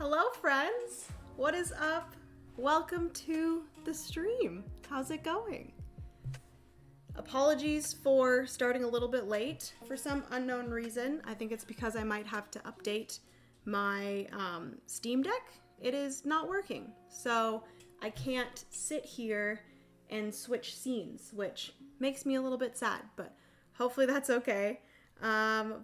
Hello friends, what is up? Welcome to the stream. How's it going? Apologies for starting a little bit late for some unknown reason. I think it's because I might have to update my Steam Deck. It is not working, so I can't sit here and switch scenes, which makes me a little bit sad, but hopefully that's okay.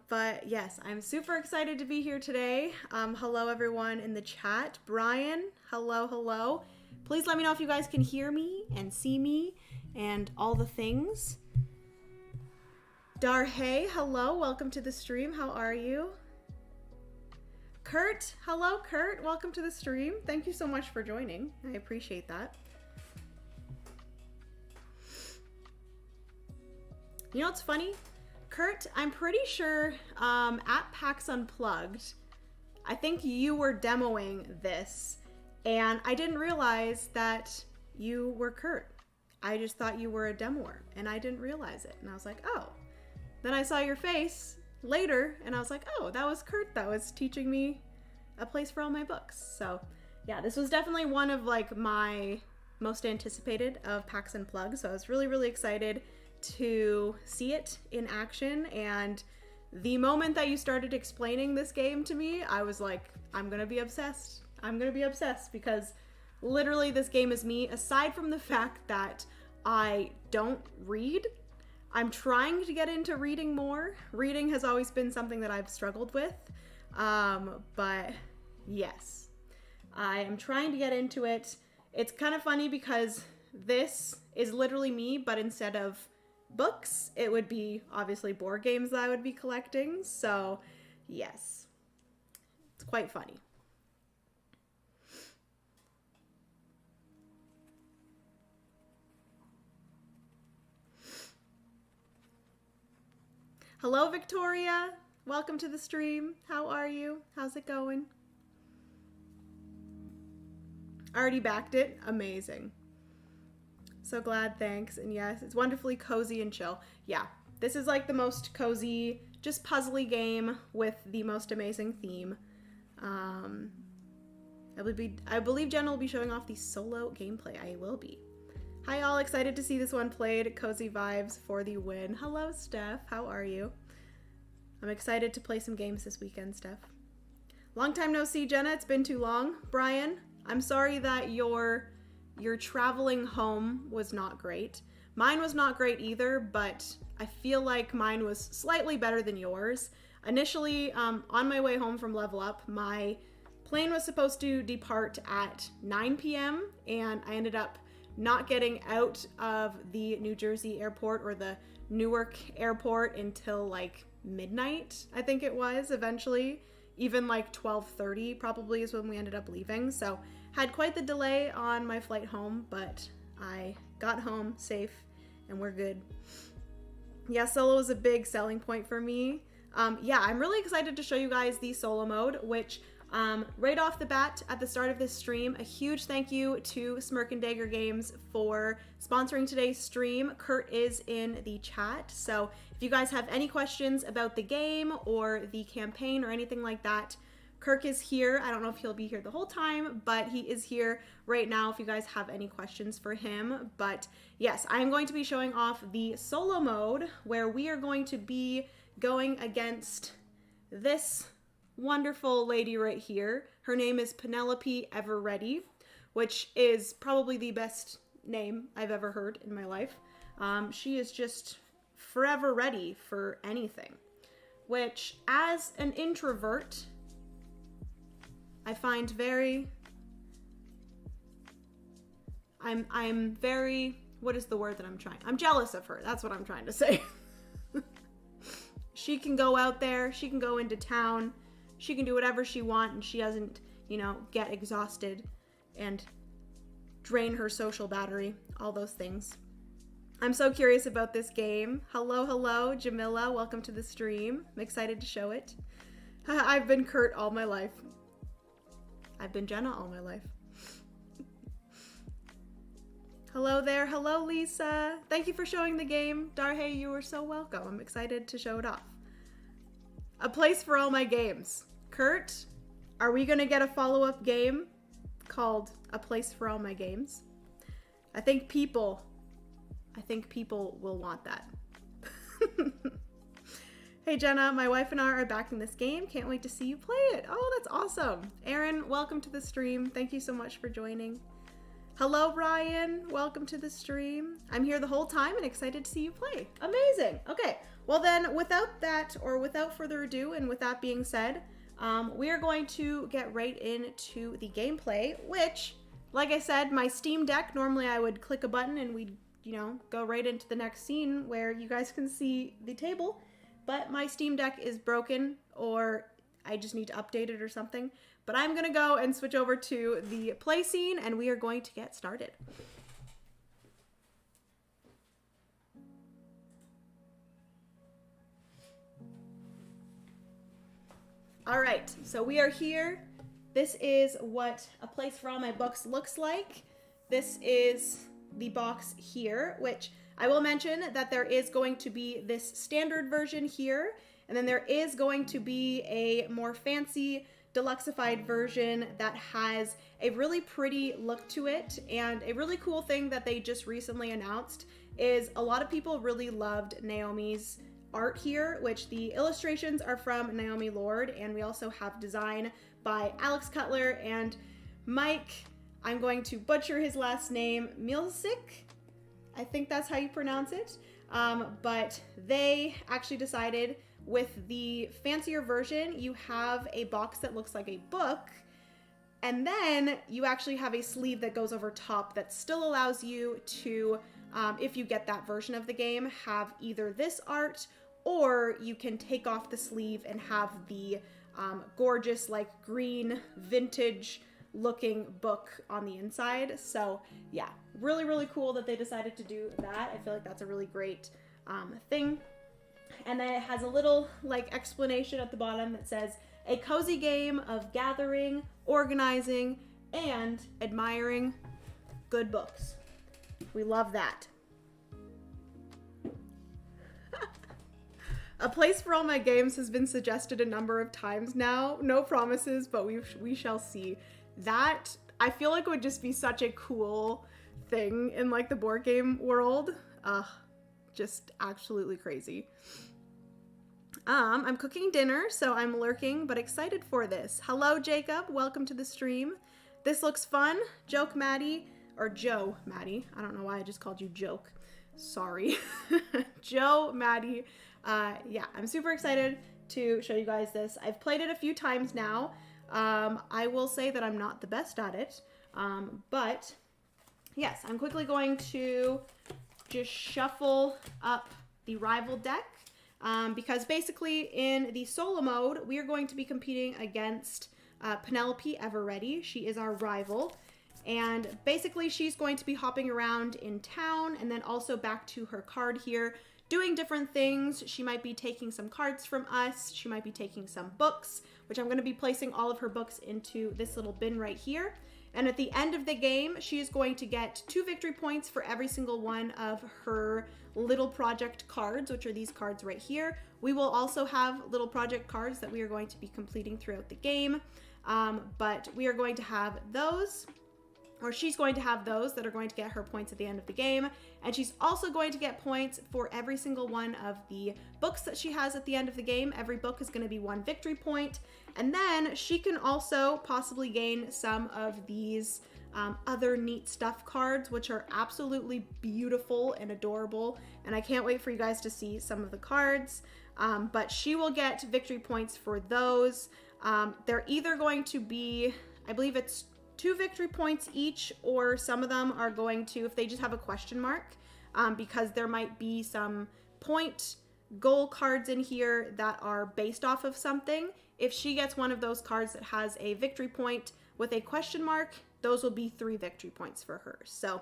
But yes, I'm super excited to be here today. Hello everyone in the chat. Brian, hello. Please let me know if you guys can hear me and see me and all the things. Darhay, hello, welcome to the stream. How are you? Kurt, hello Kurt, welcome to the stream. Thank you so much for joining. I appreciate that. You know what's funny? Kurt, I'm pretty sure at PAX Unplugged, I think you were demoing this, and I didn't realize that you were Kurt. I just thought you were a demoer, and I didn't realize it. And I was like, oh. Then I saw your face later, and I was like, oh, that was Kurt that was teaching me a place for all my books. So yeah, this was definitely one of like my most anticipated of PAX Unplugged, so I was really excited to see it in action. And the moment that you started explaining this game to me, I was like, I'm gonna be obsessed. I'm gonna be obsessed because literally this game is me. Aside from the fact that I don't read, I'm trying to get into reading more. Reading has always been something that I've struggled with, but yes, I am trying to get into it. It's kind of funny because this is literally me, but instead of books, it would be obviously board games that I would be collecting. So yes, it's quite funny. Hello Victoria, welcome to the stream. How are you? How's it going? Already backed it. Amazing. So glad, thanks. And yes, it's wonderfully cozy and chill. Yeah, this is like the most cozy, just puzzly game with the most amazing theme. I believe Jenna will be showing off the solo gameplay. I will be. Hi all, excited to see this one played. Cozy vibes for the win. Hello Steph, how are you? I'm excited to play some games this weekend, Steph. Long time no see, Jenna. It's been too long. Brian, I'm sorry that your traveling home was not great. Mine was not great either, but I feel like mine was slightly better than yours. Initially, on my way home from Level Up, my plane was supposed to depart at 9 p.m. and I ended up not getting out of the New Jersey airport or the Newark airport until like midnight, I think it was eventually. Even like 12:30 probably is when we ended up leaving. So had quite the delay on my flight home, but I got home safe and we're good. Yeah, solo is a big selling point for me. Yeah, I'm really excited to show you guys the solo mode, which right off the bat at the start of this stream, a huge thank you to Smirk and Dagger Games for sponsoring today's stream. Kurt is in the chat, so if you guys have any questions about the game or the campaign or anything like that, Kirk is here. I don't know if he'll be here the whole time, but he is here right now if you guys have any questions for him. But yes, I'm going to be showing off the solo mode where we are going to be going against this wonderful lady right here. Her name is Penelope Everready, which is probably the best name I've ever heard in my life. She is just forever ready for anything, which as an introvert, I find I'm very, what is the word that I'm jealous of her. That's what I'm trying to say. She can go out there, she can go into town, she can do whatever she wants, and she doesn't, you know, get exhausted and drain her social battery, all those things. I'm so curious about this game. Hello, Jamila, welcome to the stream. I'm excited to show it. I've been Kurt all my life. I've been Jenna all my life. Hello there. Hello, Lisa. Thank you for showing the game. Darhay, you are so welcome. I'm excited to show it off. A place for all my games. Kurt, Are we gonna get a follow-up game called A Place for All My Games? I think people will want that. Hey Jenna, my wife and I are backing this game. Can't wait to see you play it. Oh, that's awesome. Aaron, welcome to the stream. Thank you so much for joining. Hello, Ryan. Welcome to the stream. I'm here the whole time and excited to see you play. Amazing. Okay, well then, without further ado, and with that being said, we are going to get right into the gameplay, which, like I said, my Steam Deck, normally I would click a button and we'd, go right into the next scene where you guys can see the table. But my Steam Deck is broken, or I just need to update it or something. But I'm gonna go and switch over to the play scene and we are going to get started. All right, so we are here. This is what A Place for All My Books looks like. This is the box here, which I will mention that there is going to be this standard version here, and then there is going to be a more fancy deluxeified version that has a really pretty look to it. And a really cool thing that they just recently announced is a lot of people really loved Naomi's art here, which the illustrations are from Naomi Lord, and we also have design by Alex Cutler and Mike, I'm going to butcher his last name, Milsik. I think that's how you pronounce it. But they actually decided with the fancier version, you have a box that looks like a book, and then you actually have a sleeve that goes over top that still allows you to, if you get that version of the game, have either this art, or you can take off the sleeve and have the gorgeous, like, green vintage looking book on the inside. So yeah, really, really cool that they decided to do that. I feel like that's a really great thing. And then it has a little like explanation at the bottom that says, a cozy game of gathering, organizing, and admiring good books. We love that. A Place for All My Games has been suggested a number of times now. No promises, but we shall see. That, I feel like, would just be such a cool thing in like the board game world. Just absolutely crazy. I'm cooking dinner, so I'm lurking, but excited for this. Hello, Jacob. Welcome to the stream. This looks fun. Joke Maddie, or Joe Maddie. I don't know why I just called you Joke. Sorry. Joe Maddie. Yeah, I'm super excited to show you guys this. I've played it a few times now. I will say that I'm not the best at it, but yes, I'm quickly going to just shuffle up the rival deck, because basically in the solo mode, we are going to be competing against Penelope Everready. She is our rival, and basically she's going to be hopping around in town and then also back to her card here, doing different things. She might be taking some cards from us. She might be taking some books, which I'm going to be placing all of her books into this little bin right here. And at the end of the game, she is going to get 2 victory points for every single one of her little project cards, which are these cards right here. We will also have little project cards that we are going to be completing throughout the game. But we are going to have those, or she's going to have those that are going to get her points at the end of the game. And she's also going to get points for every single one of the books that she has at the end of the game. Every book is going to be 1 victory point. And then she can also possibly gain some of these other neat stuff cards, which are absolutely beautiful and adorable. And I can't wait for you guys to see some of the cards. But she will get victory points for those. They're either going to be, I believe it's 2 victory points each, or some of them are going to, if they just have a question mark, because there might be some point goal cards in here that are based off of something. If she gets one of those cards that has a victory point with a question mark, those will be 3 victory points for her. So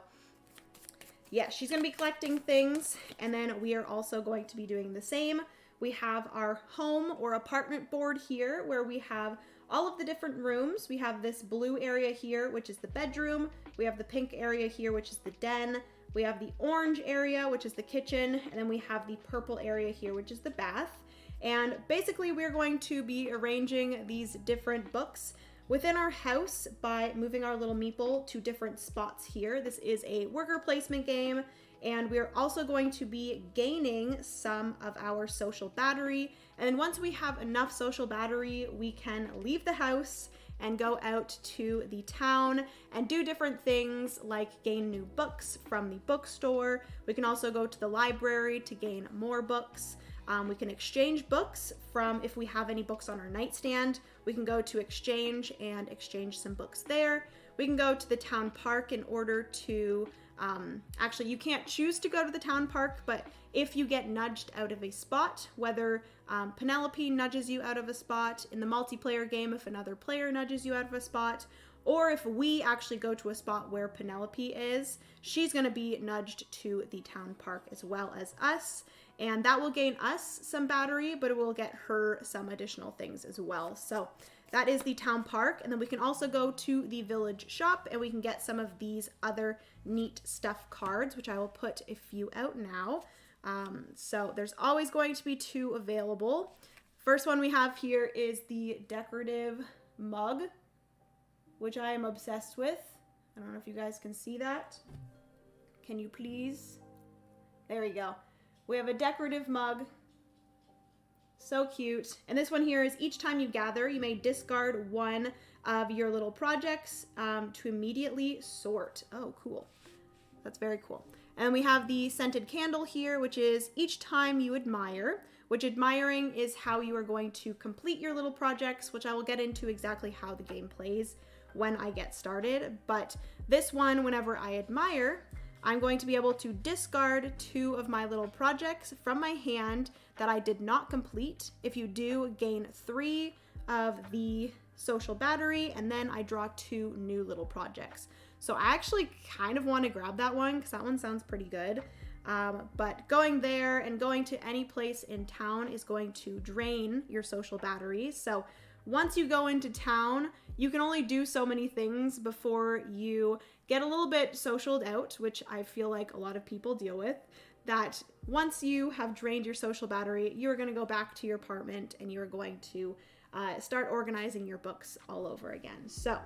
yeah, she's going to be collecting things, and then we are also going to be doing the same. We have our home or apartment board here where we have all of the different rooms. We have this blue area here, which is the bedroom. We have the pink area here, which is the den. We have the orange area, which is the kitchen. And then we have the purple area here, which is the bath. And basically we're going to be arranging these different books within our house by moving our little meeple to different spots here. This is a worker placement game, and we're also going to be gaining some of our social battery. And then once we have enough social battery, we can leave the house and go out to the town and do different things like gain new books from the bookstore. We can also go to the library to gain more books. We can exchange books from, if we have any books on our nightstand, we can go to exchange and exchange some books there. We can go to the town park in order to, actually you can't choose to go to the town park, but if you get nudged out of a spot, whether Penelope nudges you out of a spot in the multiplayer game, if another player nudges you out of a spot, or if we actually go to a spot where Penelope is, she's gonna be nudged to the town park as well as us. And that will gain us some battery, but it will get her some additional things as well. So that is the town park. And then we can also go to the village shop and we can get some of these other neat stuff cards, which I will put a few out now. So there's always going to be 2 available. First one we have here is the decorative mug, which I am obsessed with. I don't know if you guys can see that. Can you please? There we go. We have a decorative mug. So cute. And this one here is each time you gather, you may discard one of your little projects to immediately sort. Oh, cool. That's very cool. And we have the scented candle here, which is each time you admire, which admiring is how you are going to complete your little projects, which I will get into exactly how the game plays when I get started. But this one, whenever I admire, I'm going to be able to discard 2 of my little projects from my hand that I did not complete. If you do, gain 3 of the social battery, and then I draw 2 new little projects. So I actually kind of want to grab that one because that one sounds pretty good. But going there and going to any place in town is going to drain your social battery. So once you go into town, you can only do so many things before you get a little bit socialed out, which I feel like a lot of people deal with. That once you have drained your social battery, you're going to go back to your apartment and you're going to start organizing your books all over again. So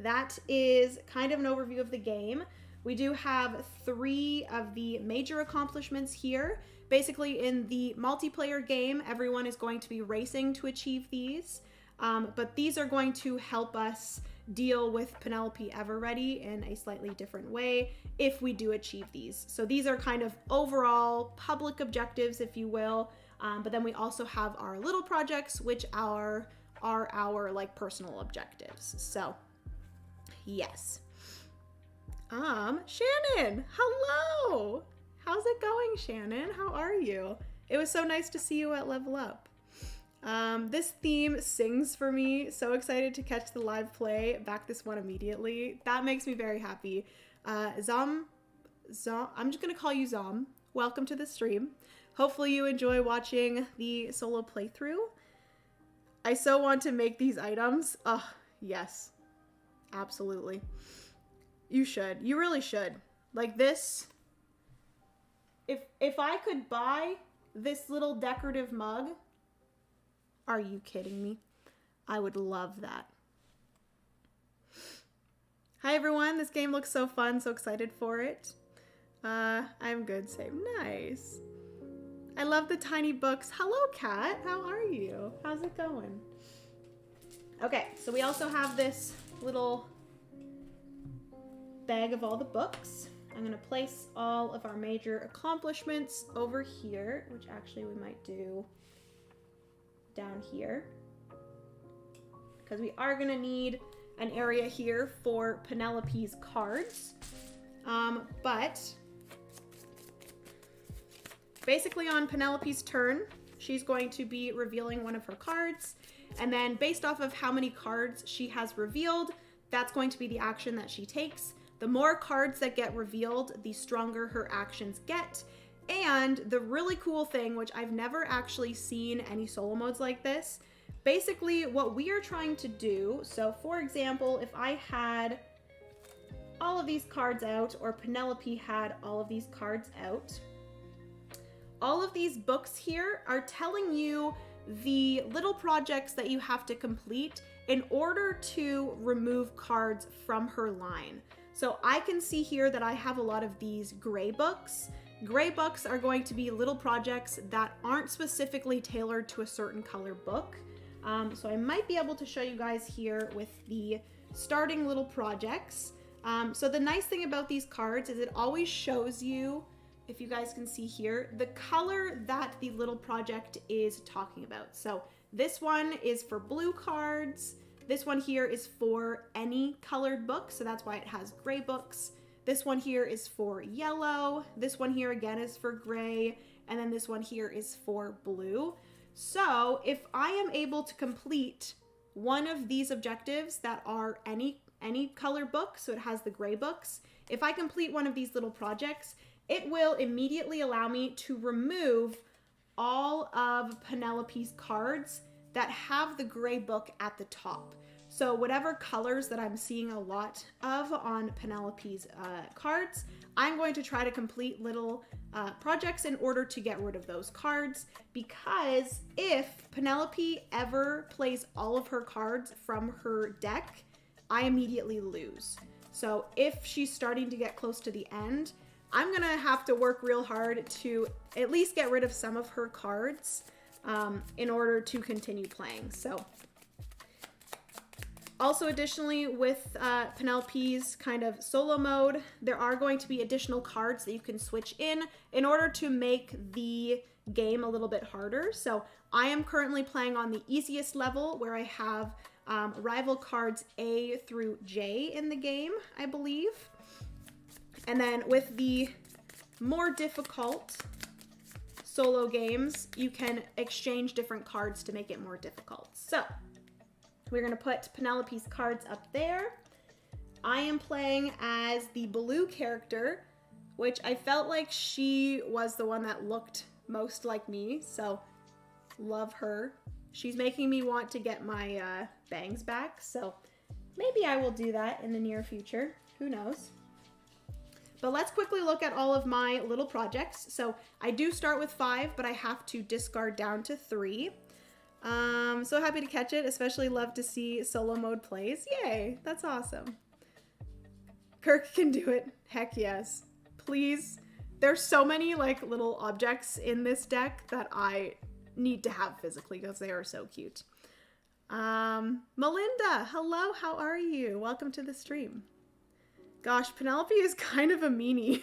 that is kind of an overview of the game. We do have 3 of the major accomplishments here. Basically, in the multiplayer game, everyone is going to be racing to achieve these, but these are going to help us deal with Penelope Everready in a slightly different way if we do achieve these. So these are kind of overall public objectives, if you will, but then we also have our little projects, which are our like personal objectives. So yes. Shannon, hello. How's it going, Shannon? How are you? It was so nice to see you at Level Up. This theme sings for me. So excited to catch the live play. Back this one immediately. That makes me very happy. Zom, I'm just gonna call you Zom. Welcome to the stream. Hopefully you enjoy watching the solo playthrough. I so want to make these items. Oh, yes. Absolutely. You should. You really should. Like this. If I could buy this little decorative mug, are you kidding me? I would love that. Hi everyone, this game looks so fun, so excited for it. I'm good, same. Nice. I love the tiny books. Hello, Kat. How are you? How's it going? Okay, so we also have this little bag of all the books. I'm gonna place all of our major accomplishments over here, which actually we might do down here, because we are gonna need an area here for Penelope's cards. But basically on Penelope's turn, she's going to be revealing one of her cards, and then based off of how many cards she has revealed, that's going to be the action that she takes. The more cards that get revealed, the stronger her actions get. And the really cool thing, which I've never actually seen any solo modes like this, basically what we are trying to do, so for example, if I had all of these cards out, or Penelope had all of these cards out, all of these books here are telling you the little projects that you have to complete in order to remove cards from her line. So I can see here that I have a lot of these gray books. Gray books are going to be little projects that aren't specifically tailored to a certain color book. So I might be able to show you guys here with the starting little projects. So the nice thing about these cards is it always shows you, if you guys can see here, the color that the little project is talking about. So this one is for blue cards. This one here is for any colored book, so that's why it has gray books. This one here is for yellow. This one here again is for gray. And then this one here is for blue. So if I am able to complete one of these objectives that are any color book, so it has the gray books, if I complete one of these little projects, it will immediately allow me to remove all of Penelope's cards that have the gray book at the top. So whatever colors that I'm seeing a lot of on Penelope's cards, I'm going to try to complete little projects in order to get rid of those cards, because if Penelope ever plays all of her cards from her deck, I immediately lose. So if she's starting to get close to the end, I'm gonna have to work real hard to at least get rid of some of her cards in order to continue playing. So also additionally with Penelope's kind of solo mode, there are going to be additional cards that you can switch in order to make the game a little bit harder. So I am currently playing on the easiest level where I have rival cards A through J in the game, I believe. And then with the more difficult solo games, you can exchange different cards to make it more difficult. So we're gonna put Penelope's cards up there. I am playing as the blue character, which I felt like she was the one that looked most like me, so love her. She's making me want to get my bangs back, so maybe I will do that in the near future. Who knows? But let's quickly look at all of my little projects. So I do start with 5, but I have to discard down to 3. So happy to catch it, especially love to see solo mode plays. Yay, that's awesome. Kirk can do it. Heck yes. Please. There's so many like little objects in this deck that I need to have physically because they are so cute. Melinda, hello, how are you? Welcome to the stream. Gosh, Penelope is kind of a meanie.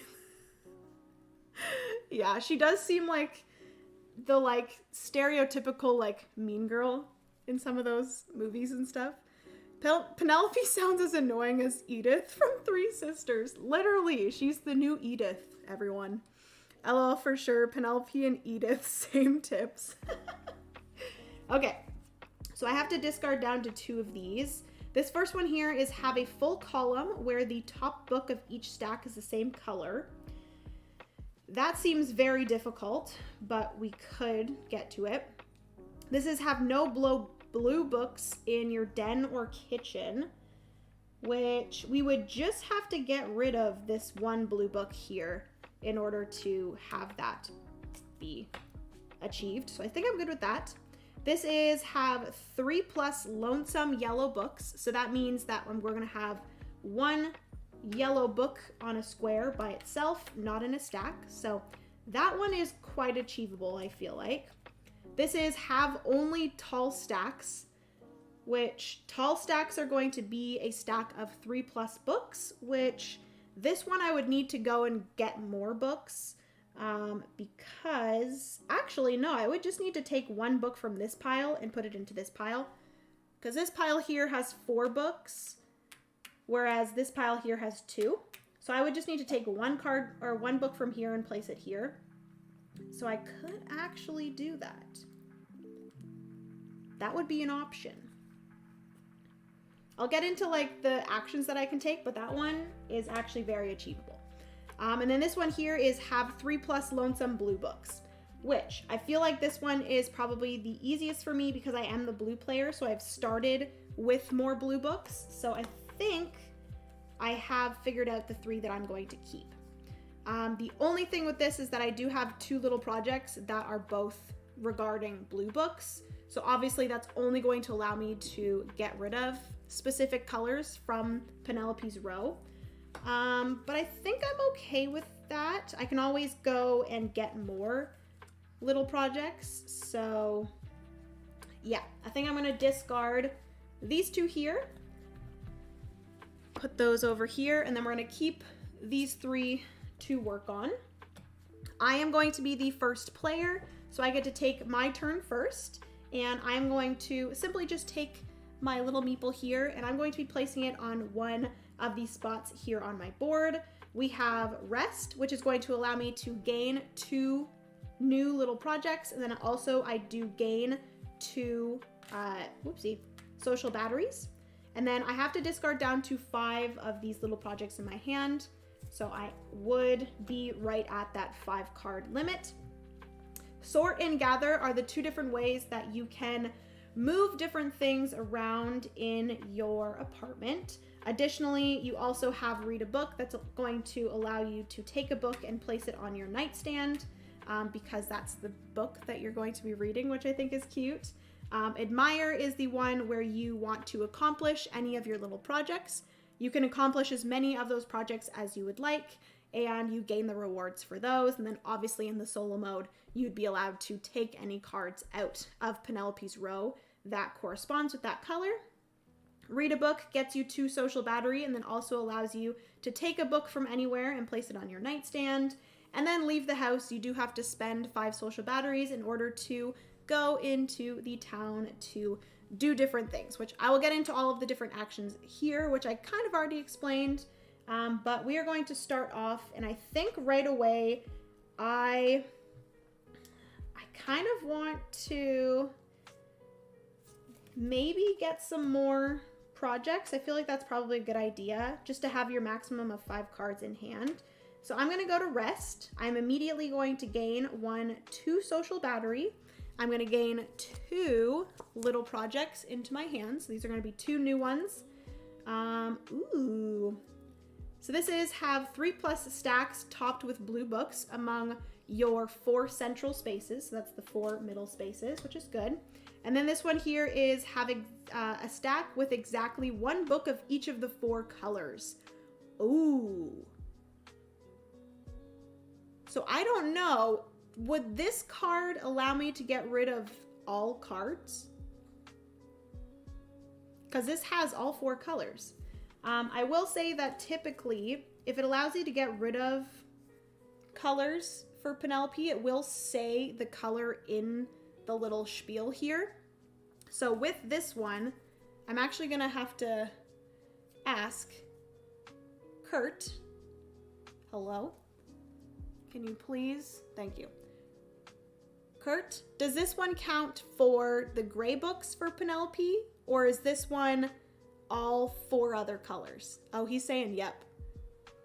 Yeah, she does seem like the like stereotypical like mean girl in some of those movies and stuff. Penelope sounds as annoying as Edith from Three Sisters. Literally, she's the new Edith, everyone. LOL for sure, Penelope and Edith, same tips. Okay, so I have to discard down to 2 of these. This first one here is have a full column where the top book of each stack is the same color. That seems very difficult, but we could get to it. This is have no blue books in your den or kitchen, which we would just have to get rid of this one blue book here in order to have that be achieved. So I think I'm good with that. This is have 3+ lonesome yellow books. So that means that we're gonna have 1 yellow book on a square by itself, not in a stack. So that one is quite achievable, I feel like. This is have only tall stacks, which tall stacks are going to be a stack of 3+ books, which this one I would need to go and get more books. Because actually no, I would just need to take 1 book from this pile and put it into this pile, because this pile here has 4 books whereas this pile here has 2. So I would just need to take 1 card or 1 book from here and place it here. So I could actually do that. That would be an option. I'll get into like the actions that I can take, but that one is actually very achievable. And then this one here is have 3+ lonesome blue books, which I feel like this one is probably the easiest for me because I am the blue player. So I've started with more blue books. So I think I have figured out the 3 that I'm going to keep. The only thing with this is that I do have 2 little projects that are both regarding blue books. So obviously that's only going to allow me to get rid of specific colors from Penelope's row. But I think I'm okay with that. I can always go and get more little projects. So yeah, I think I'm gonna discard these two here, put those over here, and then we're gonna keep these three to work on. I am going to be the first player, so I get to take my turn first, and I'm going to simply just take my little meeple here, and I'm going to be placing it on one of these spots here on my board. We have rest, which is going to allow me to gain 2 new little projects, and then also I do gain 2 social batteries, and then I have to discard down to 5 of these little projects in my hand, so I would be right at that 5 card limit. Sort and gather are the 2 different ways that you can move different things around in your apartment. Additionally, you also have read a book. That's going to allow you to take a book and place it on your nightstand, because that's the book that you're going to be reading, which I think is cute. Admire is the one where you want to accomplish any of your little projects. You can accomplish as many of those projects as you would like, and you gain the rewards for those. And then obviously in the solo mode, you'd be allowed to take any cards out of Penelope's row that corresponds with that color. Read a book gets you 2 social battery, and then also allows you to take a book from anywhere and place it on your nightstand. And then leave the house. You do have to spend 5 social batteries in order to go into the town to do different things, which I will get into all of the different actions here, which I kind of already explained. But we are going to start off, and I think right away, I kind of want to maybe get some more projects. I feel like that's probably a good idea, just to have your maximum of 5 cards in hand. So I'm gonna go to rest. I'm immediately going to gain 2 social battery. I'm gonna gain 2 little projects into my hands. These are gonna be 2 new ones. So this is have 3+ stacks topped with blue books among your 4 central spaces. So that's the 4 middle spaces, which is good. And then this one here is having a stack with exactly 1 book of each of the 4 colors. Ooh. So I don't know, would this card allow me to get rid of all cards? Because this has all 4 colors. I will say that typically, if it allows you to get rid of colors for Penelope, it will say the color in the little spiel here. So with this one, I'm actually gonna have to ask Kurt, hello? Can you please? Thank you. Kurt, does this one count for the gray books for Penelope? Or is this one all 4 other colors? Oh, he's saying yep.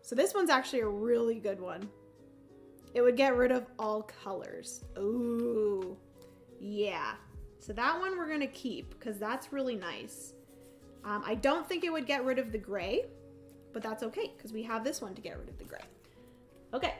So this one's actually a really good one. It would get rid of all colors. Ooh, yeah. So that one we're gonna keep because that's really nice. I don't think it would get rid of the gray, but that's okay because we have this one to get rid of the gray. Okay.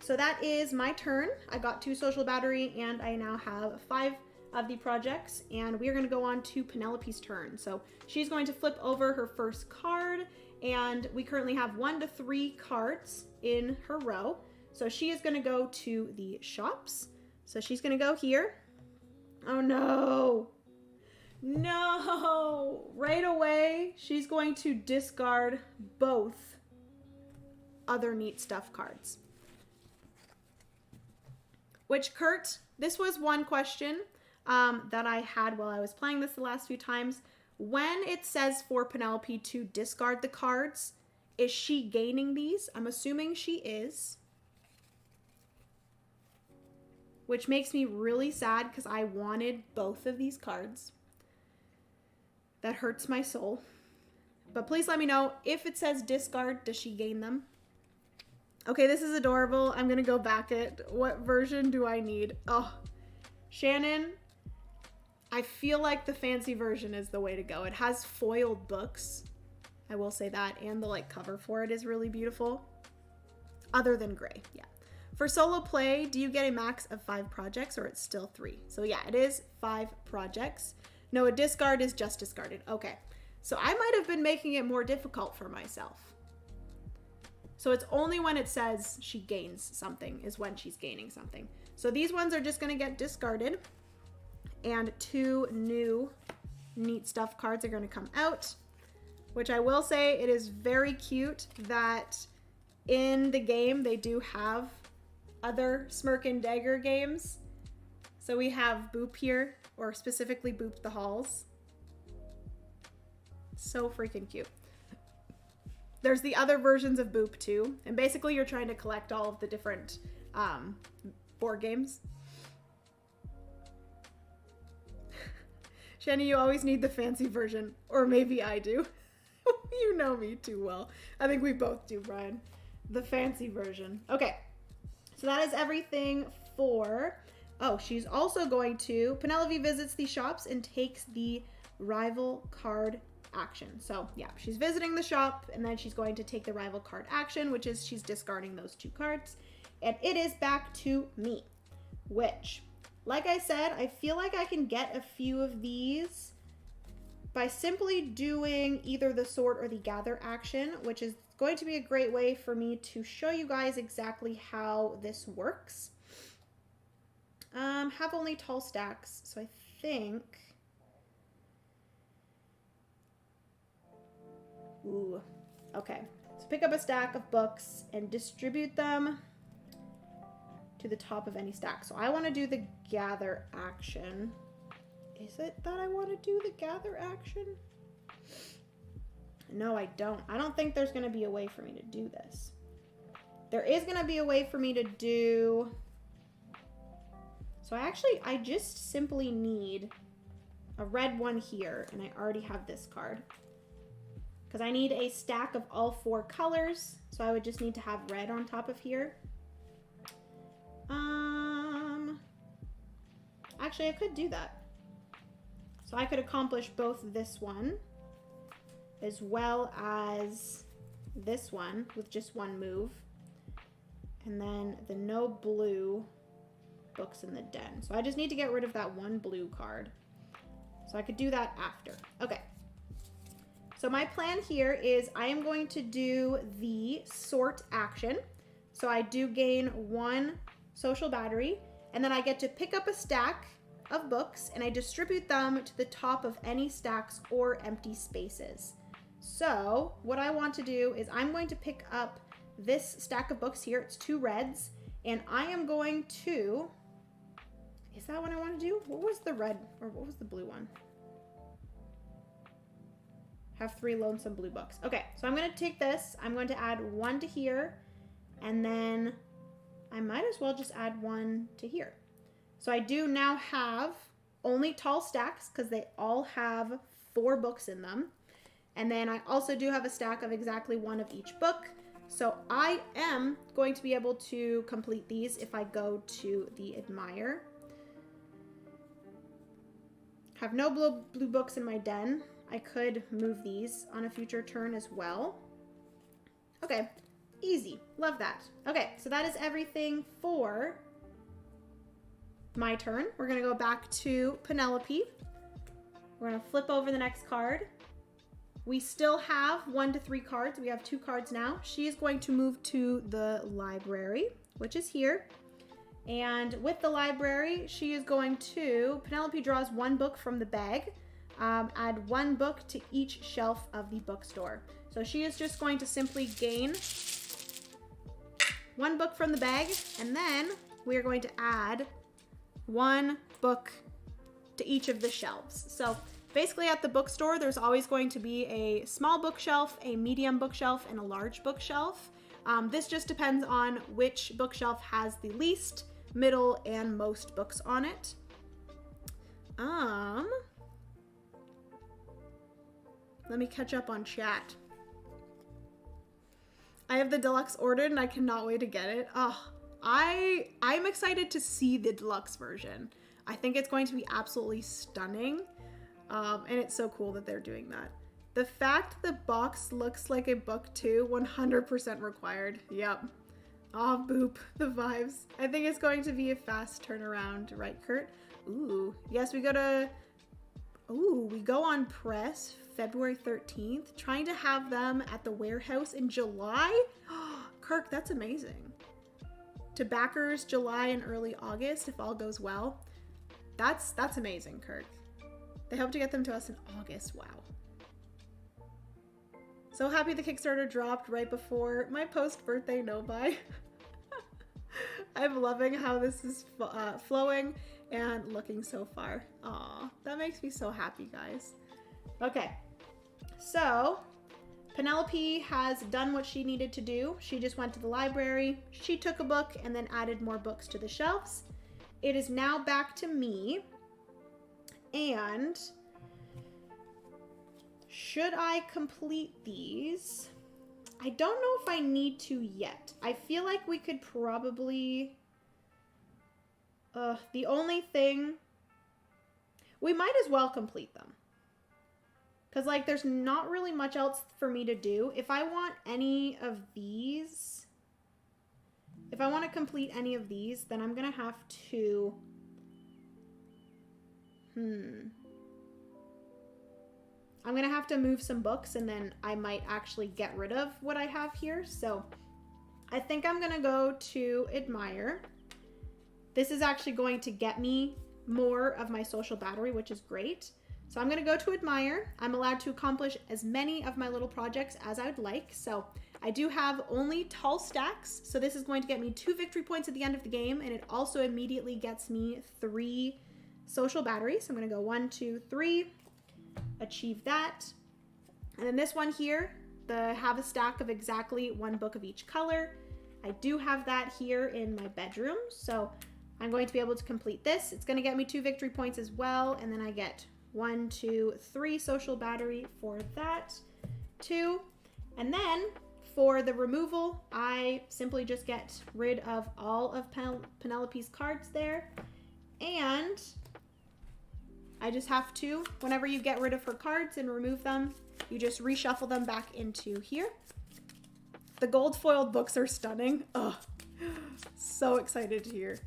So that is my turn. I got 2 social battery and I now have 5 of the projects, and we are going to go on to Penelope's turn. So she's going to flip over her first card, and we currently have 1 to 3 cards in her row. So she is going to go to the shops. So she's going to go here. Oh no. No. Right away, she's going to discard both other neat stuff cards. Which, Kurt, this was one question that I had while I was playing this the last few times. When it says for Penelope to discard the cards, is she gaining these? I'm assuming she is. Which makes me really sad because I wanted both of these cards. That hurts my soul. But please let me know, if it says discard, does she gain them? Okay, this is adorable. I'm gonna go back it. What version do I need? Oh, Shannon, I feel like the fancy version is the way to go. It has foiled books. I will say that. And the cover for it is really beautiful. Other than gray, yeah. For solo play, do you get a max of 5 projects or it's still 3? So yeah, it is 5 projects. No, a discard is just discarded. Okay. So I might have been making it more difficult for myself. So it's only when it says she gains something is when she's gaining something. So these ones are just going to get discarded. And 2 new neat stuff cards are going to come out. Which I will say, it is very cute that in the game they do have other Smirk and Dagger games. So we have Boop here, or specifically Boop the Halls. So freaking cute. There's the other versions of Boop too, and basically you're trying to collect all of the different board games. Shani, you always need the fancy version, or maybe I do. You know me too well. I think we both do, Brian. The fancy version. Okay, so that is everything for... Oh, she's also going to... Penelope visits the shops and takes the rival card action. So yeah, she's visiting the shop and then she's going to take the rival card action, which is she's discarding those 2 cards. And it is back to me, which, like I said, I feel like I can get a few of these by simply doing either the sort or the gather action, which is going to be a great way for me to show you guys exactly how this works. Have only tall stacks, so I think... Ooh, okay. So pick up a stack of books and distribute them to the top of any stack. So I want to do the gather action. Is it that I want to do the gather action? No, I don't. I don't think there's going to be a way for me to do this. There is going to be a way for me to do... So I just simply need a red one here, and I already have this card. Because I need a stack of all 4 colors, so I would just need to have red on top of here. Actually, I could do that. So I could accomplish both this one, as well as this one, with just 1 move. And then the no blue books in the den. So I just need to get rid of that 1 blue card. So I could do that after. Okay. So my plan here is I am going to do the sort action. So I do gain 1 social battery, and then I get to pick up a stack of books and I distribute them to the top of any stacks or empty spaces. So what I want to do is I'm going to pick up this stack of books here. It's 2 reds, and I am going to... Is that what I want to do? What was the red, or what was the blue one? Have 3 lonesome blue books. Okay, so I'm going to take this. I'm going to add 1 to here, and then I might as well just add 1 to here. So I do now have only tall stacks because they all have 4 books in them. And then I also do have a stack of exactly 1 of each book. So I am going to be able to complete these if I go to the Admire. Have no blue books in my den. I could move these on a future turn as well. Okay, easy. Love that. Okay, so that is everything for my turn. We're going to go back to Penelope. We're going to flip over the next card. We still have 1 to 3 cards. We have 2 cards now. She is going to move to the library, which is here. And with the library, she is going to... Penelope draws 1 book from the bag. Add 1 book to each shelf of the bookstore. So she is just going to simply gain 1 book from the bag, and then we are going to add 1 book to each of the shelves. So basically at the bookstore, there's always going to be a small bookshelf, a medium bookshelf, and a large bookshelf. This just depends on which bookshelf has the least, middle, and most books on it. Let me catch up on chat. I have the deluxe ordered and I cannot wait to get it. I'm excited to see the deluxe version. I think it's going to be absolutely stunning. And it's so cool that they're doing that. The fact the box looks like a book too, 100% required. Yep. Oh, boop. The vibes. I think it's going to be a fast turnaround, right, Kurt? Ooh. Yes, we go on press February 13th. Trying to have them at the warehouse in July? Kirk, that's amazing. To backers, July and early August, if all goes well. That's amazing, Kirk. They hope to get them to us in August. Wow. So happy the Kickstarter dropped right before my post-birthday no-buy. I'm loving how this is flowing and looking so far. Aw, that makes me so happy, guys. Okay, so Penelope has done what she needed to do. She just went to the library, she took a book, and then added more books to the shelves. It is now back to me, and should I complete these? I don't know if I need to yet. I feel like we could probably... the only thing... We might as well complete them. Because, like, there's not really much else for me to do. If I want any of these... If I want to complete any of these, then I'm going to have to... I'm going to have to move some books, and then I might actually get rid of what I have here. So I think I'm going to go to Admire. This is actually going to get me more of my social battery, which is great. So I'm going to go to Admire. I'm allowed to accomplish as many of my little projects as I would like. So I do have only tall stacks. So this is going to get me 2 victory points at the end of the game. And it also immediately gets me 3 social batteries. So I'm going to go 1, 2, 3. Achieve that. And then this one here, the have a stack of exactly 1 book of each color. I do have that here in my bedroom, so I'm going to be able to complete this. It's going to get me 2 victory points as well, and then I get 1, 2, 3 social battery for that, 2. And then for the removal, I simply just get rid of all of Penelope's cards there, and I just have to, whenever you get rid of her cards and remove them, you just reshuffle them back into here. The gold foiled books are stunning. Oh, so excited to hear.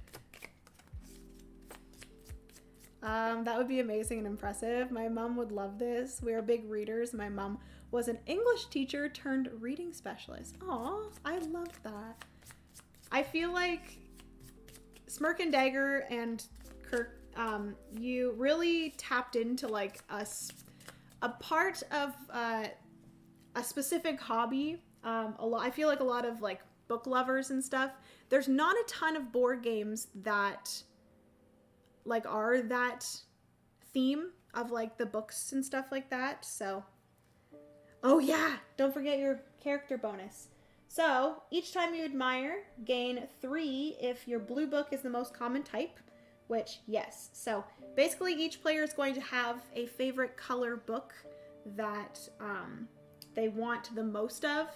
That would be amazing and impressive. My mom would love this. We are big readers. My mom was an English teacher turned reading specialist. Aw, I love that. I feel like Smirk and Dagger and Kirk, you really tapped into like a part of a specific hobby. I feel like a lot of like book lovers and stuff, there's not a ton of board games that like are that theme of like the books and stuff like that. So, oh yeah, don't forget your character bonus. So each time you admire, gain 3 if your blue book is the most common type. Which, yes. So basically each player is going to have a favorite color book that they want the most of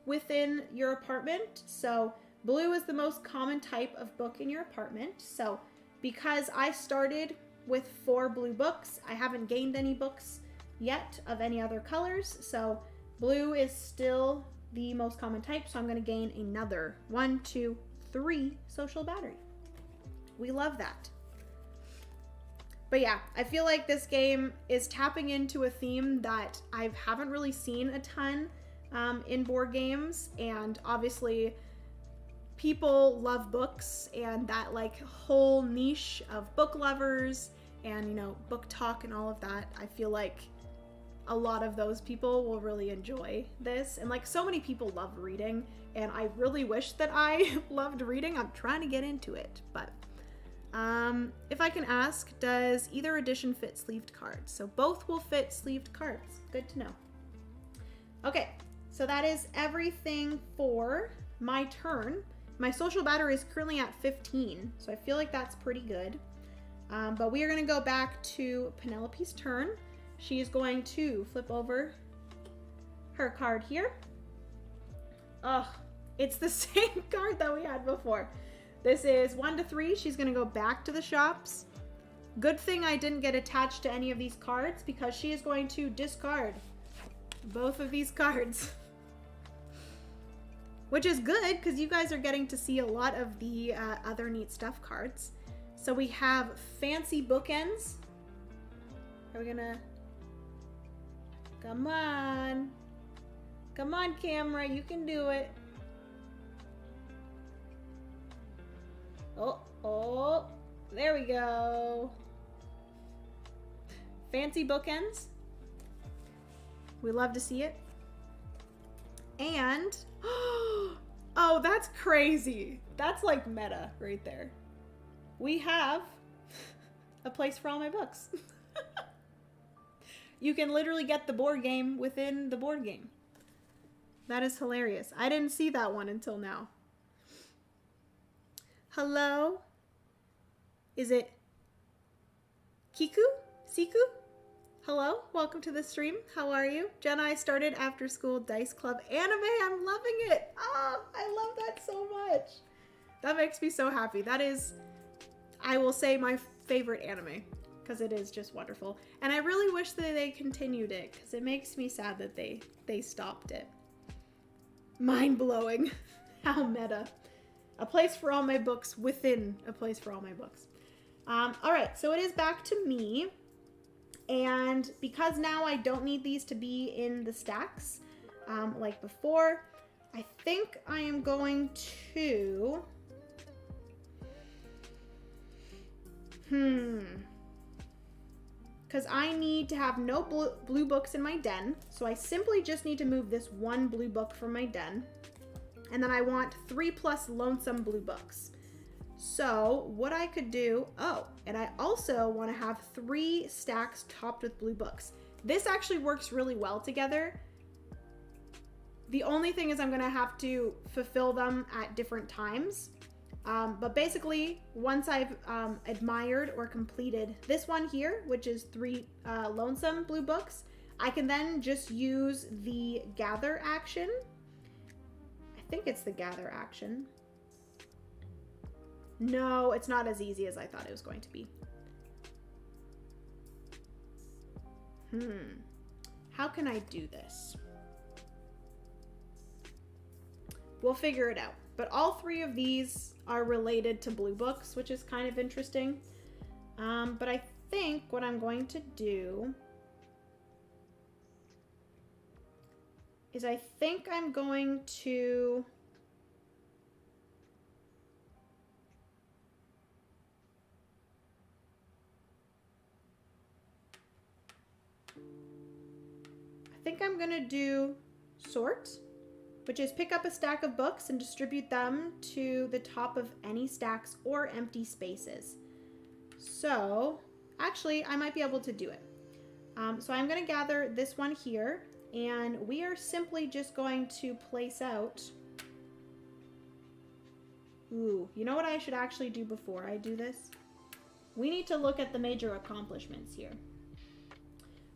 within your apartment. So blue is the most common type of book in your apartment. So because I started with 4 blue books, I haven't gained any books yet of any other colors. So blue is still the most common type. So I'm going to gain another 1, 2, 3 social battery. We love that. But yeah, I feel like this game is tapping into a theme that I haven't really seen a ton in board games. And obviously people love books, and that like whole niche of book lovers and, you know, book talk and all of that. I feel like a lot of those people will really enjoy this. And like so many people love reading, and I really wish that I loved reading. I'm trying to get into it, but if I can ask, does either edition fit sleeved cards? So both will fit sleeved cards. Good to know. Okay, so that is everything for my turn. My social battery is currently at 15, so I feel like that's pretty good. But we are going to go back to Penelope's turn. She is going to flip over her card here. Ugh, it's the same card that we had before. This is 1 to 3. She's going to go back to the shops. Good thing I didn't get attached to any of these cards, because she is going to discard both of these cards. which is good because you guys are getting to see a lot of the other neat stuff cards. So we have fancy bookends. Are we gonna... Come on. Come on, camera. You can do it. Oh, there we go. Fancy bookends. We love to see it. And, oh, that's crazy. That's like meta right there. We have a place for all my books. You can literally get the board game within the board game. That is hilarious. I didn't see that one until now. Hello? Is it Kiku? Siku? Hello? Welcome to the stream. How are you? Jenna, I started after school Dice Club anime. I'm loving it. Oh, I love that so much. That makes me so happy. That is, I will say, my favorite anime because it is just wonderful. And I really wish that they continued it because it makes me sad that they stopped it. Mind-blowing. How meta. A place for all my books within a place for all my books. All right, so it is back to me. And because now I don't need these to be in the stacks like before, I think I am going to... Because I need to have no blue books in my den. So I simply just need to move this one blue book from my den. And then I want 3+ lonesome blue books. So what I could do, oh, and I also want to have 3 stacks topped with blue books. This actually works really well together. The only thing is I'm going to have to fulfill them at different times. But basically, once I've admired or completed this one here, which is 3 lonesome blue books, I can then just use the gather action. I think it's the gather action. No, it's not as easy as I thought it was going to be. How can I do this? We'll figure it out. But all 3 of these are related to blue books, which is kind of interesting. But I think what I'm going to do is I think I'm going to... I think I'm gonna do sort, which is pick up a stack of books and distribute them to the top of any stacks or empty spaces. So actually I might be able to do it. So I'm gonna gather this one here, and we are simply just going to place out, ooh, you know what I should actually do before I do this? We need to look at the major accomplishments here.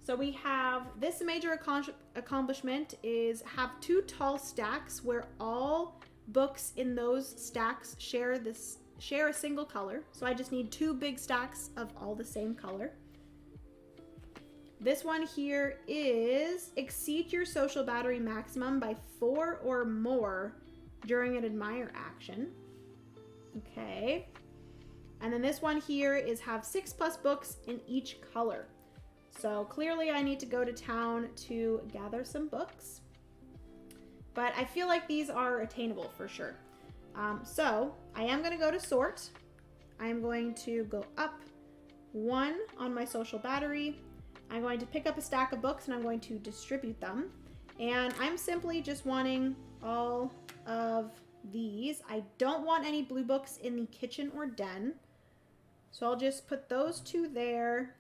So we have this major accomplishment is have 2 tall stacks where all books in those stacks share a single color. So I just need 2 big stacks of all the same color. This one here is exceed your social battery maximum by 4 or more during an admire action. Okay. And then this one here is have 6+ books in each color. So clearly I need to go to town to gather some books, but I feel like these are attainable for sure. So I am going to go to sort. I am going to go up 1 on my social battery. I'm going to pick up a stack of books and I'm going to distribute them. And I'm simply just wanting all of these. I don't want any blue books in the kitchen or den. So I'll just put those 2 there.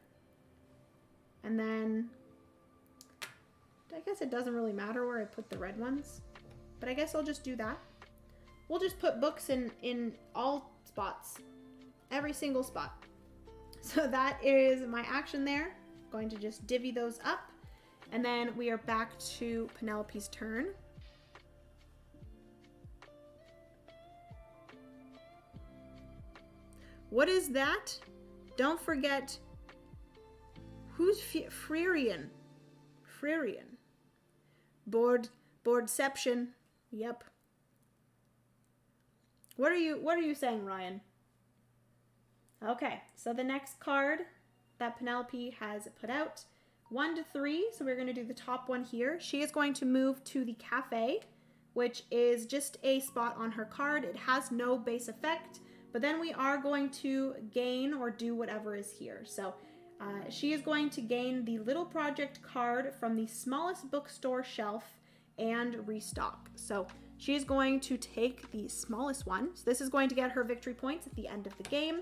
And then, I guess it doesn't really matter where I put the red ones, but I guess I'll just do that. We'll just put books in all spots, every single spot. So that is my action there. Going to just divvy those up, and then we are back to Penelope's turn. What is that? Don't forget... Who's Freerian? Freerian. Boardception. Yep. What are you saying, Ryan? Okay, so the next card that Penelope has put out, 1 to 3. So we're going to do the top one here. She is going to move to the cafe, which is just a spot on her card. It has no base effect, but then we are going to gain or do whatever is here. So she is going to gain the little project card from the smallest bookstore shelf and restock. So she is going to take the smallest one. So this is going to get her victory points at the end of the game.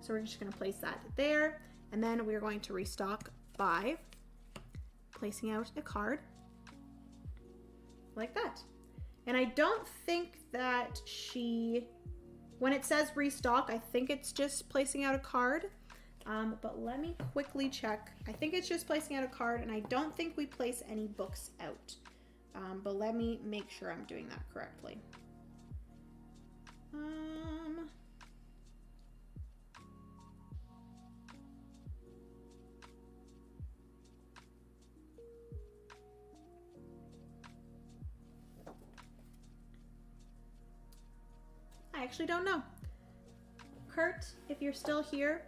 So we're just going to place that there. And then we're going to restock by placing out a card like that. And I don't think that when it says restock, I think it's just placing out a card. But let me quickly check. I think it's just placing out a card, and I don't think we place any books out. But let me make sure I'm doing that correctly. I actually don't know. Kurt, if you're still here,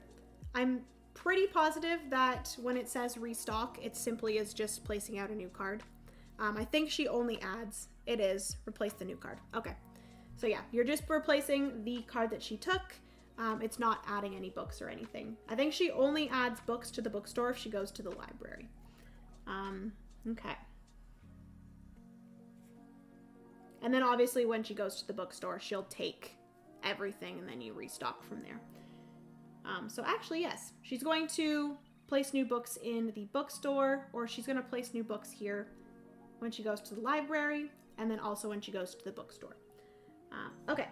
I'm pretty positive that when it says restock, it simply is just placing out a new card. I think she only adds, it is replace the new card. Okay, so yeah, you're just replacing the card that she took. It's not adding any books or anything. I think she only adds books to the bookstore if she goes to the library. Okay. And then obviously when she goes to the bookstore, she'll take everything and then you restock from there. So actually, yes, she's going to place new books in the bookstore, or she's going to place new books here when she goes to the library, and then also when she goes to the bookstore. Okay,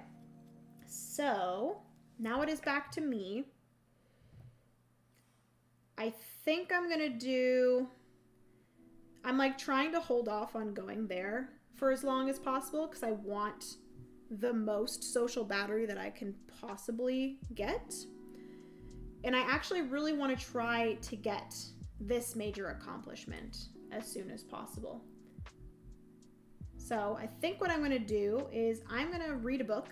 so now it is back to me. I think I'm going to do, I'm like trying to hold off on going there for as long as possible because I want the most social battery that I can possibly get. And I actually really want to try to get this major accomplishment as soon as possible. So I think what I'm going to do is I'm going to read a book.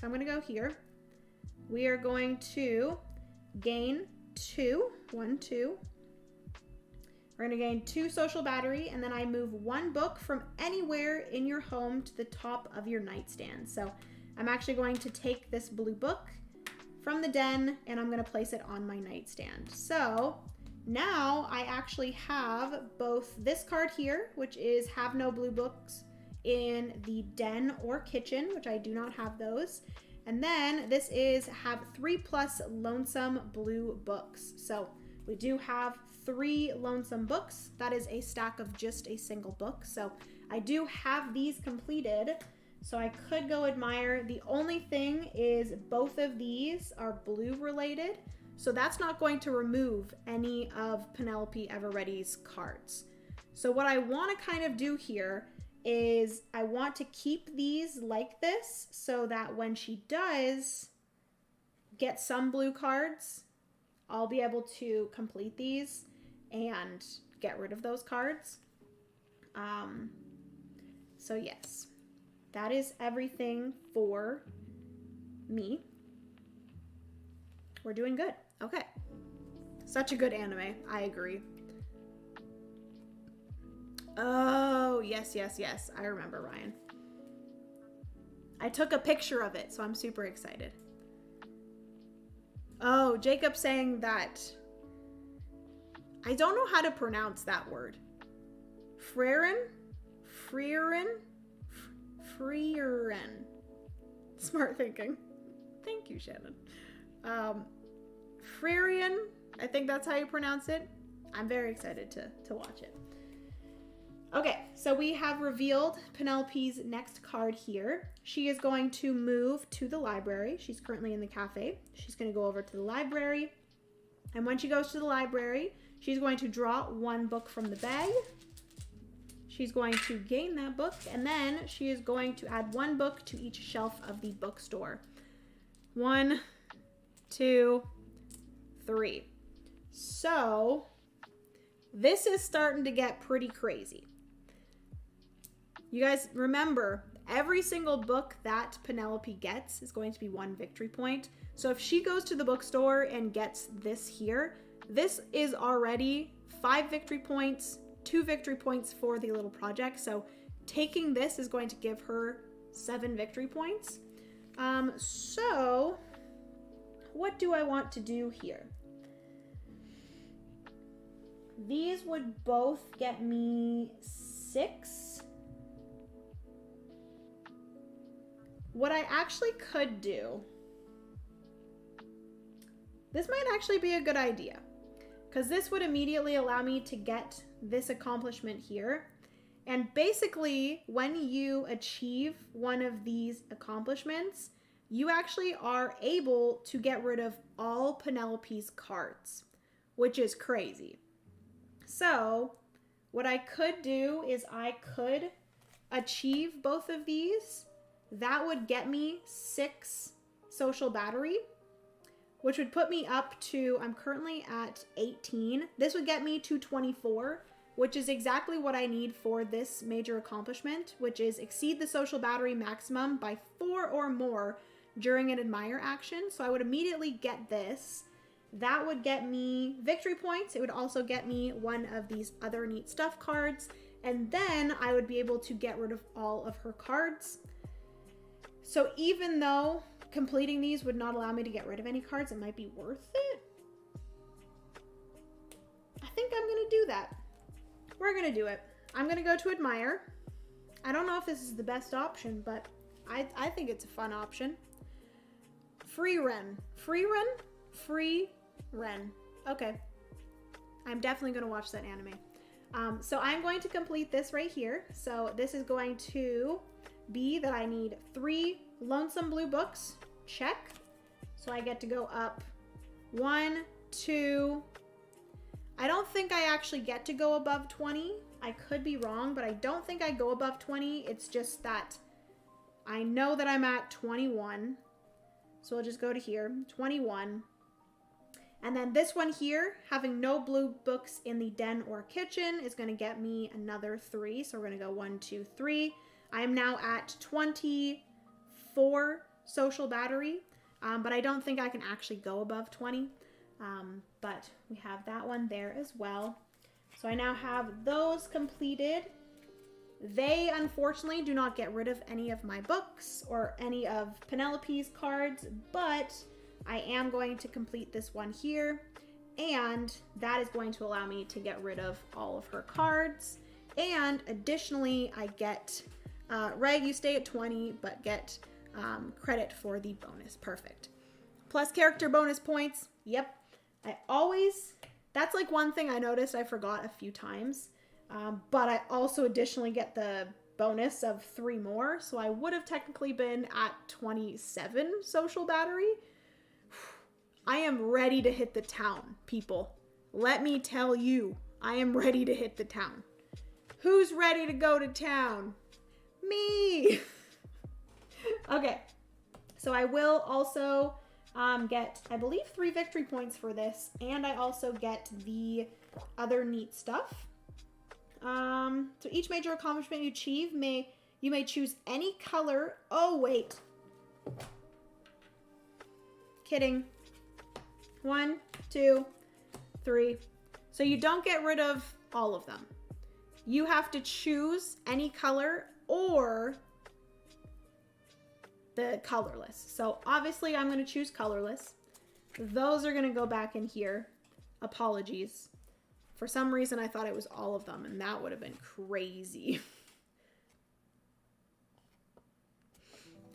So I'm going to go here. We are going to gain 2. We're going to gain 2 social battery, and then I move 1 book from anywhere in your home to the top of your nightstand. So I'm actually going to take this blue book from the den and I'm going to place it on my nightstand. So now I actually have both this card here, which is have no blue books in the den or kitchen, which I do not have those. And then this is have 3+ lonesome blue books. So we do have 3 lonesome books. That is a stack of just a single book. So I do have these completed. So I could go admire. The only thing is both of these are blue related. So that's not going to remove any of Penelope Everready's cards. So what I want to kind of do here is I want to keep these like this so that when she does get some blue cards, I'll be able to complete these and get rid of those cards. So yes, that is everything for me. We're doing good. Okay. Such a good anime. I agree. Oh, yes. I remember, Ryan. I took a picture of it, so I'm super excited. Oh, Jacob saying that. I don't know how to pronounce that word. Freerin? Smart thinking. Thank you, Shannon. Freerian, I think that's how you pronounce it. I'm very excited to watch it. Okay, so we have revealed Penelope's next card here. She is going to move to the library. She's currently in the cafe. She's going to go over to the library. And when she goes to the library, she's going to draw 1 book from the bag. She's going to gain that book, and then she is going to add 1 book to each shelf of the bookstore. 1, 2, 3. So this is starting to get pretty crazy. You guys remember, every single book that Penelope gets is going to be 1 victory point. So if she goes to the bookstore and gets this here, this is already 5 victory points, 2 victory points for the little project. So taking this is going to give her 7 victory points. So what do I want to do here? These would both get me 6. What I actually could do, this might actually be a good idea, because this would immediately allow me to get this accomplishment here. And basically, when you achieve one of these accomplishments, you actually are able to get rid of all Penelope's cards, which is crazy. So what I could do is I could achieve both of these. That would get me 6 social battery, which would put me up to, I'm currently at 18. This would get me to 24, which is exactly what I need for this major accomplishment, which is exceed the social battery maximum by 4 or more during an admire action. So I would immediately get this. That would get me victory points. It would also get me one of these other neat stuff cards. And then I would be able to get rid of all of her cards. So even though completing these would not allow me to get rid of any cards, it might be worth it. I think I'm gonna do that. We're gonna do it. I'm gonna go to admire. I don't know if this is the best option, but I think it's a fun option. Free Ren. Free Ren? Free Ren. Okay. I'm definitely gonna watch that anime. So I'm going to complete this right here. So this is going to be that I need 3 lonesome blue books. Check. So I get to go up 1, 2. I don't think I actually get to go above 20. I could be wrong, but I don't think I go above 20. It's just that I know that I'm at 21. So I'll just go to here, 21. And then this one here, having no blue books in the den or kitchen, is going to get me another 3. So we're going to go 1, 2, 3. I am now at 24 social battery, but I don't think I can actually go above 20. But we have that one there as well. So I now have those completed. They unfortunately do not get rid of any of my books or any of Penelope's cards, but I am going to complete this one here, and that is going to allow me to get rid of all of her cards. And additionally, I get Reg, you stay at 20, but get credit for the bonus. Perfect. Plus character bonus points. Yep. That's like one thing I noticed I forgot a few times. But I also additionally get the bonus of 3 more. So I would have technically been at 27 social battery. I am ready to hit the town, people. Let me tell you, I am ready to hit the town. Who's ready to go to town? Me! Okay, so I will also get, I believe, 3 victory points for this, and I also get the other neat stuff. So each major accomplishment you achieve, you may choose any color. Oh, wait. Kidding. 1, 2, 3. So you don't get rid of all of them. You have to choose any color or the colorless. So obviously I'm going to choose colorless. Those are going to go back in here. Apologies. For some reason I thought it was all of them, and that would have been crazy.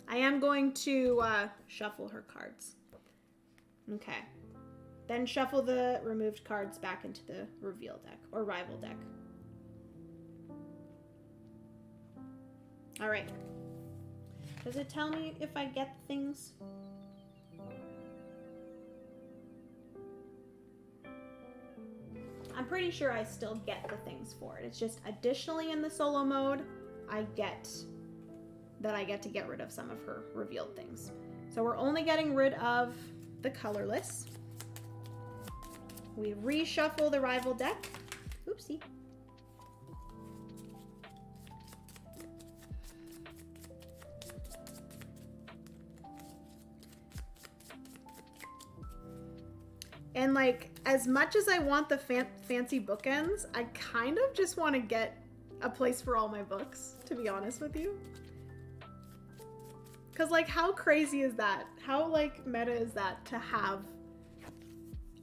I am going to shuffle her cards. Okay. Then shuffle the removed cards back into the reveal deck or rival deck. All right. Does it tell me if I get things? I'm pretty sure I still get the things for it. It's just additionally in the solo mode, I get to get rid of some of her revealed things. So we're only getting rid of the colorless. We reshuffle the rival deck. Oopsie. And like, as much as I want the fancy bookends, I kind of just want to get a place for all my books, to be honest with you. Because like, how crazy is that? How like meta is that to have,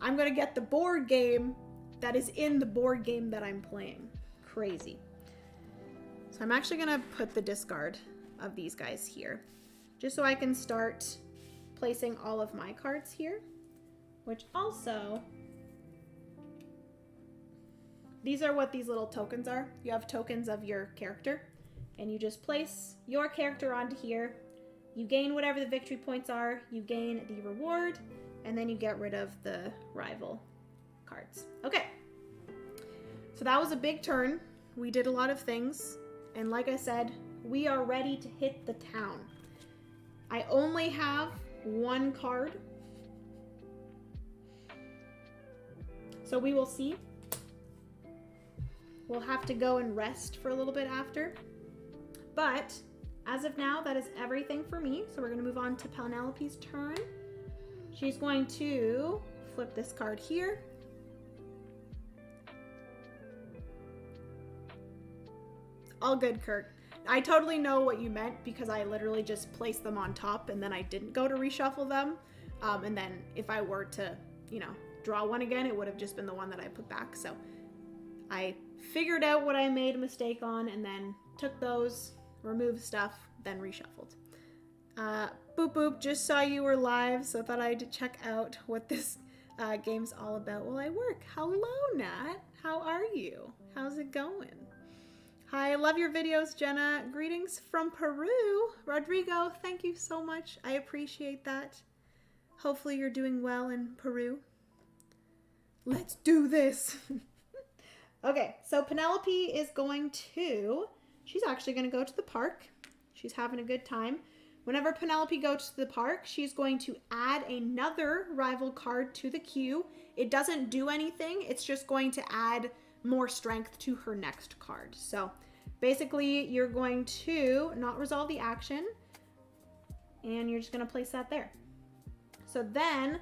I'm going to get the board game that is in the board game that I'm playing. Crazy. So I'm actually going to put the discard of these guys here, just so I can start placing all of my cards here, which also, these are what these little tokens are. You have tokens of your character, and you just place your character onto here. You gain whatever the victory points are, you gain the reward, and then you get rid of the rival cards. Okay, so that was a big turn. We did a lot of things, and like I said, we are ready to hit the town. I only have one card, so we will see. We'll have to go and rest for a little bit after, but as of now, that is everything for me. So we're going to move on to Penelope's turn. She's going to flip this card here. All good, Kurt. I totally know what you meant because I literally just placed them on top and then I didn't go to reshuffle them. And then if I were to, you know, draw one again, it would have just been the one that I put back. So I figured out what I made a mistake on and then took those, removed stuff, then reshuffled. Boop Boop, just saw you were live, so thought I'd check out what this game's all about while I work. Hello, Nat. How are you? How's it going? Hi, I love your videos, Jenna. Greetings from Peru. Rodrigo, thank you so much. I appreciate that. Hopefully you're doing well in Peru. Let's do this. Okay, so Penelope is going to, she's actually going to go to the park. She's having a good time. Whenever Penelope goes to the park, she's going to add another rival card to the queue. It doesn't do anything. It's just going to add more strength to her next card. So basically you're going to not resolve the action and you're just going to place that there. So then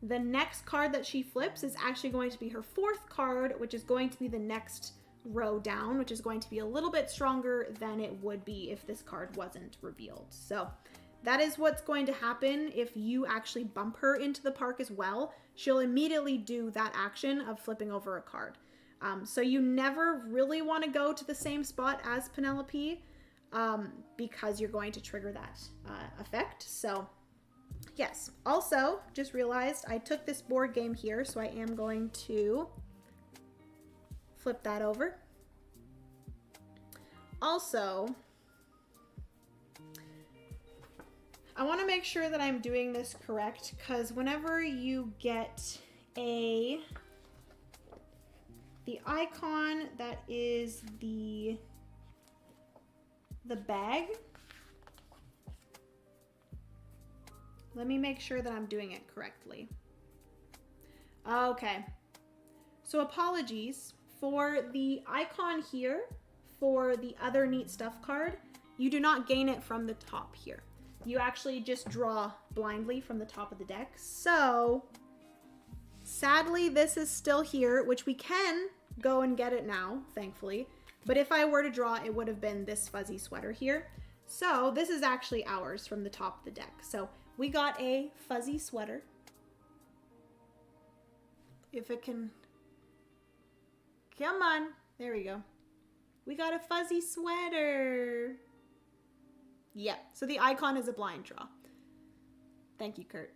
the next card that she flips is actually going to be her fourth card, which is going to be the next row down, which is going to be a little bit stronger than it would be if this card wasn't revealed. So that is what's going to happen if you actually bump her into the park as well. She'll immediately do that action of flipping over a card. So you never really want to go to the same spot as Penelope because you're going to trigger that effect. So yes, also just realized I took this board game here, so I am going to flip that over. Also, I want to make sure that I'm doing this correct because whenever you get the icon that is the bag, let me make sure that I'm doing it correctly. Okay, so apologies for the icon here for the other neat stuff card. You do not gain it from the top here. You actually just draw blindly from the top of the deck. So sadly, this is still here, which we can go and get it now, thankfully. But if I were to draw, it would have been this fuzzy sweater here. So this is actually ours from the top of the deck. So we got a fuzzy sweater. If it can, come on, there we go. We got a fuzzy sweater. Yep, so the icon is a blind draw. Thank you, Kurt.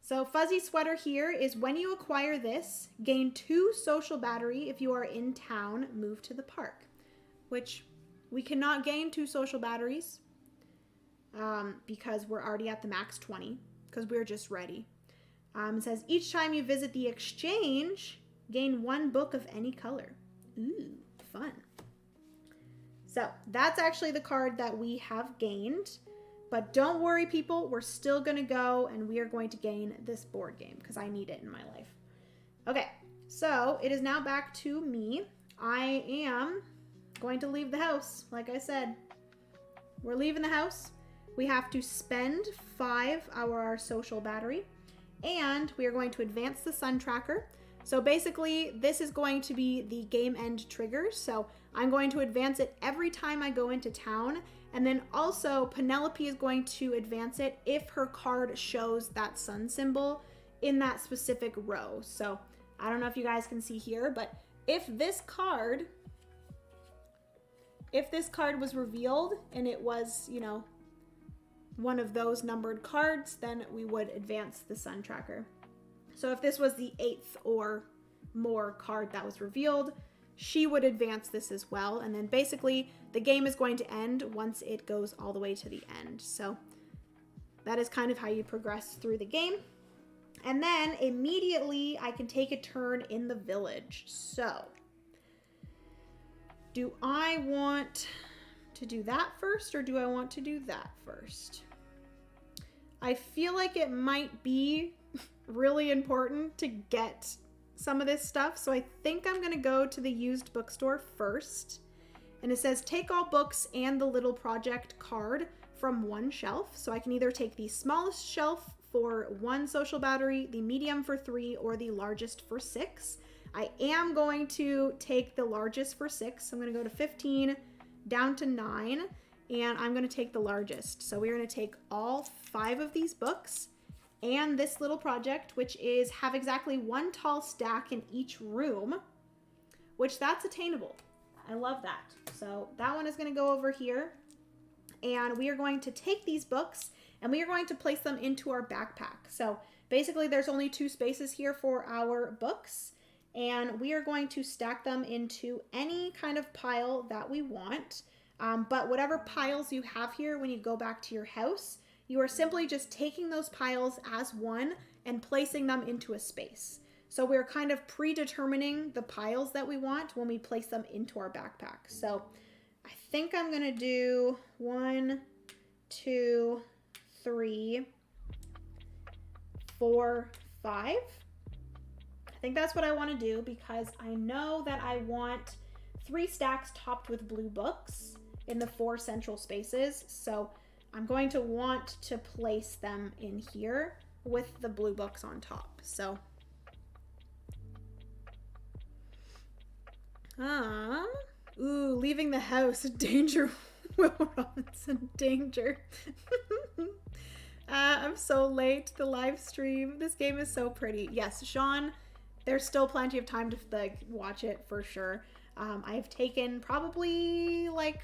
So fuzzy sweater here is when you acquire this, gain 2 social battery. If you are in town, move to the park, which we cannot gain 2 social batteries because we're already at the max 20 because we're just ready. It says each time you visit the exchange, gain 1 book of any color. Ooh, fun. So that's actually the card that we have gained. But don't worry, people, we're still going to go and we are going to gain this board game because I need it in my life. Okay, so it is now back to me. I am going to leave the house, like I said. We're leaving the house. We have to spend 5 our social battery. And we are going to advance the sun tracker. So basically, this is going to be the game end trigger. So I'm going to advance it every time I go into town. And then also Penelope is going to advance it if her card shows that sun symbol in that specific row. So I don't know if you guys can see here, but if this card was revealed and it was, you know, one of those numbered cards, then we would advance the sun tracker. So if this was the 8th or more card that was revealed, she would advance this as well. And then basically the game is going to end once it goes all the way to the end. So that is kind of how you progress through the game. And then immediately I can take a turn in the village. So do I want to do that first or do I want to do that first? I feel like it might be really important to get some of this stuff. So I think I'm going to go to the used bookstore first. And it says take all books and the little project card from one shelf. So I can either take the smallest shelf for 1 social battery, the medium for 3, or the largest for 6. I am going to take the largest for 6. I'm going to go to 15 down to 9. And I'm going to take the largest. So we're going to take all 5 of these books and this little project, which is have exactly 1 tall stack in each room, which that's attainable. I love that. So that one is going to go over here. And we are going to take these books and we are going to place them into our backpack. So basically there's only 2 spaces here for our books. And we are going to stack them into any kind of pile that we want. But whatever piles you have here, when you go back to your house, you are simply just taking those piles as one and placing them into a space. So we're kind of predetermining the piles that we want when we place them into our backpack. So I think I'm going to do 1, 2, 3, 4, 5. I think that's what I want to do because I know that I want 3 stacks topped with blue books in the 4 central spaces. So I'm going to want to place them in here with the blue books on top. So, ooh, leaving the house, danger, Will Robinson, danger. I'm so late, the live stream. This game is so pretty. Yes, Sean, there's still plenty of time to like watch it for sure. I've taken probably like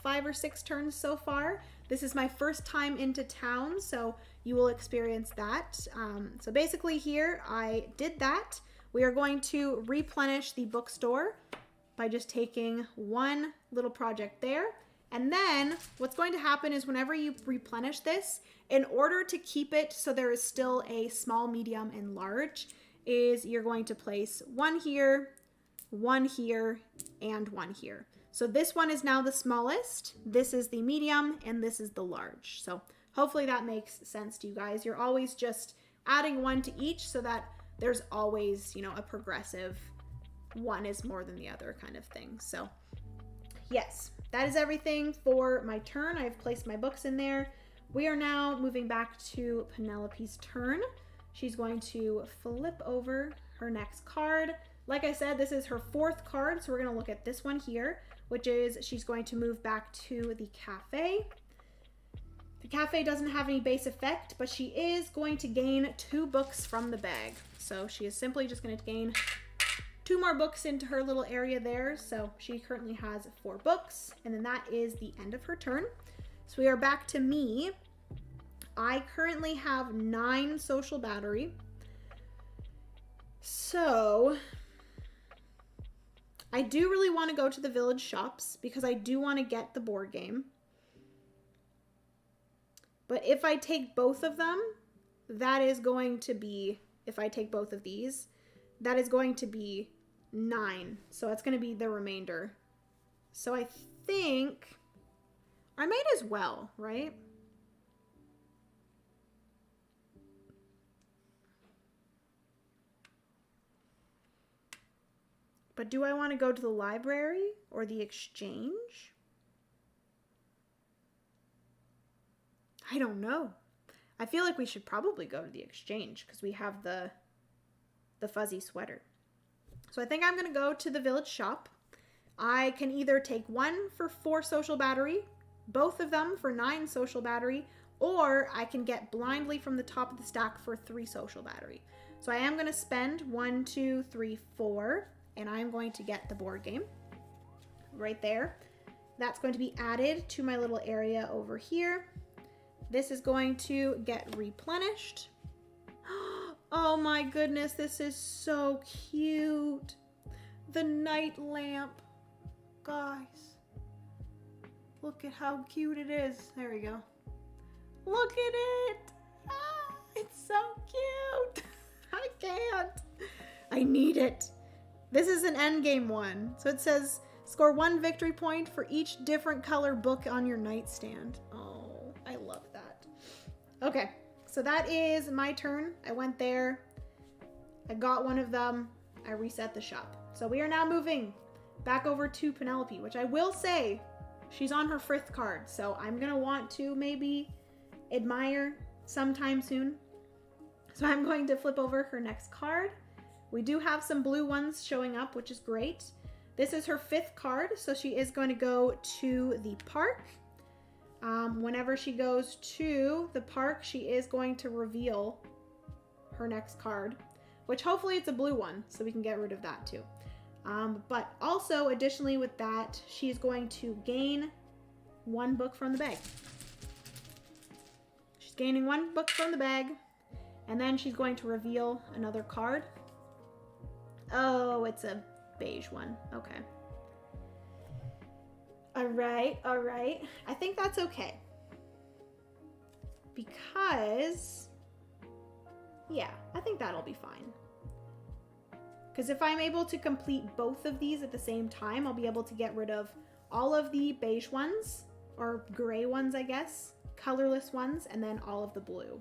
5 or 6 turns so far. This is my first time into town, so you will experience that. So basically here, I did that. We are going to replenish the bookstore by just taking 1 little project there. And then what's going to happen is whenever you replenish this, in order to keep it so there is still a small, medium, and large, is you're going to place 1 here, 1 here, and 1 here. So this one is now the smallest, this is the medium, and this is the large. So hopefully that makes sense to you guys. You're always just adding 1 to each so that there's always, you know, a progressive one is more than the other kind of thing. So yes, that is everything for my turn. I've placed my books in there. We are now moving back to Penelope's turn. She's going to flip over her next card. Like I said, this is her 4th card, so we're going to look at this one here, which is she's going to move back to the cafe. The cafe doesn't have any base effect, but she is going to gain 2 books from the bag. So she is simply just going to gain 2 more books into her little area there. So she currently has 4 books, and then that is the end of her turn. So we are back to me. I currently have 9 social battery. So I do really want to go to the village shops because I do want to get the board game. But if I take both of them, that is going to be, if I take both of these, that is going to be 9. So that's going to be the remainder. So I think I might as well, right? But do I want to go to the library or the exchange? I don't know. I feel like we should probably go to the exchange because we have the fuzzy sweater. So I think I'm going to go to the village shop. I can either take one for 4 social battery, both of them for 9 social battery, or I can get blindly from the top of the stack for 3 social battery. So I am going to spend 1, 2, 3, 4, and I'm going to get the board game right there. That's going to be added to my little area over here. This is going to get replenished. Oh my goodness, this is so cute. The night lamp. Guys, look at how cute it is. There we go. Look at it. Ah, it's so cute. I can't. I need it. This is an endgame one. So it says score 1 victory point for each different color book on your nightstand. Oh, I love that. Okay, so that is my turn. I went there. I got one of them. I reset the shop. So we are now moving back over to Penelope, which I will say she's on her 5th card. So I'm going to want to maybe admire sometime soon. So I'm going to flip over her next card. We do have some blue ones showing up, which is great. This is her 5th card, so she is going to go to the park. Whenever she goes to the park, she is going to reveal her next card, which hopefully it's a blue one, so we can get rid of that too. But also, additionally with that, she's going to gain 1 book from the bag. She's gaining 1 book from the bag, and then she's going to reveal another card. Oh, it's a beige one. Okay. All right. I think that's okay. Because, yeah, I think that'll be fine. Because if I'm able to complete both of these at the same time, I'll be able to get rid of all of the beige ones, or gray ones, I guess, colorless ones, and then all of the blue.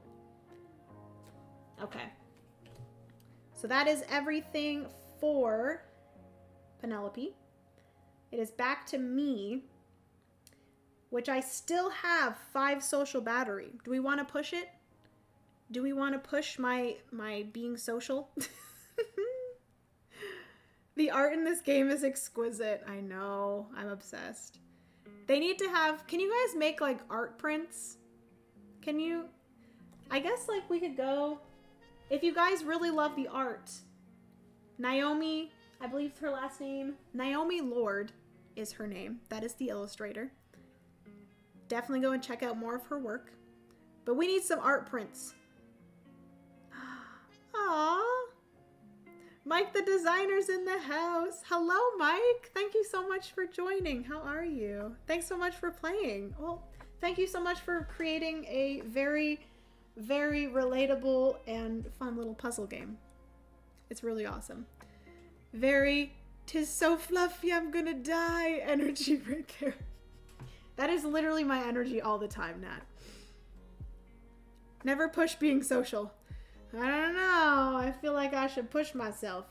Okay. So that is everything for Penelope. It is back to me, which I still have 5 social battery. Do we want to push it? Do we want to push my being social? The art in this game is exquisite. I know. I'm obsessed. They need to have... Can you guys make, like, art prints? Can you... I guess, like, we could go... If you guys really love the art... Naomi, I believe her last name... Naomi Lord is her name. That is the illustrator. Definitely go and check out more of her work. But we need some art prints. Aww. Mike the designer's in the house. Hello, Mike. Thank you so much for joining. How are you? Thanks so much for playing. Well, thank you so much for creating a very, very relatable and fun little puzzle game. It's really awesome. Very, 'tis so fluffy, I'm gonna die energy right there. That is literally my energy all the time, Nat. Never push being social. I don't know. I feel like I should push myself.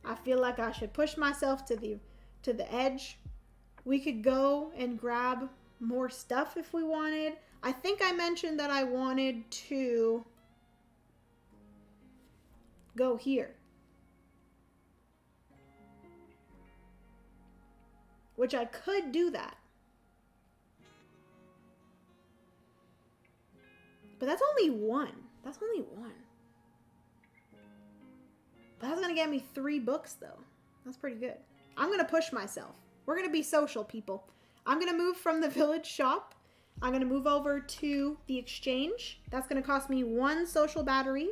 I feel like I should push myself to the edge. We could go and grab more stuff if we wanted. I think I mentioned that I wanted to go here. Which I could do that. But that's only 1. That's only 1. But that's going to get me 3 books, though. That's pretty good. I'm going to push myself. We're going to be social, people. I'm going to move from the village shop. I'm going to move over to the exchange. That's going to cost me 1 social battery.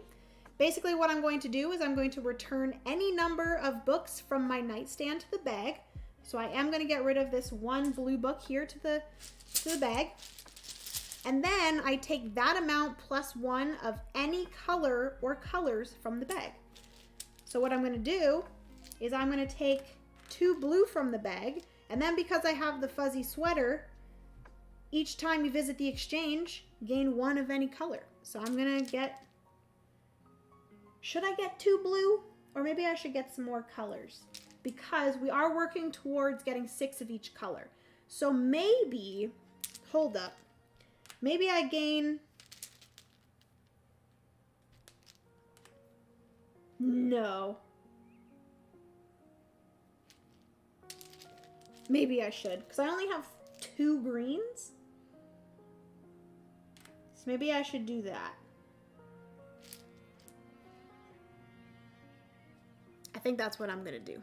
Basically, what I'm going to do is I'm going to return any number of books from my nightstand to the bag. So I am going to get rid of this 1 blue book here to the bag. And then I take that amount plus 1 of any color or colors from the bag. So what I'm going to do is I'm going to take 2 blue from the bag. And then because I have the fuzzy sweater, each time you visit the exchange, gain 1 of any color. So I'm going to get... Should I get 2 blue? Or maybe I should get some more colors. Because we are working towards getting 6 of each color. So maybe... Hold up. Maybe I gain No. Maybe I should, because I only have 2 greens. So maybe I should do that. I think that's what I'm gonna do.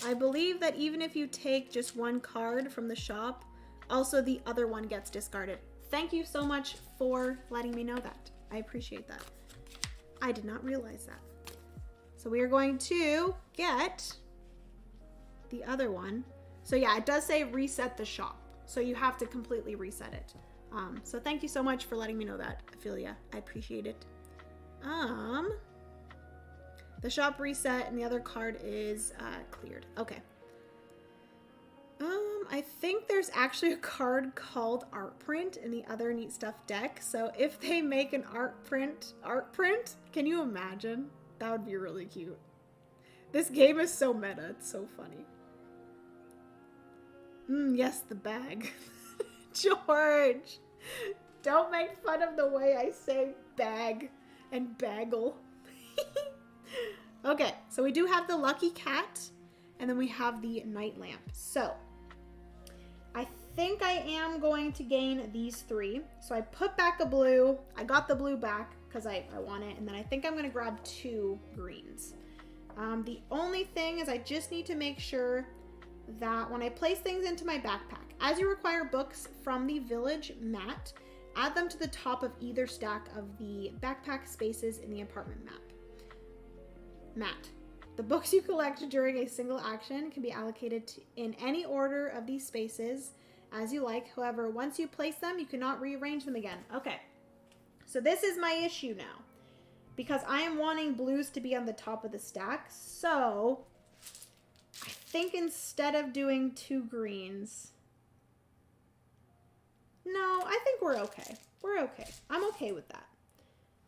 I believe that even if you take just 1 card from the shop, also the other one gets discarded. Thank you so much for letting me know that. I appreciate that. I did not realize that. So we are going to get the other one. So yeah, it does say reset the shop. So you have to completely reset it. So thank you so much for letting me know that, Ophelia. I appreciate it. The shop reset and the other card is cleared. Okay. I think there's actually a card called Art Print in the other Neat Stuff deck. So if they make an art print, can you imagine? That would be really cute. This game is so meta. It's so funny. Yes, the bag. George, don't make fun of the way I say bag and bagel. Okay, so we do have the lucky cat, and then we have the night lamp. So I think I am going to gain these 3. So I put back a blue. I got the blue back because I want it, and then I think I'm going to grab 2 greens. The only thing is I just need to make sure that when I place things into my backpack, as you require books from the village mat, add them to the top of either stack of the backpack spaces in the apartment map. The books you collect during a single action can be allocated in any order of these spaces as you like. However, once you place them, you cannot rearrange them again. Okay, so this is my issue now, because I am wanting blues to be on the top of the stack. So I think instead of doing 2 greens, no, I think we're okay. We're okay. I'm okay with that.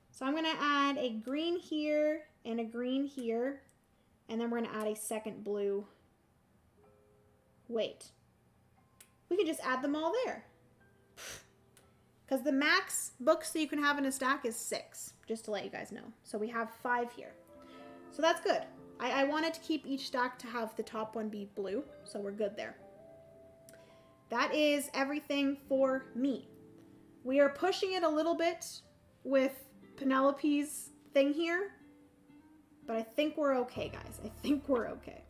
So I'm gonna add a green here and a green here, and then we're gonna add a second blue. Wait, we can just add them all there, because the max books that you can have in a stack is 6, just to let you guys know. So we have 5 here, so that's good. I wanted to keep each stack to have the top one be blue, so we're good there. That is everything for me. We are pushing it a little bit with Penelope's thing here, but I think we're okay, guys. I think we're okay.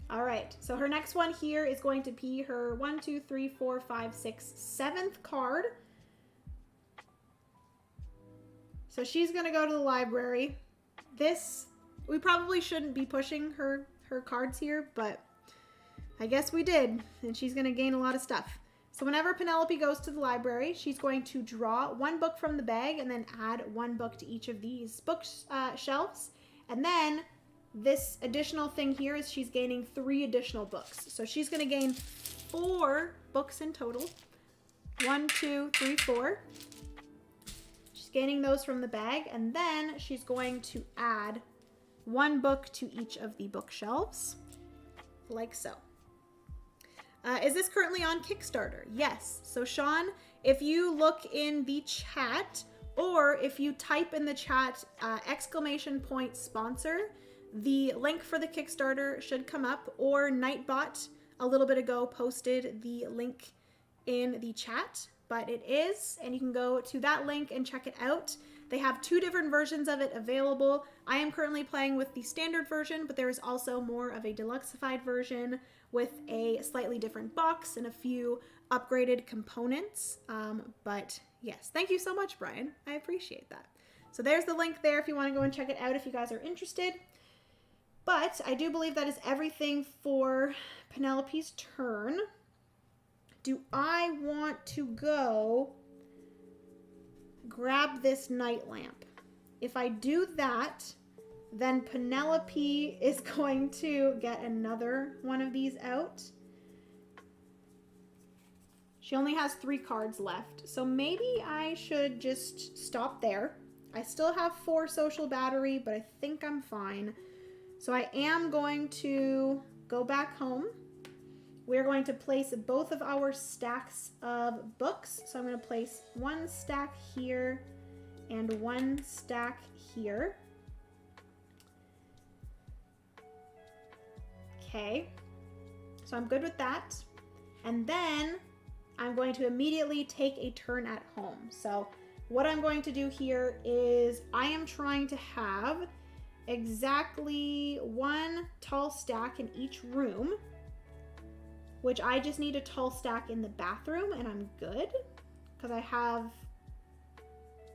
All right, so her next one here is going to be her 1, 2, 3, 4, 5, 6, 7th card. So she's gonna go to the library. This, we probably shouldn't be pushing her cards here, but I guess we did, and she's gonna gain a lot of stuff. So whenever Penelope goes to the library, she's going to draw 1 book from the bag and then add 1 book to each of these book shelves. And then this additional thing here is she's gaining 3 additional books. So she's going to gain 4 books in total. 1, 2, 3, 4. She's gaining those from the bag, and then she's going to add 1 book to each of the bookshelves, like so. Is this currently on Kickstarter? Yes. So Sean, if you look in the chat, or if you type in the chat ! sponsor, the link for the Kickstarter should come up, or Nightbot a little bit ago posted the link in the chat, but it is, and you can go to that link and check it out. They have 2 different versions of it available. I am currently playing with the standard version, but there is also more of a deluxeified version with a slightly different box and a few upgraded components. But yes, thank you so much, Brian. I appreciate that. So there's the link there if you want to go and check it out if you guys are interested. But I do believe that is everything for Penelope's turn. Do I want to go grab this night lamp? If I do that, then Penelope is going to get another one of these out. She only has 3 cards left, so maybe I should just stop there. I still have 4 social battery, but I think I'm fine. So I am going to go back home we're going to place both of our stacks of books. So I'm going to place one stack here and one stack here. Okay, so I'm good with that. And then I'm going to immediately take a turn at home. So what I'm going to do here is I am trying to have exactly one tall stack in each room, which I just need a tall stack in the bathroom and I'm good because I have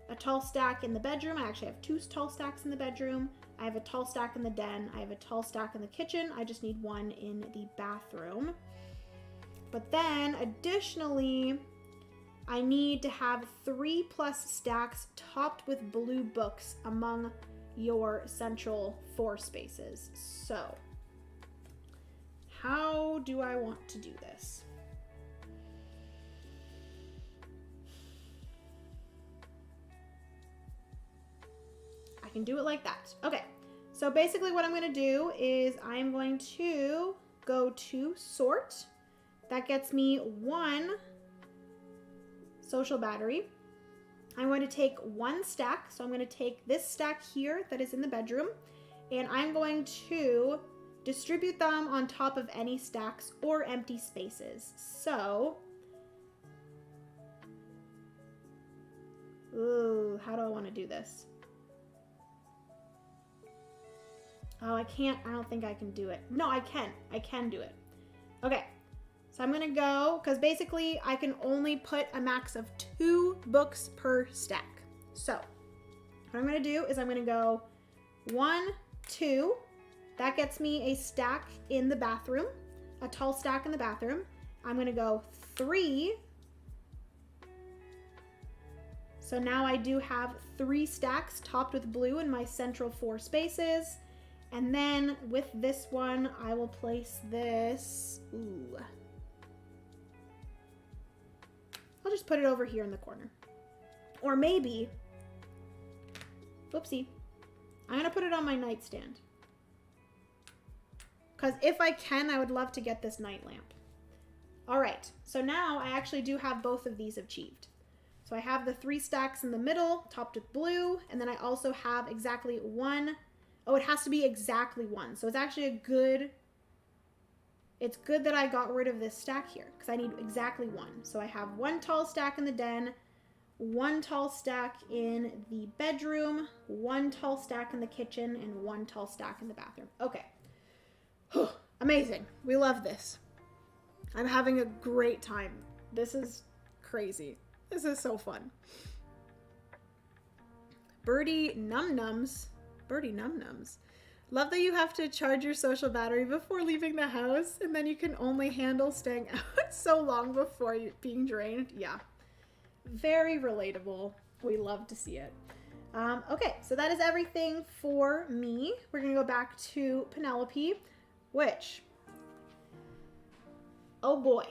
a tall stack in the bedroom. I actually have two tall stacks in the bedroom. I have a tall stack in the den. I have a tall stack in the kitchen. I just need one in the bathroom. But then additionally, I need to have 3+ stacks topped with blue books among your central 4 spaces. So how do I want to do this? I can do it like that. Okay, so basically what I'm going to do is I'm going to go to sort. That gets me 1 social battery. I'm going to take 1 stack. So I'm going to take this stack here that is in the bedroom, and I'm going to distribute them on top of any stacks or empty spaces. So, ooh, how do I want to do this? Oh, I can't. I don't think I can do it. No, I can. I can do it. Okay. So I'm going to go, because basically I can only put a max of 2 books per stack. So what I'm going to do is I'm going to go 1, 2. That gets me a stack in the bathroom, a tall stack in the bathroom. I'm going to go 3. So now I do have 3 stacks topped with blue in my central 4 spaces. And then with this one, I will place this. Ooh. I'll just put it over here in the corner. Or maybe, whoopsie, I'm gonna put it on my nightstand. Because if I can, I would love to get this night lamp. All right, so now I actually do have both of these achieved. So I have the 3 stacks in the middle, topped with blue, and then I also have exactly 1. Oh, it has to be exactly 1. So it's actually it's good that I got rid of this stack here because I need exactly 1. So I have 1 tall stack in the den, 1 tall stack in the bedroom, 1 tall stack in the kitchen, and 1 tall stack in the bathroom. Okay. Amazing. We love this. I'm having a great time. This is crazy. This is so fun. Birdie Num-Nums. Birdie Num-Nums. Love that you have to charge your social battery before leaving the house, and then you can only handle staying out so long before being drained. Yeah. Very relatable. We love to see it. Okay, so that is everything for me. We're going to go back to Penelope, which, oh boy,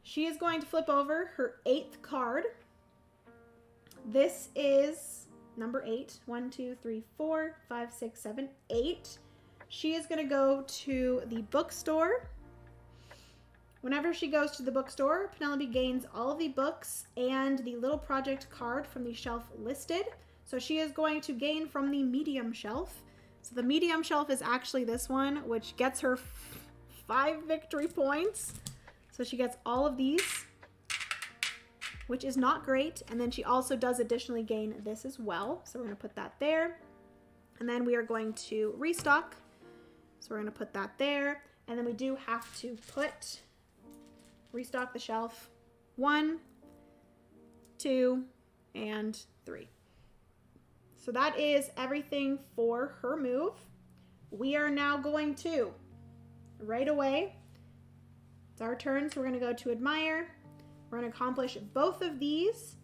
she is going to flip over her 8th card. This is number 8. 1, 2, 3, 4, 5, 6, 7, 8. She is going to go to the bookstore. Whenever she goes to the bookstore, Penelope gains all of the books and the little project card from the shelf listed. So she is going to gain from the medium shelf. So the medium shelf is actually this one, which gets her 5 victory points. So she gets all of these, which is not great. And then she also does additionally gain this as well. So we're going to put that there. And then we are going to restock. So we're going to put that there. And then we do have to restock the shelf. 1, 2, and 3. So that is everything for her move. We are now going to, right away, it's our turn. So we're going to go to admire. We're going to accomplish both of these,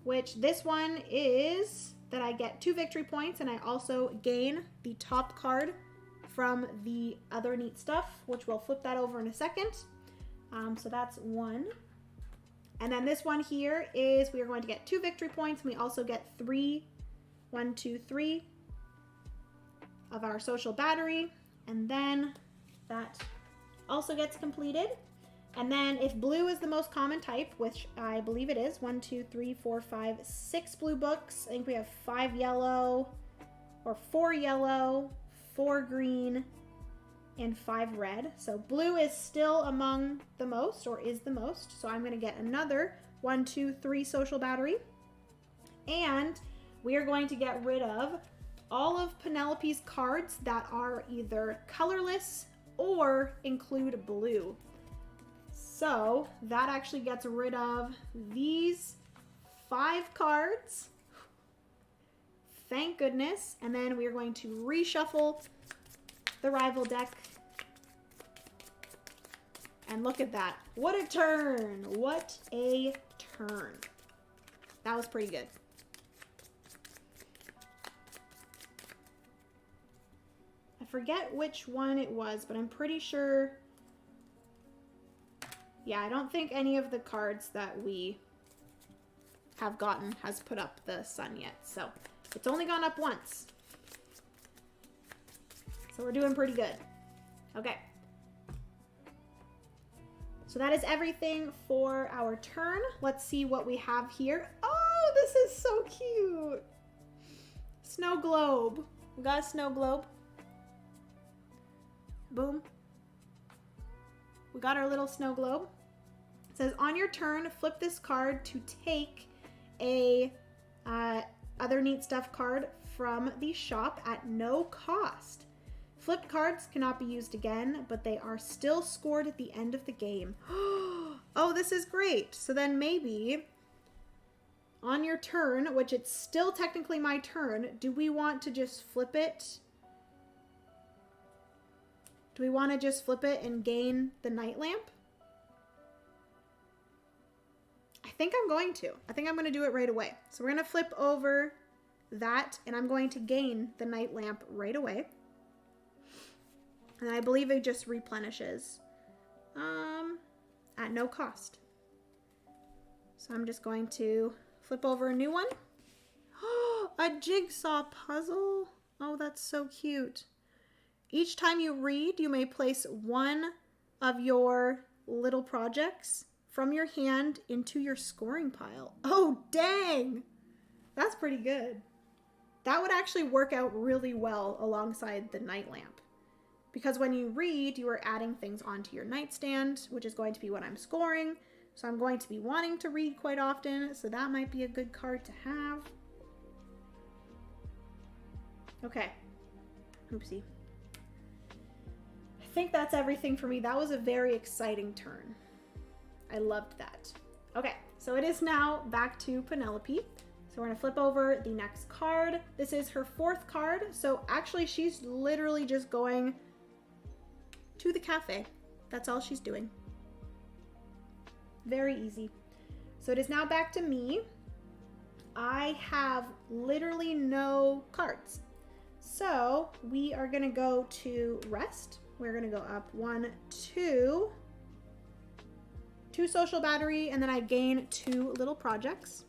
which this one is that I get 2 victory points, and I also gain the top card from the other neat stuff, which we'll flip that over in a second. So that's 1. And then this one here is we are going to get 2 victory points, and we also get 3, 1, 2, 3 of our social battery. And then that also gets completed. And then if blue is the most common type, which I believe it is, 1, 2, 3, 4, 5, 6 blue books. I think we have 5 yellow, or 4 yellow, 4 green, and 5 red. So blue is still among the most, or is the most. So I'm going to get another 1, 2, 3 social battery. And we are going to get rid of all of Penelope's cards that are either colorless or include blue. So that actually gets rid of these 5 cards. Thank goodness. And then we are going to reshuffle the rival deck. And look at that. What a turn. What a turn. That was pretty good. I forget which one it was, but I'm pretty sure. Yeah, I don't think any of the cards that we have gotten has put up the sun yet. So it's only gone up once. So we're doing pretty good. Okay. So that is everything for our turn. Let's see what we have here. Oh, this is so cute. Snow globe. We got a snow globe. Boom. We got our little snow globe. It says, on your turn, flip this card to take a other neat stuff card from the shop at no cost. Flipped cards cannot be used again, but they are still scored at the end of the game. Oh, this is great. So then maybe on your turn, which it's still technically my turn, do we want to just flip it? Do we want to just flip it and gain the night lamp? I think I'm going to. I think I'm going to do it right away. So we're going to flip over that, and I'm going to gain the night lamp right away. And I believe it just replenishes at no cost. So I'm just going to flip over a new one. Oh, a jigsaw puzzle. Oh, that's so cute. Each time you read, you may place one of your little projects from your hand into your scoring pile. Oh, dang! That's pretty good. That would actually work out really well alongside the night lamp. Because when you read, you are adding things onto your nightstand, which is going to be what I'm scoring. So I'm going to be wanting to read quite often, so that might be a good card to have. Okay. Oopsie. I think that's everything for me. That was a very exciting turn. I loved that. Okay, so it is now back to Penelope. So we're gonna flip over the next card. This is her 4th card. So actually she's literally just going to the cafe. That's all she's doing. Very easy. So it is now back to me. I have literally no cards. So we are gonna go to rest. We're gonna go up 1, 2 social battery, and then I gain 2 little projects.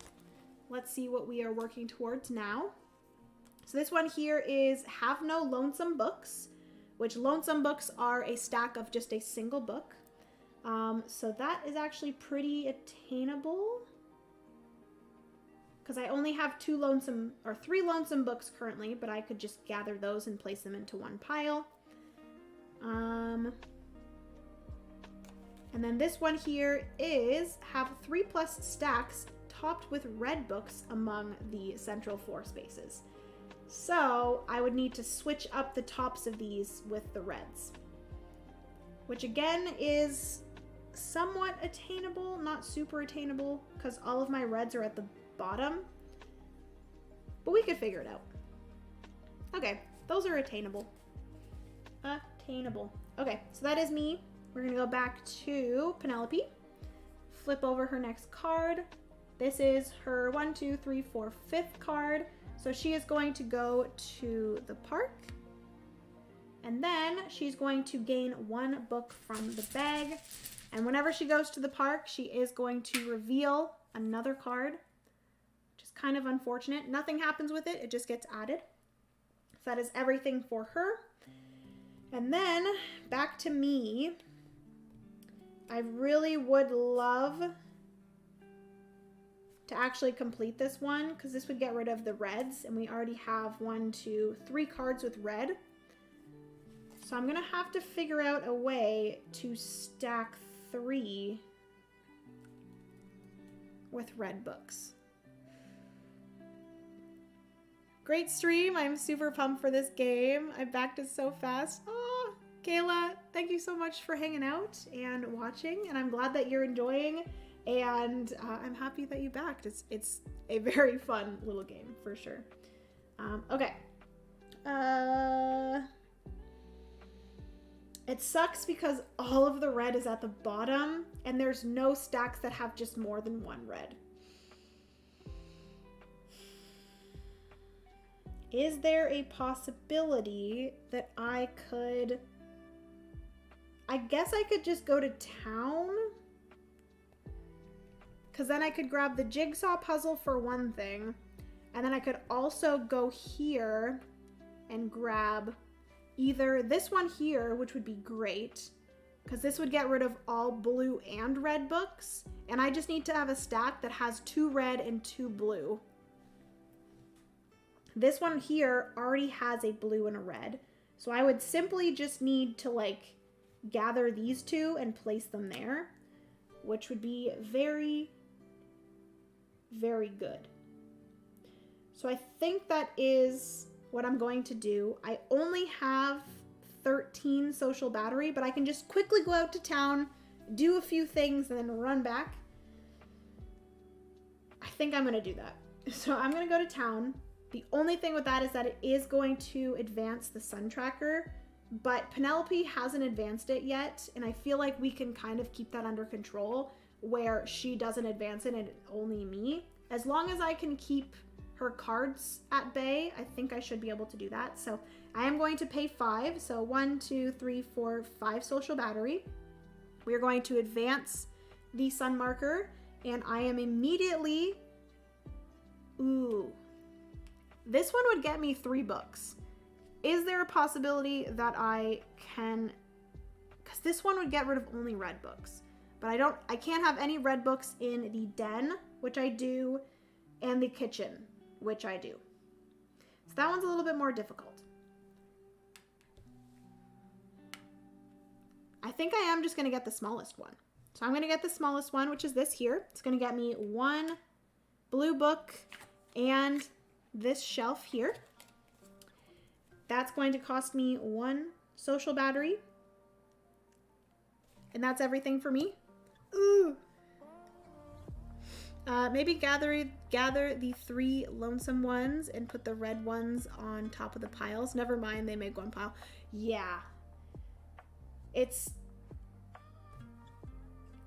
Let's see what we are working towards now. So this one here is have no lonesome books, which lonesome books are a stack of just a single book. So that is actually pretty attainable because I only have 3 lonesome books currently, but I could just gather those and place them into one pile. And then this one here is have 3+ stacks topped with red books among the central 4 spaces. So I would need to switch up the tops of these with the reds, which again is somewhat attainable, not super attainable because all of my reds are at the bottom, but we could figure it out. Okay, those are attainable. Okay, so that is me. We're gonna go back to Penelope, flip over her next card. This is her 1, 2, 3, 4, 5th card. So she is going to go to the park, and then she's going to gain 1 book from the bag. And whenever she goes to the park, she is going to reveal another card, which is kind of unfortunate. Nothing happens with it, it just gets added. So that is everything for her. And then back to me. I really would love to actually complete this one because this would get rid of the reds, and we already have 1, 2, 3 cards with red. So I'm gonna have to figure out a way to stack 3 with red books. Great stream. I'm super pumped for this game. I backed it so fast. Oh, Kayla, thank you so much for hanging out and watching, and I'm glad that you're enjoying, and I'm happy that you backed. It's a very fun little game for sure. Okay. It sucks because all of the red is at the bottom, and there's no stacks that have just more than 1 red. Is there a possibility that I could... I guess I could just go to town? Because then I could grab the jigsaw puzzle for one thing, and then I could also go here and grab either this one here, which would be great, because this would get rid of all blue and red books, and I just need to have a stack that has 2 red and 2 blue. This one here already has a blue and a red, so I would simply just need to like gather these 2 and place them there, which would be very, very good. So I think that is what I'm going to do. I only have 13 social battery, but I can just quickly go out to town, do a few things, and then run back. I think I'm gonna do that. So I'm gonna go to town. The only thing with that is that it is going to advance the sun tracker, but Penelope hasn't advanced it yet, and I feel like we can kind of keep that under control where she doesn't advance it and only me. As long as I can keep her cards at bay, I think I should be able to do that. So I am going to pay 5. So 1, 2, 3, 4, 5 social battery. We are going to advance the sun marker, and I am immediately... Ooh. This one would get me 3 books. Is there a possibility that I can... Because this one would get rid of only red books. But I can't have any red books in the den, which I do, and the kitchen, which I do. So that one's a little bit more difficult. I think I am just going to get the smallest one. So I'm going to get the smallest one, which is this here. It's going to get me 1 blue book and this shelf here. That's going to cost me 1 social battery. And that's everything for me. Ooh. Maybe gather the 3 lonesome ones and put the red ones on top of the piles. Never mind, they make 1 pile. Yeah. It's...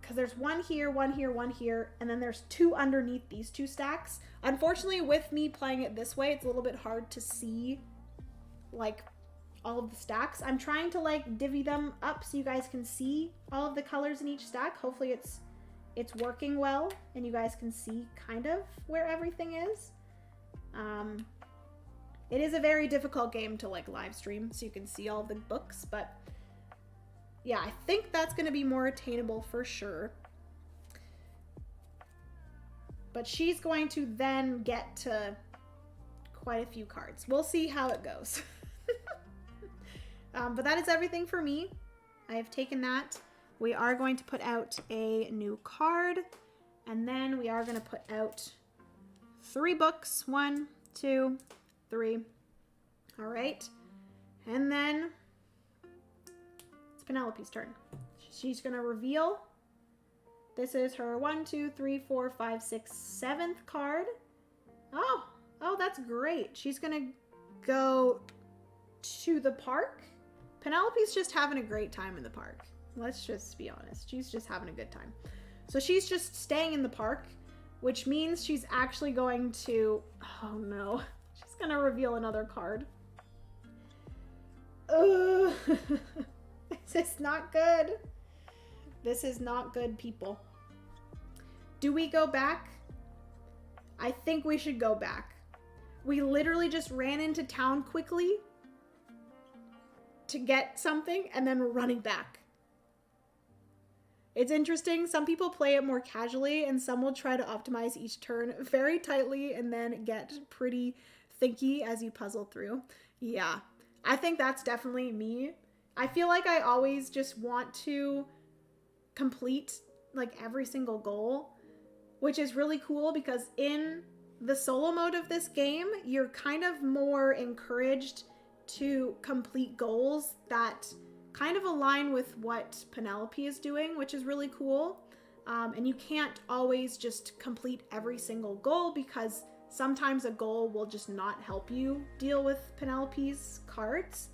Because there's 1 here, 1 here, 1 here, and then there's 2 underneath these 2 stacks. Unfortunately, with me playing it this way, it's a little bit hard to see, like, all of the stacks. I'm trying to, like, divvy them up so you guys can see all of the colors in each stack. Hopefully it's working well and you guys can see kind of where everything is. It is a very difficult game to, like, live stream so you can see all of the books, but yeah, I think that's going to be more attainable for sure. But she's going to then get to quite a few cards. We'll see how it goes. But that is everything for me. I have taken that. We are going to put out a new card, and then we are going to put out 3 books. 1, 2, 3. All right. And then it's Penelope's turn. She's going to reveal. This is her 1, 2, 3, 4, 5, 6, 7th card. Oh, that's great. She's going to go to the park. Penelope's just having a great time in the park. Let's just be honest. She's just having a good time. So she's just staying in the park, which means she's actually going to... Oh no. She's going to reveal another card. Ugh. This is not good. This is not good, people. Do we go back? I think we should go back. We literally just ran into town quickly to get something, and then we're running back. It's interesting. Some people play it more casually, and some will try to optimize each turn very tightly and then get pretty thinky as you puzzle through. Yeah, I think that's definitely me. I feel like I always just want to complete like every single goal, which is really cool because in the solo mode of this game, you're kind of more encouraged to complete goals that kind of align with what Penelope is doing, which is really cool. And you can't always just complete every single goal because sometimes a goal will just not help you deal with Penelope's cards.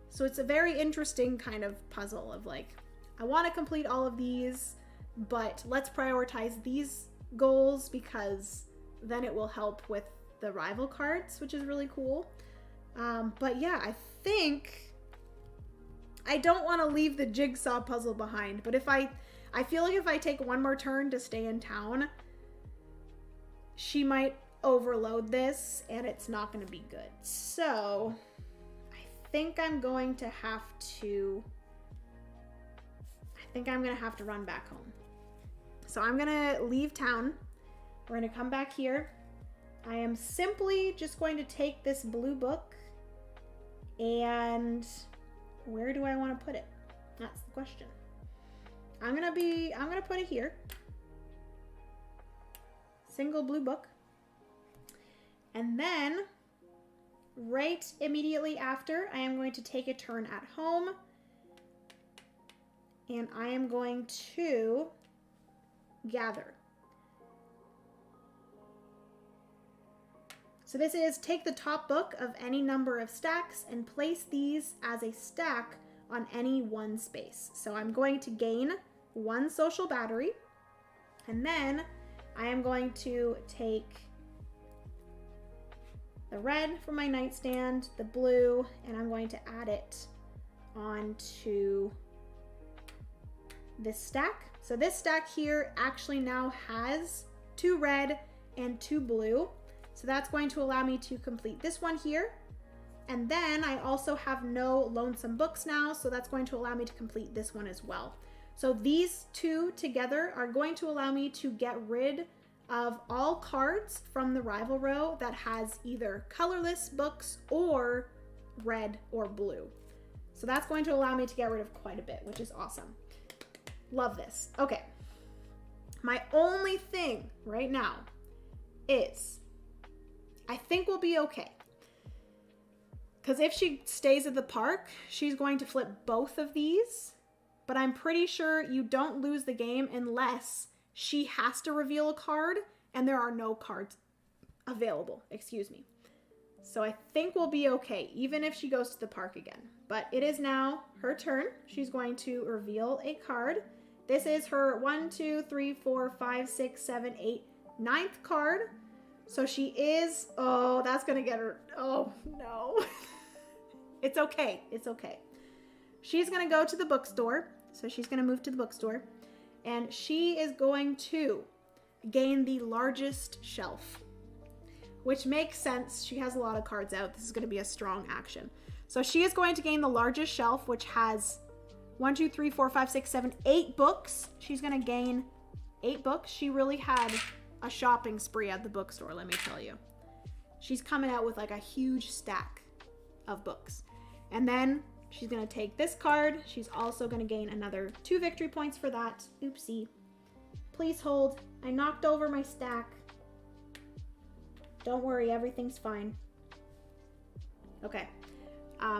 So it's a very interesting kind of puzzle of like, I want to complete all of these, but let's prioritize these goals because then it will help with the rival cards, which is really cool. But yeah, I think I don't want to leave the jigsaw puzzle behind, but I feel like if I take one more turn to stay in town, she might overload this and it's not going to be good. So I think I'm going to have to run back home. So I'm going to leave town. We're going to come back here. I am simply just going to take this blue book, and where do I want to put it? That's the question. I'm going to put it here. Single blue book. And then right immediately after, I am going to take a turn at home, and I am going to gather. So this is take the top book of any number of stacks and place these as a stack on any one space. So I'm going to gain 1 social battery, and then I am going to take the red from my nightstand, the blue, and I'm going to add it onto this stack. So this stack here actually now has 2 red and 2 blue. So that's going to allow me to complete this one here. And then I also have no lonesome books now, so that's going to allow me to complete this one as well. So these two together are going to allow me to get rid of all cards from the rival row that has either colorless books or red or blue. So that's going to allow me to get rid of quite a bit, which is awesome. Love this. Okay. My only thing right now is I think we'll be okay. Because if she stays at the park, she's going to flip both of these. But I'm pretty sure you don't lose the game unless she has to reveal a card and there are no cards available. Excuse me. So I think we'll be okay, even if she goes to the park again. But it is now her turn. She's going to reveal a card. This is her 1, 2, 3, 4, 5, 6, 7, 8, 9th card. So she is, oh, that's going to get her, oh, no. It's okay. It's okay. She's going to go to the bookstore. So she's going to move to the bookstore. And she is going to gain the largest shelf, which makes sense. She has a lot of cards out. This is going to be a strong action. So she is going to gain the largest shelf, which has 1, 2, 3, 4, 5, 6, 7, 8 books. She's going to gain 8 books. She really had a shopping spree at the bookstore, let me tell you. She's coming out with like a huge stack of books. And then she's going to take this card. She's also going to gain another 2 victory points for that. Oopsie. Please hold. I knocked over my stack. Don't worry, everything's fine. Okay.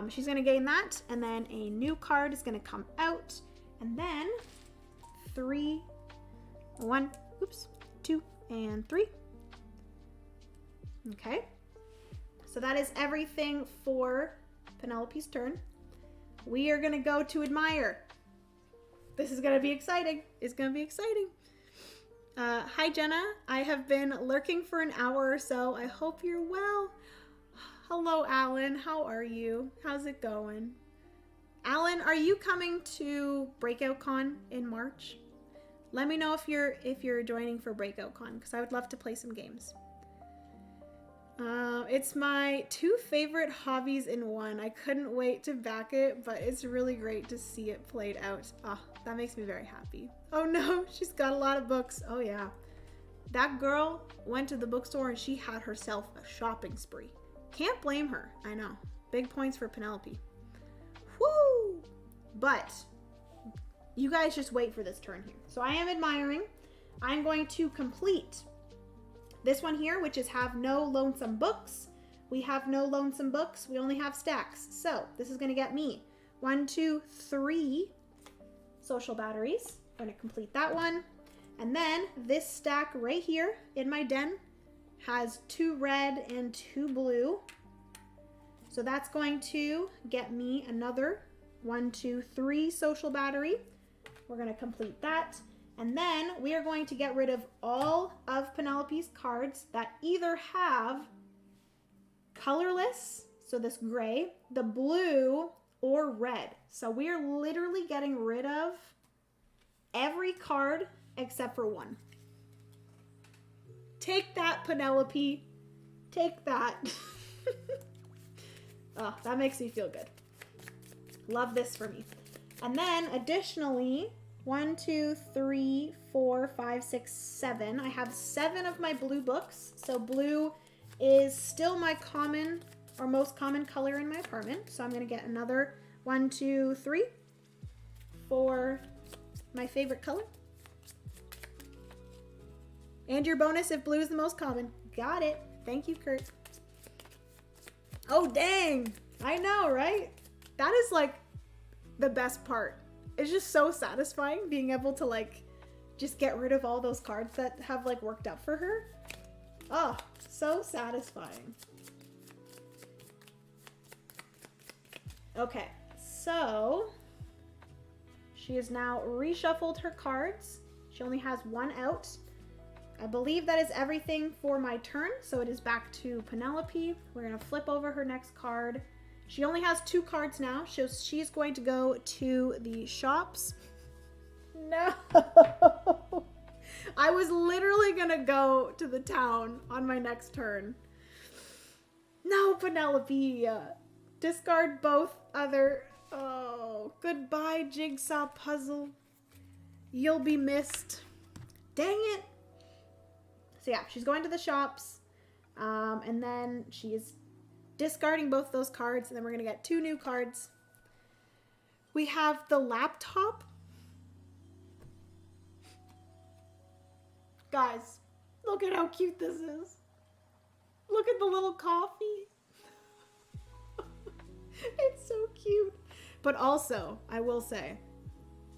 She's going to gain that, and then a new card is going to come out, and then 3, 1, oops, 2, and 3. Okay. So that is everything for Penelope's turn. We are going to go to admire. This is going to be exciting. It's going to be exciting. Hi, Jenna. I have been lurking for an hour or so. I hope you're well. Hello, Alan. How are you? How's it going? Alan, are you coming to Breakout Con in March? Let me know if you're joining for Breakout Con, because I would love to play some games. It's my 2 favorite hobbies in one. I couldn't wait to back it, but it's really great to see it played out. Ah, that makes me very happy. Oh no, she's got a lot of books. Oh yeah. That girl went to the bookstore and she had herself a shopping spree. Can't blame her. I know. Big points for Penelope. Woo! But you guys just wait for this turn here. So I am admiring. I'm going to complete this one here, which is have no lonesome books. We have no lonesome books. We only have stacks. So this is going to get me 1, 2, 3 social batteries. I'm going to complete that one. And then this stack right here in my den has 2 red and 2 blue. So that's going to get me another 1, 2, 3 social battery. We're going to complete that. And then we are going to get rid of all of Penelope's cards that either have colorless, so this gray, the blue, or red. So we are literally getting rid of every card except for one. Take that, Penelope. Take that. Oh, that makes me feel good. Love this for me. And then additionally, 1, 2, 3, 4, 5, 6, 7. I have 7 of my blue books. So blue is still my common or most common color in my apartment. So I'm going to get another 1, 2, 3 for my favorite color. And your bonus if blue is the most common. Got it. Thank you, Kurt. Oh, dang. I know, right? That is like the best part. It's just so satisfying being able to like just get rid of all those cards that have like worked up for her. Oh, so satisfying. Okay, so she has now reshuffled her cards. She only has 1 out. I believe that is everything for my turn, so it is back to Penelope. We're gonna flip over her next card. She only has 2 cards now, so she's going to go to the shops. No! I was literally gonna go to the town on my next turn. No, Penelope! Discard both other... Oh, goodbye, jigsaw puzzle. You'll be missed. Dang it! So yeah, she's going to the shops, and then she is discarding both those cards, and then we're gonna get 2 new cards. We have the laptop. Guys, look at how cute this is. Look at the little coffee. It's so cute. But also, I will say,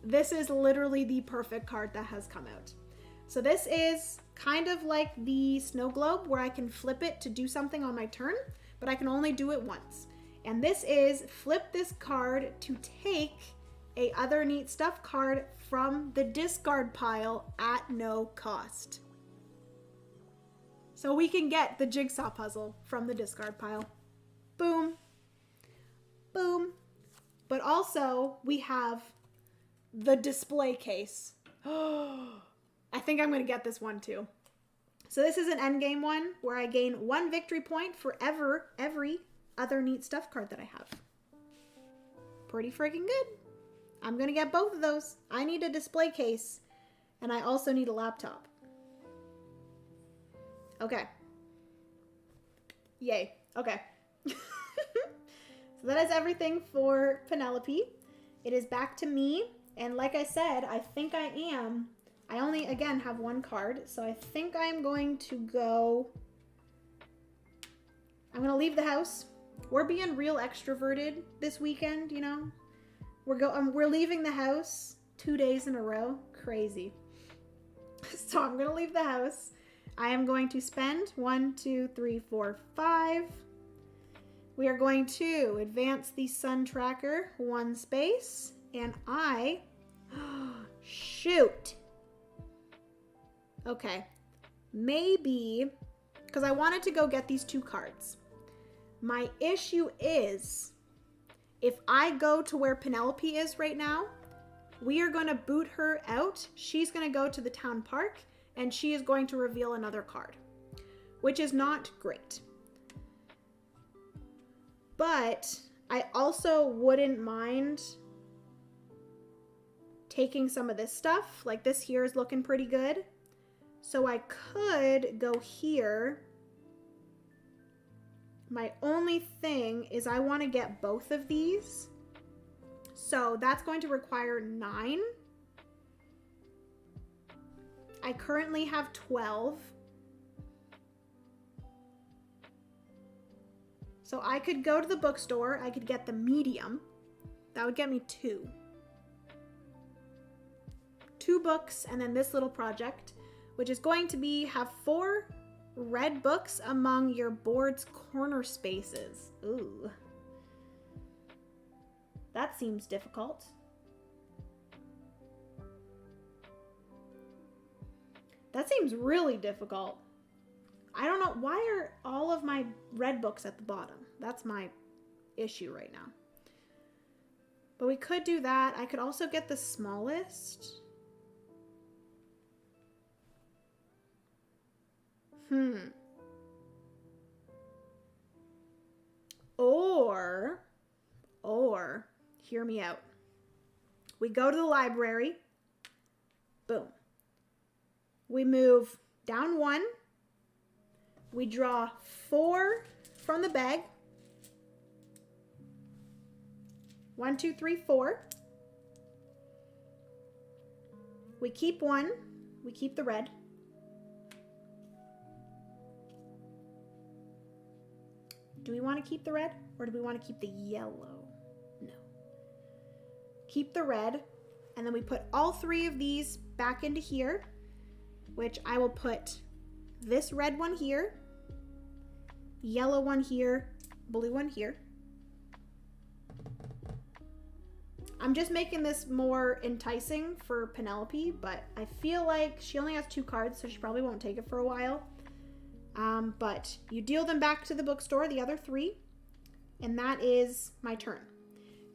this is literally the perfect card that has come out. So this is kind of like the snow globe where I can flip it to do something on my turn, but I can only do it once. And this is flip this card to take a other neat stuff card from the discard pile at no cost. So we can get the jigsaw puzzle from the discard pile. Boom. Boom. But also we have the display case. I think I'm going to get this one too. So this is an endgame one where I gain 1 victory point for every other neat stuff card that I have. Pretty freaking good. I'm going to get both of those. I need a display case and I also need a laptop. Okay. Yay. Okay. So that is everything for Penelope. It is back to me. And like I said, I think I only, again, have 1 card. So I think I'm going to go... I'm going to leave the house. We're being real extroverted this weekend, you know? We're leaving the house 2 days in a row. Crazy. So I'm going to leave the house. I am going to spend 1, 2, 3, 4, 5. We are going to advance the sun tracker 1 space. And shoot. Okay. Maybe, because I wanted to go get these 2 cards. My issue is, if I go to where Penelope is right now, we are going to boot her out. She's going to go to the town park, and she is going to reveal another card, which is not great. But I also wouldn't mind taking some of this stuff. Like this here is looking pretty good. So I could go here. My only thing is I want to get both of these. So that's going to require 9. I currently have 12. So I could go to the bookstore. I could get the medium. That would get me 2. 2 books and then this little project, which is going to be have 4 red books among your board's corner spaces. Ooh. That seems difficult. That seems really difficult. I don't know. Why are all of my red books at the bottom? That's my issue right now. But we could do that. I could also get the smallest. Or, hear me out. We go to the library. Boom. We move down 1. We draw 4 from the bag. 1, 2, 3, 4. We keep 1. We keep the red. Do we want to keep the red or do we want to keep the yellow? No. Keep the red, and then we put all 3 of these back into here, which I will put this red one here, yellow one here, blue one here. I'm just making this more enticing for Penelope, but I feel like she only has 2 cards, so she probably won't take it for a while. But you deal them back to the bookstore, the other 3, and that is my turn.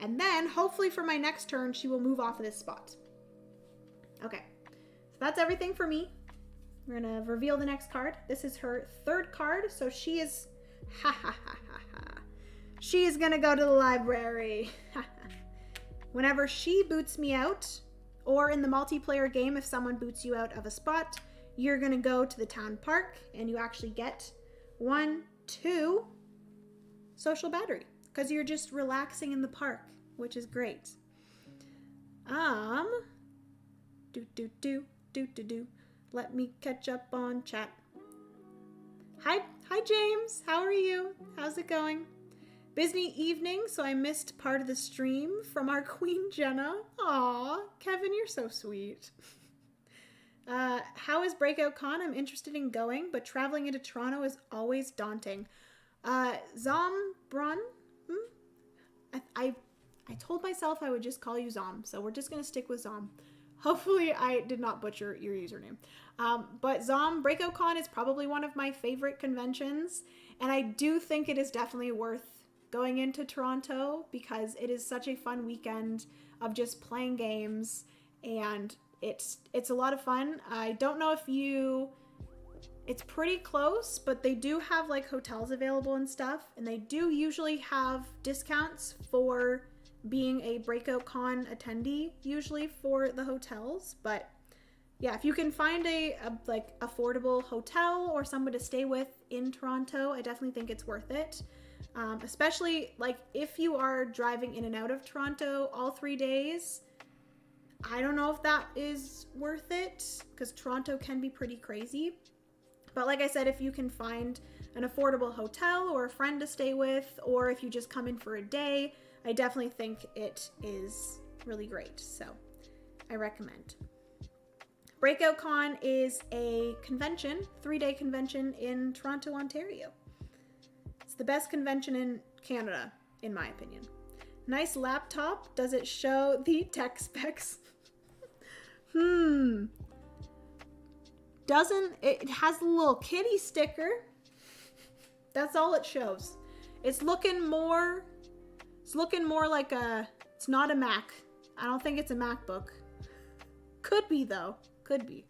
And then, hopefully for my next turn, she will move off of this spot. Okay, so that's everything for me. We're gonna reveal the next card. This is her 3rd card, so she is, she is gonna go to the library. Whenever she boots me out, or in the multiplayer game, if someone boots you out of a spot, you're gonna go to the town park and you actually get 1, 2 social battery because you're just relaxing in the park, which is great. Let me catch up on chat. Hi James, how are you? How's it going? Busy evening, so I missed part of the stream from our Queen Jenna. Aw, Kevin, you're so sweet. How is Breakout Con? I'm interested in going, but traveling into Toronto is always daunting. Zombron? I told myself I would just call you Zom, so we're just going to stick with Zom. Hopefully I did not butcher your username. But Zom, Breakout Con is probably one of my favorite conventions, and I do think it is definitely worth going into Toronto because it is such a fun weekend of just playing games, and it's a lot of fun. I don't know if it's pretty close, but they do have like hotels available and stuff, and they do usually have discounts for being a Breakout Con attendee, usually for the hotels. But yeah, if you can find a like affordable hotel or someone to stay with in Toronto, I definitely think it's worth it. Especially like if you are driving in and out of Toronto all 3 days, I don't know if that is worth it because Toronto can be pretty crazy. But like I said, if you can find an affordable hotel or a friend to stay with, or if you just come in for a day, I definitely think it is really great. So I recommend. Breakout Con is a convention, 3-day convention in Toronto, Ontario. It's the best convention in Canada, in my opinion. Nice laptop. Does it show the tech specs? Doesn't. It has a little kitty sticker. That's all it shows. It's looking more like it's not a Mac. I don't think it's a MacBook. Could be though. Could be.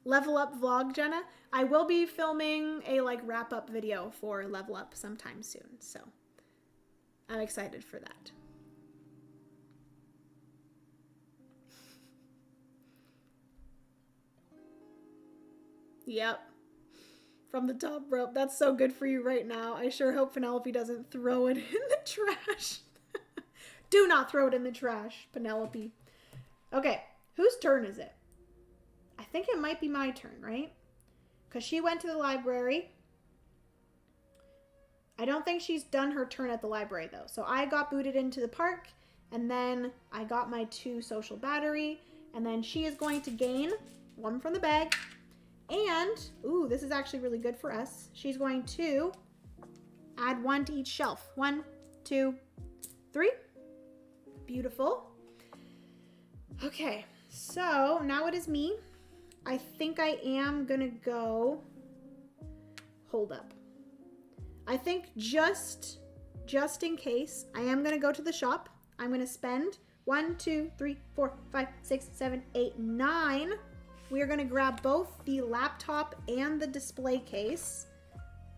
Level Up vlog, Jenna. I will be filming a like wrap up video for Level Up sometime soon, so I'm excited for that. Yep. From the top rope. That's so good for you right now. I sure hope Penelope doesn't throw it in the trash. Do not throw it in the trash, Penelope. Okay, whose turn is it? I think it might be my turn, right? Because she went to the library. I don't think she's done her turn at the library, though. So I got booted into the park, and then I got my 2 social battery, and then she is going to gain 1 from the bag. And, ooh, this is actually really good for us. She's going to add 1 to each shelf. 1, 2, 3. Beautiful. Okay, so now it is me. I think I am gonna go, hold up. I think just in case, I am gonna go to the shop. I'm gonna spend 1, 2, 3, 4, 5, 6, 7, 8, 9. We are gonna grab both the laptop and the display case.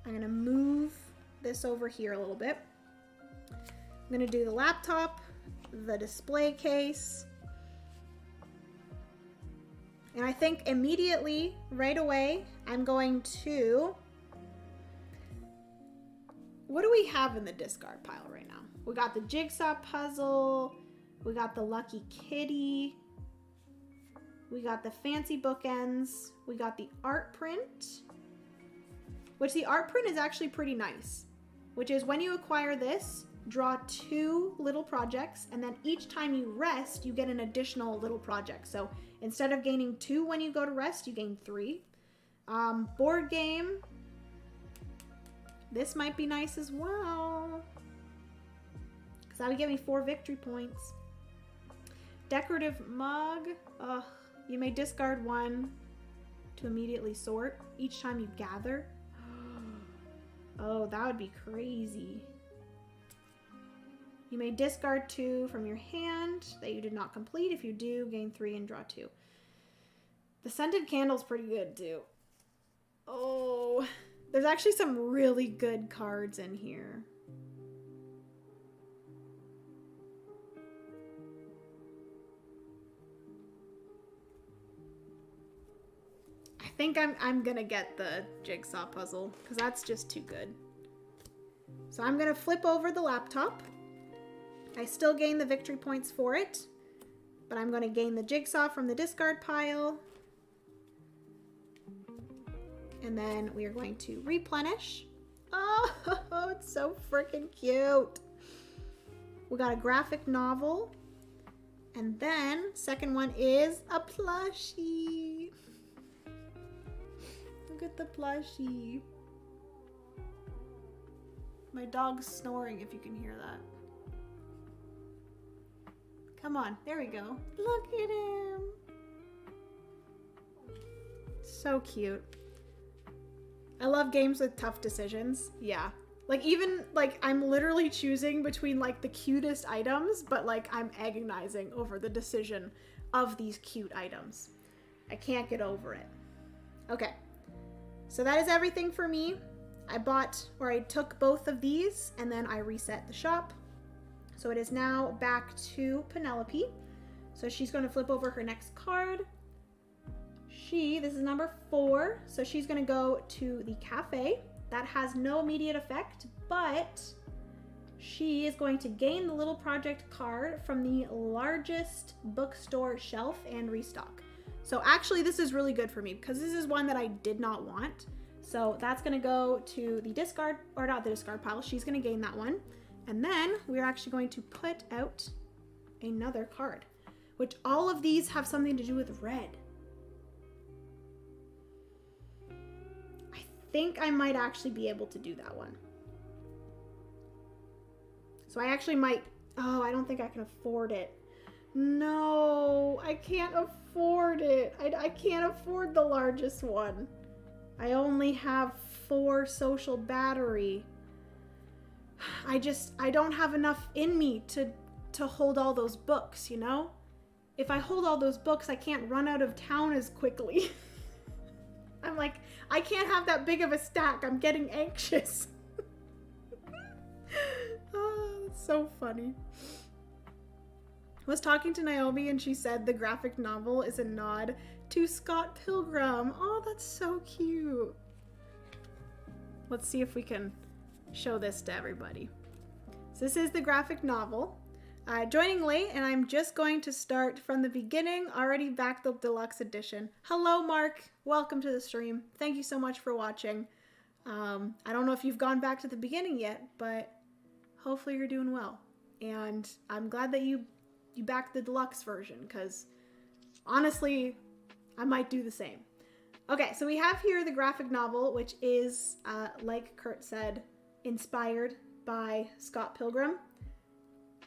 I'm gonna move this over here a little bit. I'm gonna do the laptop, the display case, and I think immediately, right away, I'm going to... What do we have in the discard pile right now? We got the jigsaw puzzle. We got the lucky kitty. We got the fancy bookends. We got the art print, which the art print is actually pretty nice, which is when you acquire this, draw 2 little projects, and then each time you rest, you get an additional little project. So instead of gaining 2 when you go to rest, you gain 3. Board game. This might be nice as well, because that would give me 4 victory points. Decorative mug. Ugh. You may discard 1 to immediately sort each time you gather. Oh, that would be crazy. You may discard 2 from your hand that you did not complete. If you do, gain 3 and draw 2. The scented candle's pretty good too. Oh, there's actually some really good cards in here. I think I'm gonna get the jigsaw puzzle because that's just too good. So I'm gonna flip over the laptop. I still gain the victory points for it, but I'm gonna gain the jigsaw from the discard pile. And then we are going to replenish. Oh, it's so freaking cute. We got a graphic novel. And then second one is a plushie. Look at the plushie. My dog's snoring, if you can hear that. Come on, there we go. Look at him. So cute. I love games with tough decisions. Yeah. Like even like I'm literally choosing between like the cutest items, but like I'm agonizing over the decision of these cute items. I can't get over it. Okay. So that is everything for me. I took both of these and then I reset the shop. So it is now back to Penelope. So she's going to flip over her next card. This is number 4. So she's going to go to the cafe. That has no immediate effect, but she is going to gain the little project card from the largest bookstore shelf and restock. So actually this is really good for me because this is one that I did not want. So that's going to go to the discard, or not the discard pile. She's going to gain that one. And then we're actually going to put out another card, which all of these have something to do with red. I think I might actually be able to do that one. So I actually might, oh, I don't think I can afford it. No, I can't afford it. I can't afford the largest one. I only have 4 social battery. I don't have enough in me to hold all those books, you know? If I hold all those books, I can't run out of town as quickly. I'm like, I can't have that big of a stack. I'm getting anxious. Oh, that's so funny. I was talking to Naomi and she said the graphic novel is a nod to Scott Pilgrim. Oh, that's so cute. Let's see if we can show this to everybody. So this is the graphic novel. Joining late, and I'm just going to start from the beginning. Already back the deluxe edition. Hello, Mark. Welcome to the stream. Thank you so much for watching. I don't know if you've gone back to the beginning yet, but hopefully you're doing well. And I'm glad that you backed the deluxe version, because honestly, I might do the same. Okay, so we have here the graphic novel, which is, like Kurt said, inspired by Scott Pilgrim.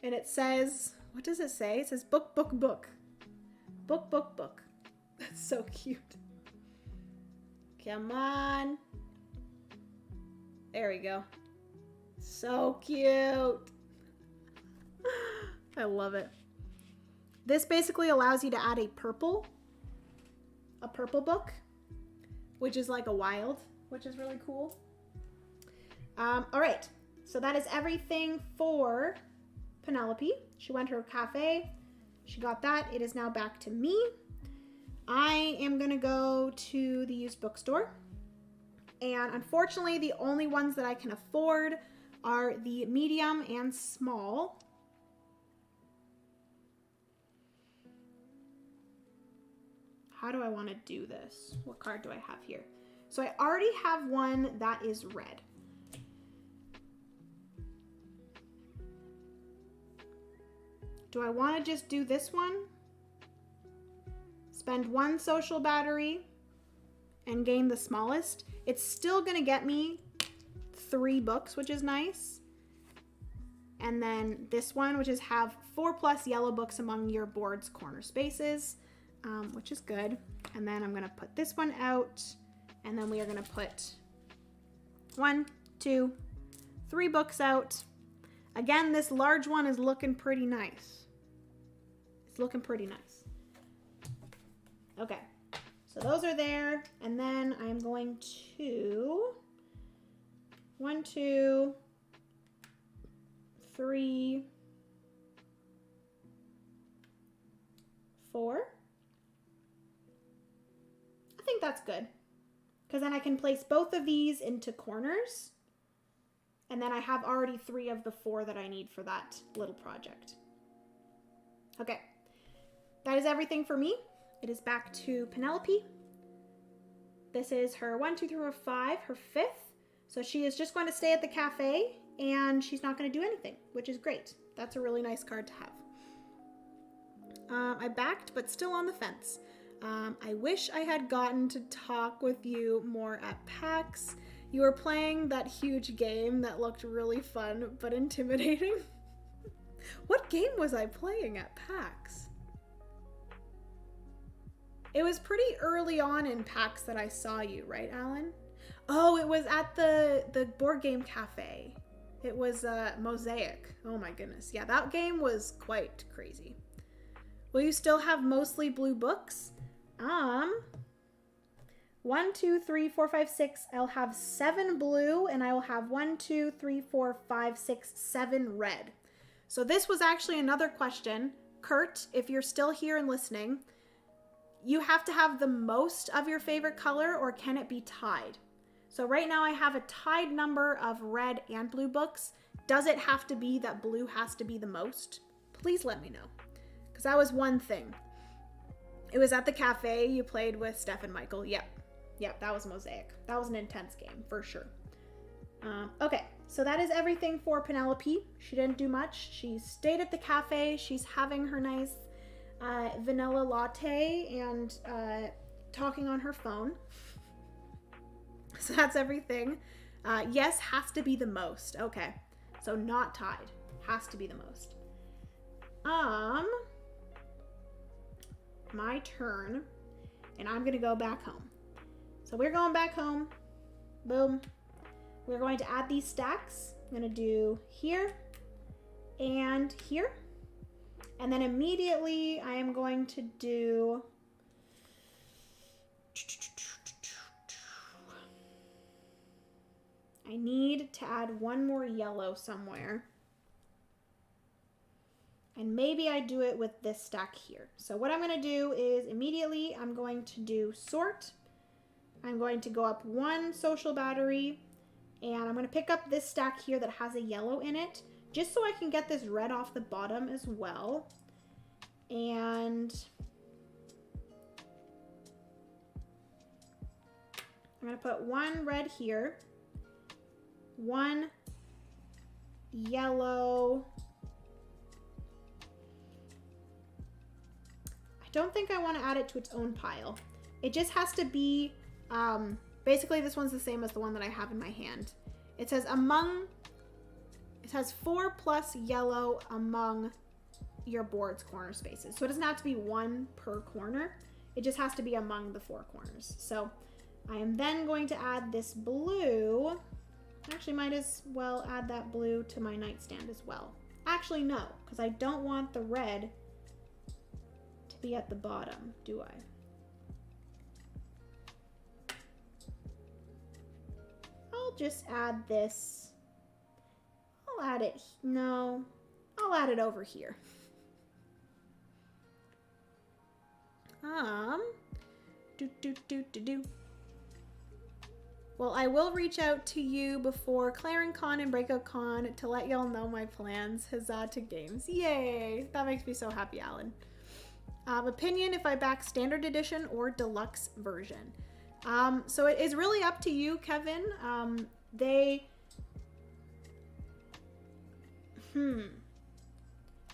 And it says, what does it say? It says book, book, book. Book, book, book. That's so cute. Come on. There we go. So cute. I love it. This basically allows you to add a purple book, which is like a wild, which is really cool. All right. So that is everything for Penelope. She went to her cafe. She got that. It is now back to me. I am going to go to the used bookstore. And unfortunately, the only ones that I can afford are the medium and small. How do I want to do this? What card do I have here? So I already have one that is red. Do I want to just do this one? Spend one social battery and gain the smallest. It's still going to get me 3 books, which is nice. And then this one, which is have 4+ yellow books among your board's corner spaces, which is good. And then I'm going to put this one out. And then we are going to put 1, 2, 3 books out. Again, this large one is looking pretty nice. It's looking pretty nice. Okay, so those are there. And then I'm going to 1, 2, 3, 4. I think that's good. Because then I can place both of these into corners. And then I have already 3 of the 4 that I need for that little project. Okay. That is everything for me. It is back to Penelope. This is her 1, 2, 3, 4, 5, her 5th. So she is just going to stay at the cafe and she's not going to do anything, which is great. That's a really nice card to have. I backed, but still on the fence. I wish I had gotten to talk with you more at PAX. You were playing that huge game that looked really fun, but intimidating. What game was I playing at PAX? It was pretty early on in PAX that I saw you, right, Alan? Oh, it was at the board game cafe. It was Mosaic. Oh my goodness. Yeah, that game was quite crazy. Will you still have mostly blue books? 1, 2, 3, 4, 5, 6. I'll have 7 blue, and I will have 1, 2, 3, 4, 5, 6, 7 red. So this was actually another question. Kurt, if you're still here and listening, you have to have the most of your favorite color, or can it be tied? So right now I have a tied number of red and blue books. Does it have to be that blue has to be the most? Please let me know. Because that was one thing. It was at the cafe. You played with Steph and Michael. Yep, that was Mosaic. That was an intense game, for sure. Okay, so that is everything for Penelope. She didn't do much. She stayed at the cafe. She's having her nice vanilla latte and talking on her phone. So that's everything. Yes, has to be the most. Okay, so not tied. Has to be the most. My turn, and I'm gonna go back home. So we're going back home. Boom. We're going to add these stacks. I'm gonna do here and here. And then immediately I am going to do I need to add one more yellow somewhere. And maybe I do it with this stack here. So what I'm going to do is immediately I'm going to do sort. I'm going to go up one social battery, and I'm going to pick up this stack here that has a yellow in it, just so I can get this red off the bottom as well. And I'm going to put one red here, one yellow. I don't think I want to add it to its own pile. It just has to be, basically this one's the same as the one that I have in my hand. It says it has 4+ yellow among your board's corner spaces. So it doesn't have to be one per corner. It just has to be among the 4 corners. So I am then going to add this blue. Actually, might as well add that blue to my nightstand as well. Actually, no, because I don't want the red to be at the bottom, do I? I'll just add this. I'll add it, no, I'll add it over here. Well, I will reach out to you before ClarenCon and BreakoutCon to let y'all know my plans. Huzzah to games. Yay! That makes me so happy, Alan. Opinion if I back standard edition or deluxe version. So it is really up to you, Kevin.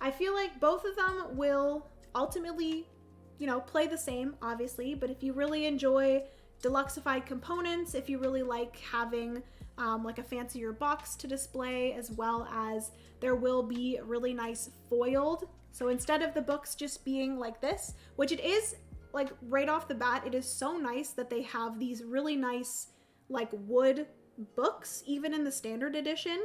I feel like both of them will ultimately, you know, play the same, obviously, but if you really enjoy deluxeified components, if you really like having like a fancier box to display, as well as there will be really nice foiled. So instead of the books just being like this, which it is, like right off the bat, it is so nice that they have these really nice like wood books, even in the standard edition.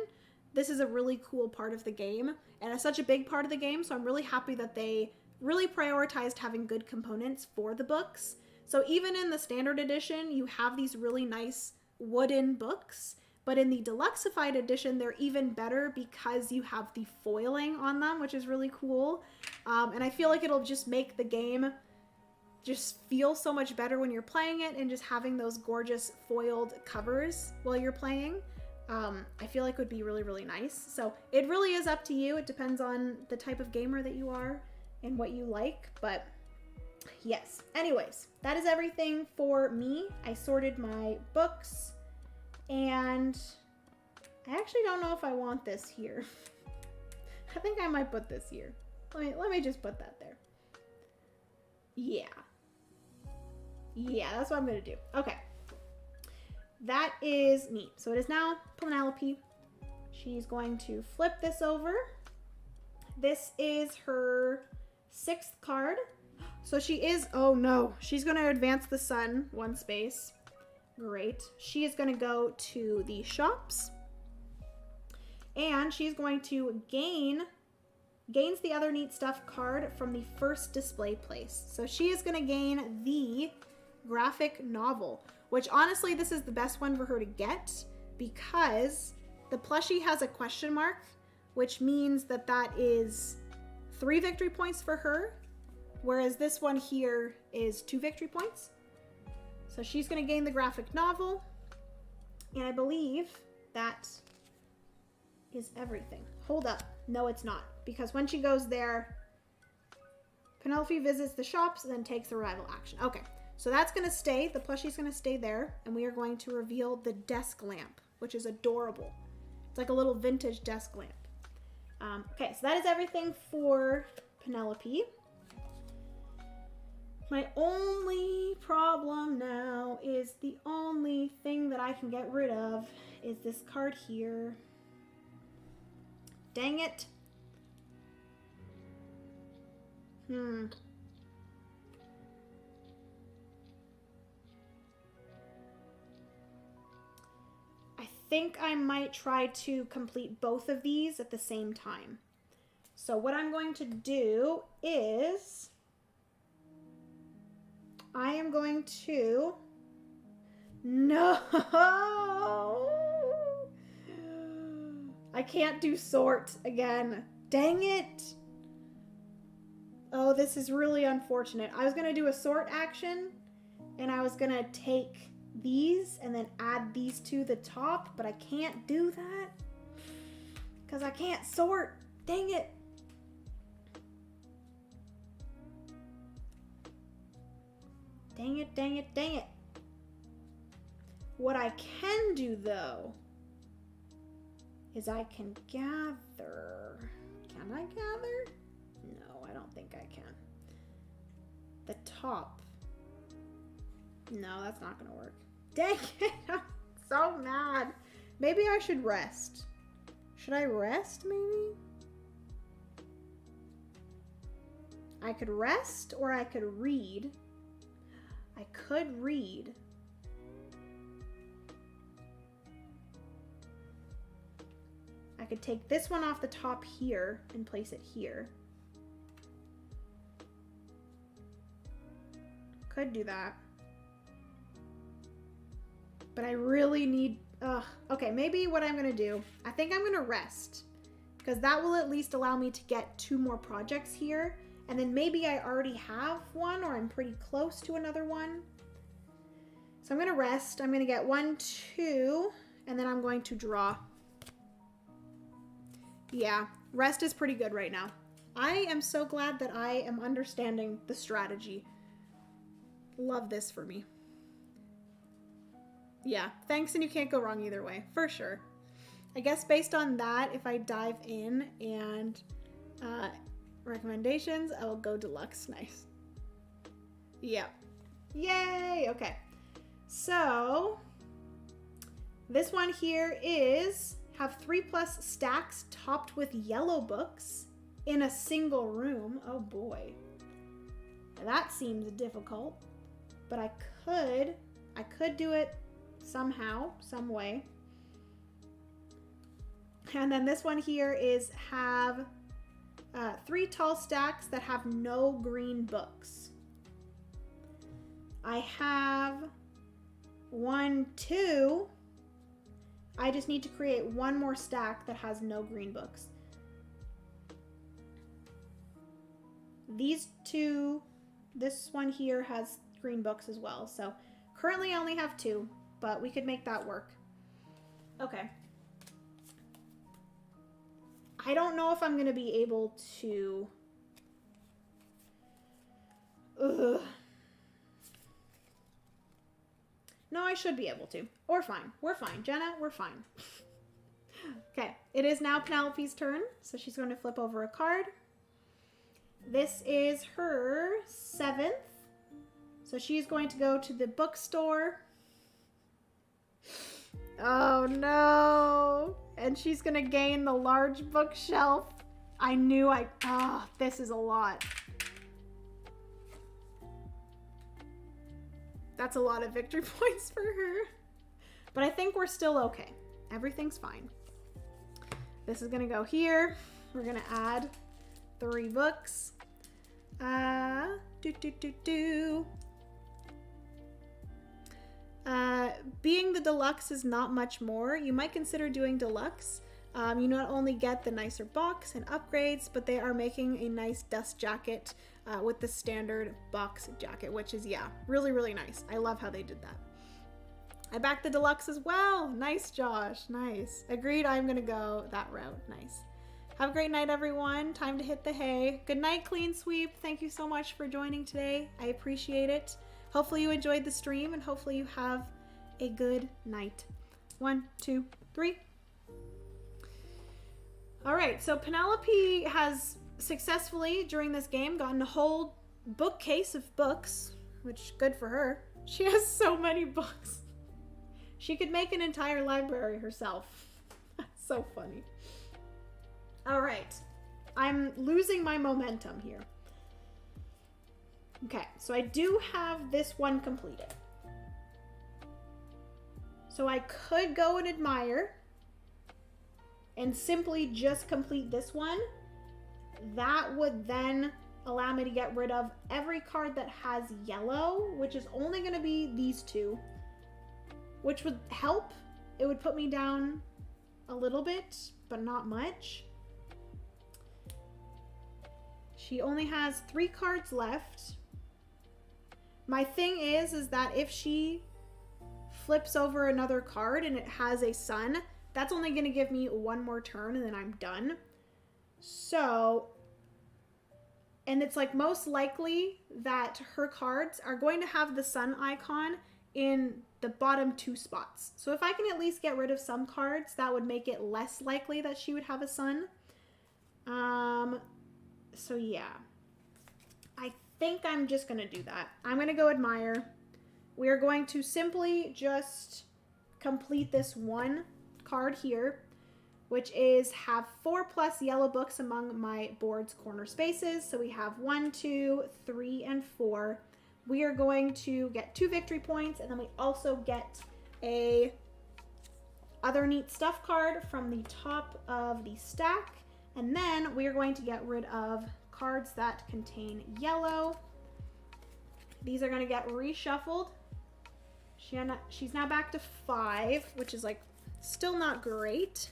This is a really cool part of the game, and it's such a big part of the game, so I'm really happy that they really prioritized having good components for the books. So even in the standard edition, you have these really nice wooden books, but in the deluxeified edition, they're even better because you have the foiling on them, which is really cool. And I feel like it'll just make the game just feel so much better when you're playing it, and just having those gorgeous foiled covers while you're playing. I feel like would be really, really nice. So it really is up to you. It depends on the type of gamer that you are and what you like, but yes. Anyways, that is everything for me. I sorted my books, and I actually don't know if I want this here. I think I might put this here. Let me just put that there. Yeah. Yeah, that's what I'm gonna do. Okay. That is neat. So it is now Penelope. She's going to flip this over. This is her 6th card. So she is, oh no, she's going to advance the sun 1 space. Great. She is going to go to the shops, and she's going to gains the other neat stuff card from the first display place. So she is going to gain the graphic novel, which honestly, this is the best one for her to get because the plushie has a question mark, which means that that is 3 victory points for her, whereas this one here is 2 victory points. So she's going to gain the graphic novel, and I believe that is everything. Hold up. No, it's not, because when she goes there, Penelope visits the shops and then takes the rival action. Okay. So that's going to stay, the plushie's going to stay there, and we are going to reveal the desk lamp, which is adorable. It's like a little vintage desk lamp. Okay, so that is everything for Penelope. My only problem now is the only thing that I can get rid of is this card here. Dang it. I think I might try to complete both of these at the same time. So what I'm going to do is I am going to, no, I can't do sort again. Dang it. Oh, this is really unfortunate. I was going to do a sort action, and I was going to take these and then add these to the top, but I can't do that because I can't sort. Dang it. Dang it, dang it, dang it. What I can do, though, is I can gather. Can I gather? No, I don't think I can. The top. No, that's not gonna work. Dang it, I'm so mad. Maybe I should rest. Should I rest, maybe? I could rest or I could read. I could read. I could take this one off the top here and place it here. Could do that. But I really need, okay, maybe what I'm gonna do, I think I'm gonna rest because that will at least allow me to get 2 more projects here. And then maybe I already have one or I'm pretty close to another one. So I'm gonna rest. I'm gonna get 1, 2, and then I'm going to draw. Yeah, rest is pretty good right now. I am so glad that I am understanding the strategy. Love this for me. Yeah, thanks, and you can't go wrong either way, for sure. I guess based on that, if I dive in and recommendations, I will go deluxe. Nice. Yeah. Yay! Okay. So this one here is have 3+ stacks topped with yellow books in a single room. Oh boy. That seems difficult, but I could do it somehow, some way. And then this one here is have 3 tall stacks that have no green books. I have 1, 2. I just need to create 1 more stack that has no green books. These 2, this one here has green books as well. So currently I only have 2, but we could make that work. Okay. I don't know if I'm going to be able to... Ugh. No, I should be able to. We're fine. We're fine. Jenna, we're fine. Okay, it is now Penelope's turn, so she's going to flip over a card. This is her 7th. So she's going to go to the bookstore. Oh no! And she's gonna gain the large bookshelf. I knew this is a lot. That's a lot of victory points for her. But I think we're still okay. Everything's fine. This is gonna go here. We're gonna add 3 books. Being the deluxe is not much more. You might consider doing deluxe. You not only get the nicer box and upgrades, but they are making a nice dust jacket with the standard box jacket, which is, yeah, really, really nice. I love how they did that. I backed the deluxe as well. Nice, Josh. Nice. Agreed, I'm going to go that route. Nice. Have a great night, everyone. Time to hit the hay. Good night, Clean Sweep. Thank you so much for joining today. I appreciate it. Hopefully you enjoyed the stream, and hopefully you have a good night. 1, 2, 3. All right, so Penelope has successfully, during this game, gotten a whole bookcase of books, which good for her. She has so many books. She could make an entire library herself. That's so funny. All right, I'm losing my momentum here. Okay, so I do have this one completed. So I could go and admire and simply just complete this one. That would then allow me to get rid of every card that has yellow, which is only going to be these 2, which would help. It would put me down a little bit, but not much. She only has 3 cards left. My thing is that if she flips over another card and it has a sun, that's only going to give me 1 more turn and then I'm done. So, and it's like most likely that her cards are going to have the sun icon in the bottom 2 spots. So if I can at least get rid of some cards, that would make it less likely that she would have a sun. So yeah, I think I'm just going to do that. I'm going to go admire. We are going to simply just complete this 1 card here, which is have 4+ yellow books among my board's corner spaces. So we have 1, 2, 3, and 4. We are going to get 2 victory points, and then we also get a other neat stuff card from the top of the stack. And then we are going to get rid of cards that contain yellow. These are going to get reshuffled. She's now back to 5, which is like still not great.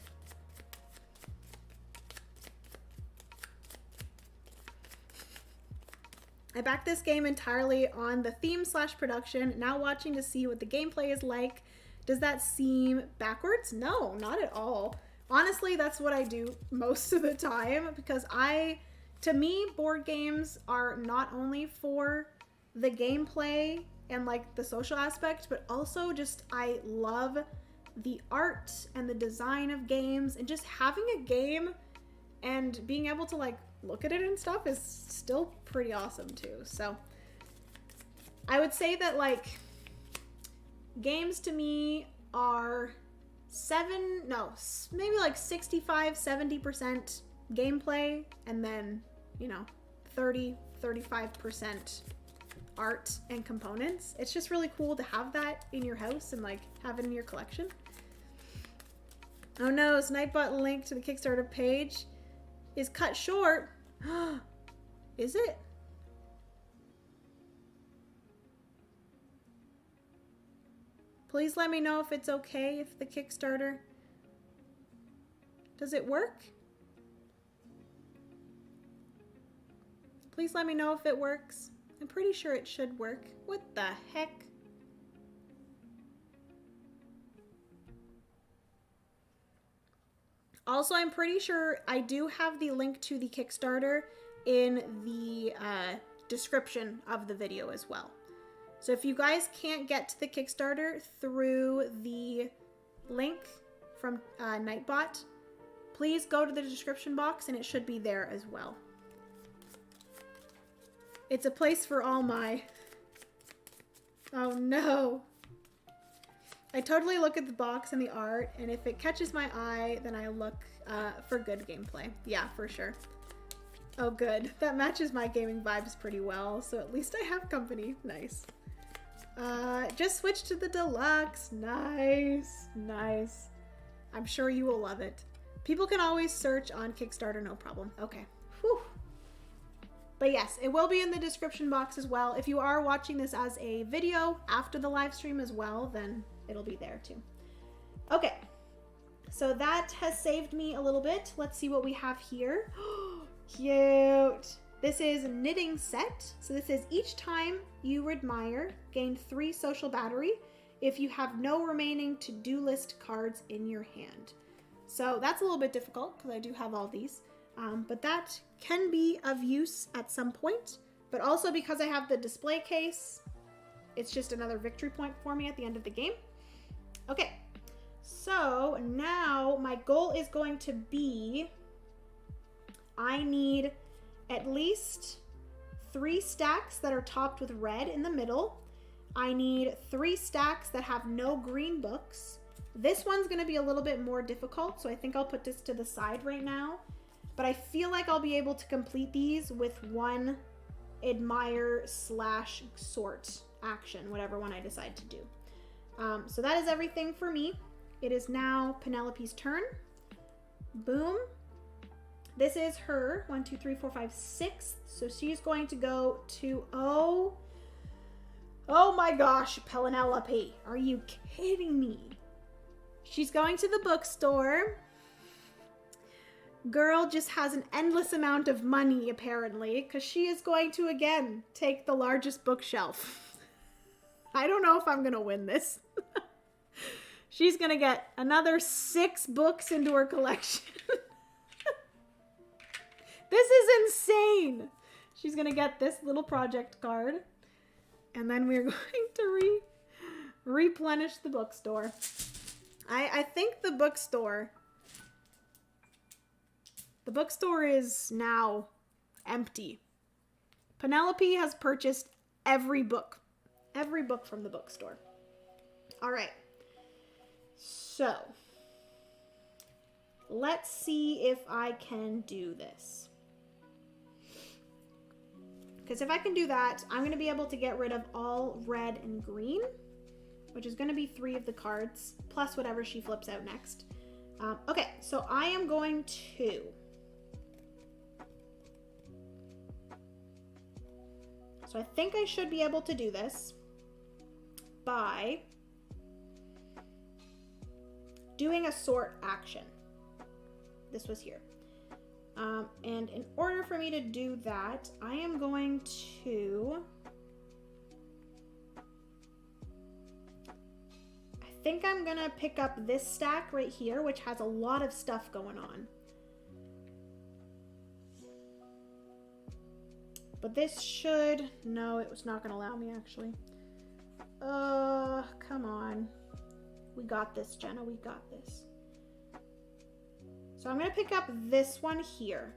I backed this game entirely on the theme/production. Now watching to see what the gameplay is like. Does that seem backwards? No, not at all. Honestly, that's what I do most of the time, because to me, board games are not only for the gameplay and like the social aspect, but also just I love the art and the design of games, and just having a game and being able to like look at it and stuff is still pretty awesome too. So I would say that like games to me are maybe like 65-70% gameplay, and then 30-35% art and components. It's just really cool to have that in your house and like have it in your collection. Oh no, Snipebot link to the Kickstarter page is cut short. Is it? Please let me know if it's okay if the Kickstarter... Does it work? Please let me know if it works. I'm pretty sure it should work. What the heck? Also, I'm pretty sure I do have the link to the Kickstarter in the description of the video as well. So if you guys can't get to the Kickstarter through the link from Nightbot, please go to the description box and it should be there as well. It's a place for all my... Oh no. I totally look at the box and the art, and if it catches my eye, then I look for good gameplay. Yeah, for sure. Oh good. That matches my gaming vibes pretty well, so at least I have company. Nice. Just switch to the deluxe. Nice. Nice. I'm sure you will love it. People can always search on Kickstarter, no problem. Okay. Whew. But yes, it will be in the description box as well. If you are watching this as a video after the live stream as well, then it'll be there too. Okay. So that has saved me a little bit. Let's see what we have here. Cute. This is knitting set. So this is each time you admire, gain 3 social battery if you have no remaining to-do list cards in your hand. So that's a little bit difficult because I do have all these, but that can be of use at some point. But also because I have the display case, it's just another victory point for me at the end of the game. Okay, so now my goal is going to be, I need at least 3 stacks that are topped with red in the middle. I need 3 stacks that have no green books. This one's going to be a little bit more difficult, so I think I'll put this to the side right now. But I feel like I'll be able to complete these with 1 admire/sort action, whatever one I decide to do. So that is everything for me. It is now Penelope's turn. Boom. This is her 1, 2, 3, 4, 5, 6. So she's going to go to, oh my gosh, Penelope. Are you kidding me? She's going to the bookstore. Girl just has an endless amount of money, apparently, because she is going to, again, take the largest bookshelf. I don't know if I'm going to win this. She's going to get another 6 books into her collection. This is insane. She's going to get this little project card. And then we're going to replenish the bookstore. I think the bookstore is now empty. Penelope has purchased every book from the bookstore. All right. So, let's see if I can do this. Because if I can do that, I'm going to be able to get rid of all red and green, which is going to be 3 of the cards, plus whatever she flips out next. Okay, so I am going to... So I think I should be able to do this by doing a sort action. This was here. And in order for me to do that, I am going to... I think I'm gonna pick up this stack right here, which has a lot of stuff going on. But this should... No, it was not gonna allow me, actually. Come on. We got this, Jenna. We got this. So I'm going to pick up this one here.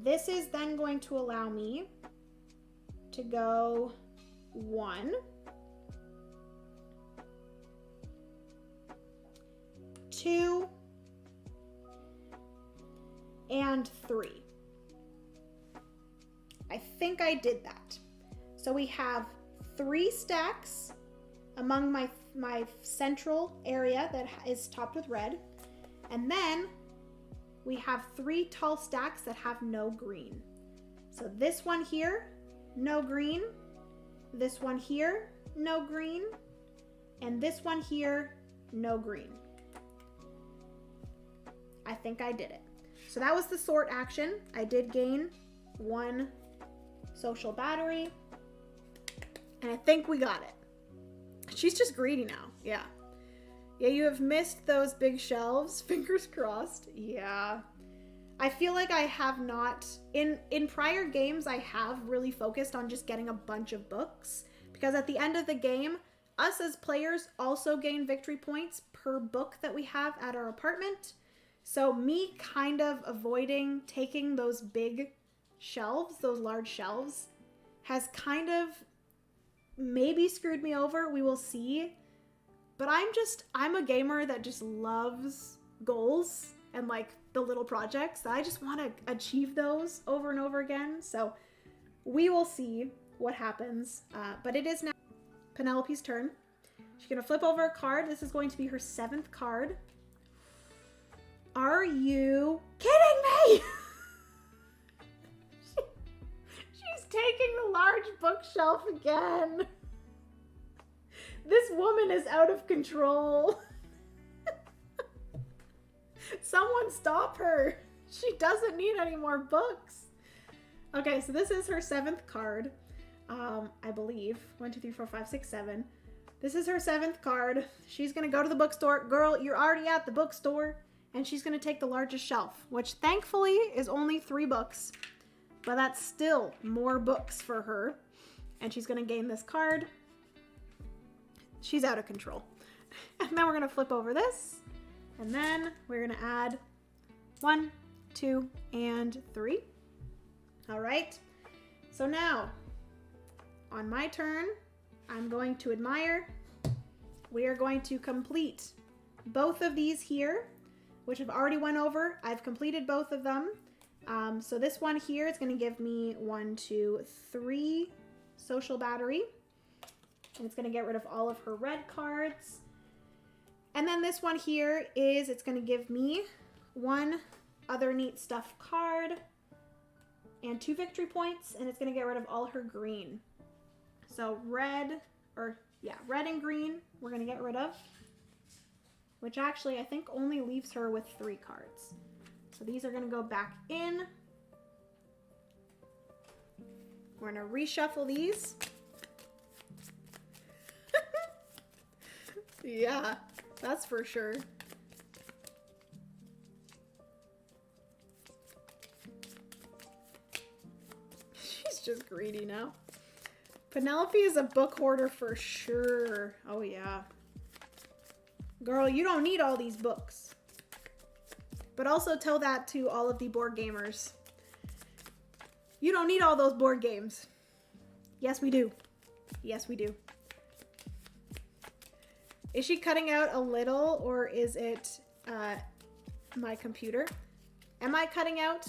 This is then going to allow me to go 1, 2, and 3. I think I did that. So we have 3 stacks among my central area that is topped with red. And then we have 3 tall stacks that have no green. So this one here, no green. This one here, no green. And this one here, no green. I think I did it. So that was the sort action. I did gain 1 social battery. And I think we got it. She's just greedy now. Yeah. Yeah, you have missed those big shelves. Fingers crossed. Yeah. I feel like I have not... In prior games, I have really focused on just getting a bunch of books. Because at the end of the game, us as players also gain victory points per book that we have at our apartment. So me kind of avoiding taking those big shelves, those large shelves, has kind of maybe screwed me over. We will see. But I'm a gamer that just loves goals and like the little projects. I just want to achieve those over and over again. So we will see what happens. But it is now Penelope's turn. She's going to flip over a card. This is going to be her 7th card. Are you kidding me? She's taking the large bookshelf again. This woman is out of control. Someone stop her. She doesn't need any more books. Okay, so this is her 7th card. I believe. 1, 2, 3, 4, 5, 6, 7. This is her 7th card. She's going to go to the bookstore. Girl, you're already at the bookstore. And she's going to take the largest shelf, which thankfully is only 3 books. But that's still more books for her. And she's going to gain this card. She's out of control. And then we're going to flip over this. And then we're going to add 1, 2, and 3. All right. So now, on my turn, I'm going to admire. We are going to complete both of these here, which I've already went over. I've completed both of them. So this one here is going to give me 1, 2, 3 social battery. And it's going to get rid of all of her red cards. And then this one here is, it's going to give me 1 other neat stuff card and 2 victory points. And it's going to get rid of all her green. So red and green we're going to get rid of. Which actually I think only leaves her with 3 cards. So these are gonna go back in. We're gonna reshuffle these. Yeah, that's for sure. She's just greedy now. Penelope is a book hoarder for sure. Oh yeah. Girl, you don't need all these books. But also tell that to all of the board gamers. You don't need all those board games. Yes, we do. Yes, we do. Is she cutting out a little, or is it my computer? Am I cutting out?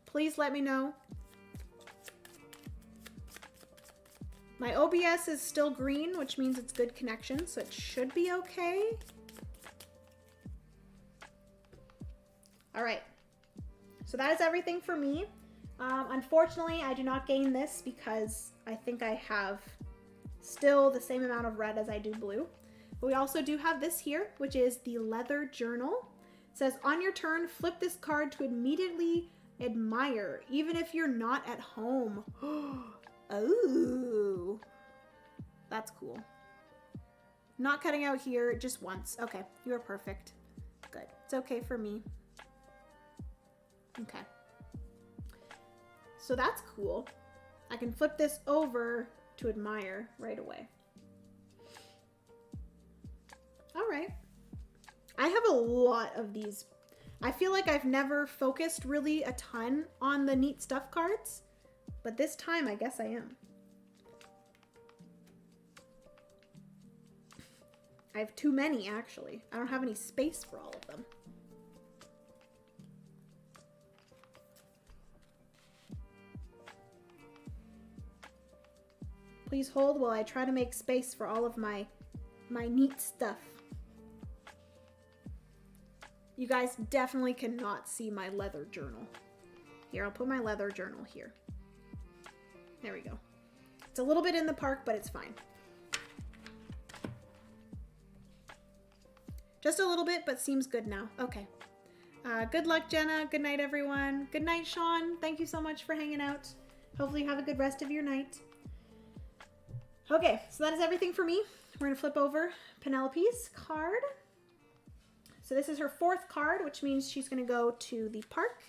Please let me know. My OBS is still green, which means it's good connection, so it should be okay. All right, so that is everything for me. Unfortunately, I do not gain this because I think I have still the same amount of red as I do blue. But we also do have this here, which is the leather journal. It says, on your turn, flip this card to immediately admire, even if you're not at home. Oh, that's cool. Not cutting out here, just once. Okay, you are perfect. Good, it's okay for me. Okay. So that's cool. I can flip this over to admire right away. All right. I have a lot of these. I feel like I've never focused really a ton on the neat stuff cards, but this time I guess I am. I have too many, actually. I don't have any space for all of them. Please hold while I try to make space for all of my neat stuff. You guys definitely cannot see my leather journal. Here, I'll put my leather journal here. There we go. It's a little bit in the park, but it's fine. Just a little bit, but seems good now. Okay. Good luck, Jenna. Good night, everyone. Good night, Sean. Thank you so much for hanging out. Hopefully you have a good rest of your night. Okay, so that is everything for me. We're gonna flip over Penelope's card. So this is her 4th card, which means she's gonna go to the park.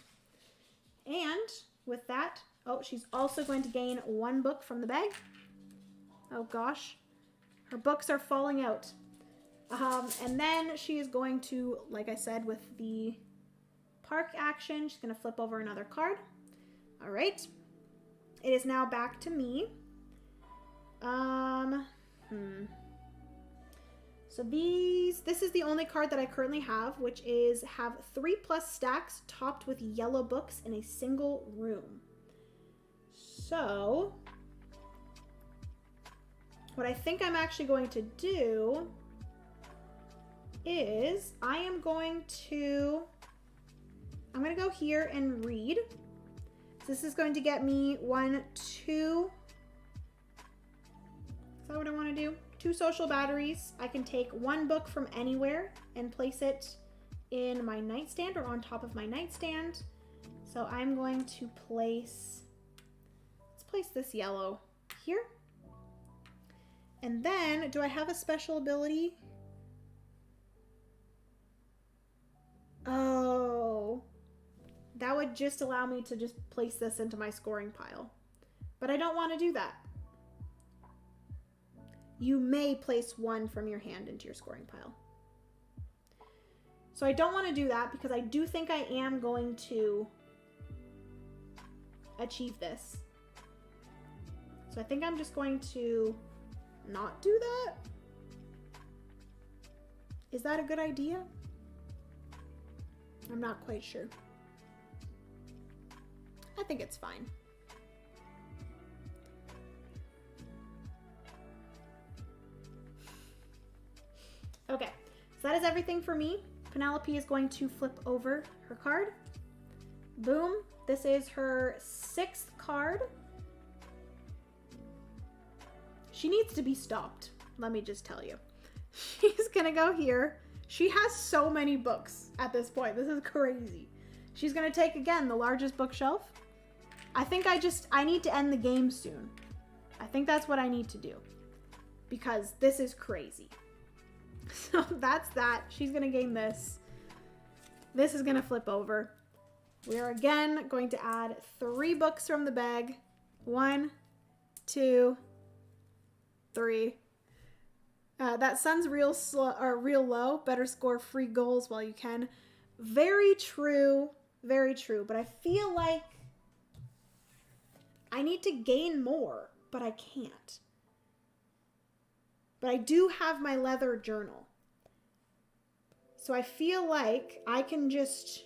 And with that, oh, she's also going to gain 1 book from the bag. Oh gosh, her books are falling out. And then she is going to, like I said, with the park action, she's gonna flip over another card. All right, it is now back to me. So this is the only card that I currently have, which is have 3+ stacks topped with yellow books in a single room. So what I think I'm actually going to do is I'm going to go here and read. So this is going to get me 1, 2, is that what I want to do? 2 social batteries. I can take 1 book from anywhere and place it in my nightstand or on top of my nightstand. So I'm going to let's place this yellow here. And then, do I have a special ability? Oh, that would just allow me to just place this into my scoring pile. But I don't want to do that. You may place 1 from your hand into your scoring pile. So I don't want to do that because I do think I am going to achieve this. So I think I'm just going to not do that. Is that a good idea? I'm not quite sure. I think it's fine. Okay, so that is everything for me. Penelope is going to flip over her card. Boom, this is her 6th card. She needs to be stopped, let me just tell you. She's gonna go here. She has so many books at this point. This is crazy. She's gonna take, again, the largest bookshelf. I think I need to end the game soon. I think that's what I need to do. Because this is crazy. So that's that. She's gonna gain this. This is gonna flip over. We are again going to add 3 books from the bag. 1, 2, 3. That sun's real slow or real low. Better score free goals while you can. Very true. Very true. But I feel like I need to gain more, but I can't. But I do have my leather journal. So I feel like I can just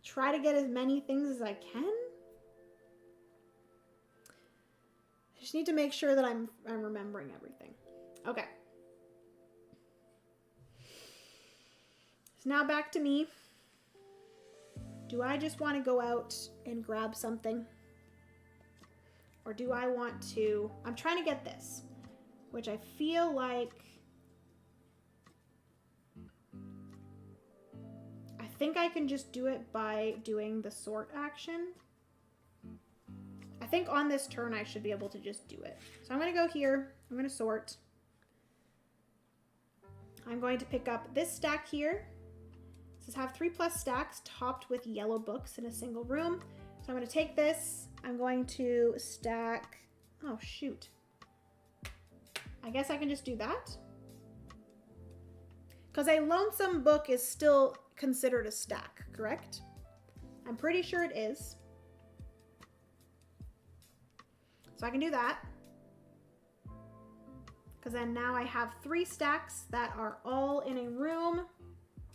try to get as many things as I can. I just need to make sure that I'm remembering everything. Okay. So now back to me. Do I just want to go out and grab something? Or do I want to... I'm trying to get this, which I feel like... I think I can just do it by doing the sort action. I think on this turn I should be able to just do it. So I'm going to go here. I'm going to sort. I'm going to pick up this stack here. It says have 3+ stacks topped with yellow books in a single room. So I'm going to take this. I'm going to stack... Oh, shoot. I guess I can just do that. Because a lonesome book is still considered a stack, correct? I'm pretty sure it is. So I can do that. Because then now I have 3 stacks that are all in a room.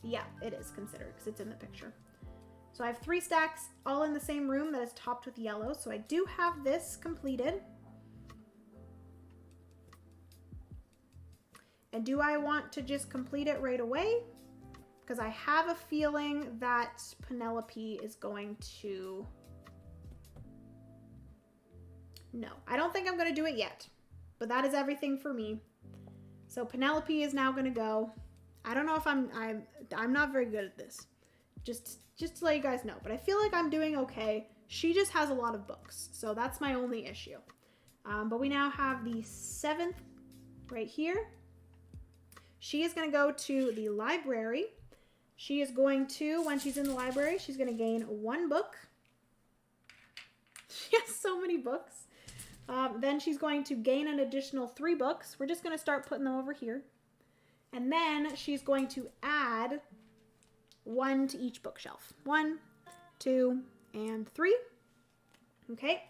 Yeah, it is considered because it's in the picture. So I have 3 stacks all in the same room that is topped with yellow. So I do have this completed. And do I want to just complete it right away? Because I have a feeling that Penelope is going to... No, I don't think I'm going to do it yet. But that is everything for me. So Penelope is now going to go. I don't know if I'm not very good at this. Just to let you guys know. But I feel like I'm doing okay. She just has a lot of books. So that's my only issue. But we now have the 7th right here. She is going to go to the library. She is going to, when she's in the library, she's going to gain 1 book. She has so many books. Then she's going to gain an additional 3 books. We're just going to start putting them over here. And then she's going to add 1 to each bookshelf. 1, 2, and 3. Okay.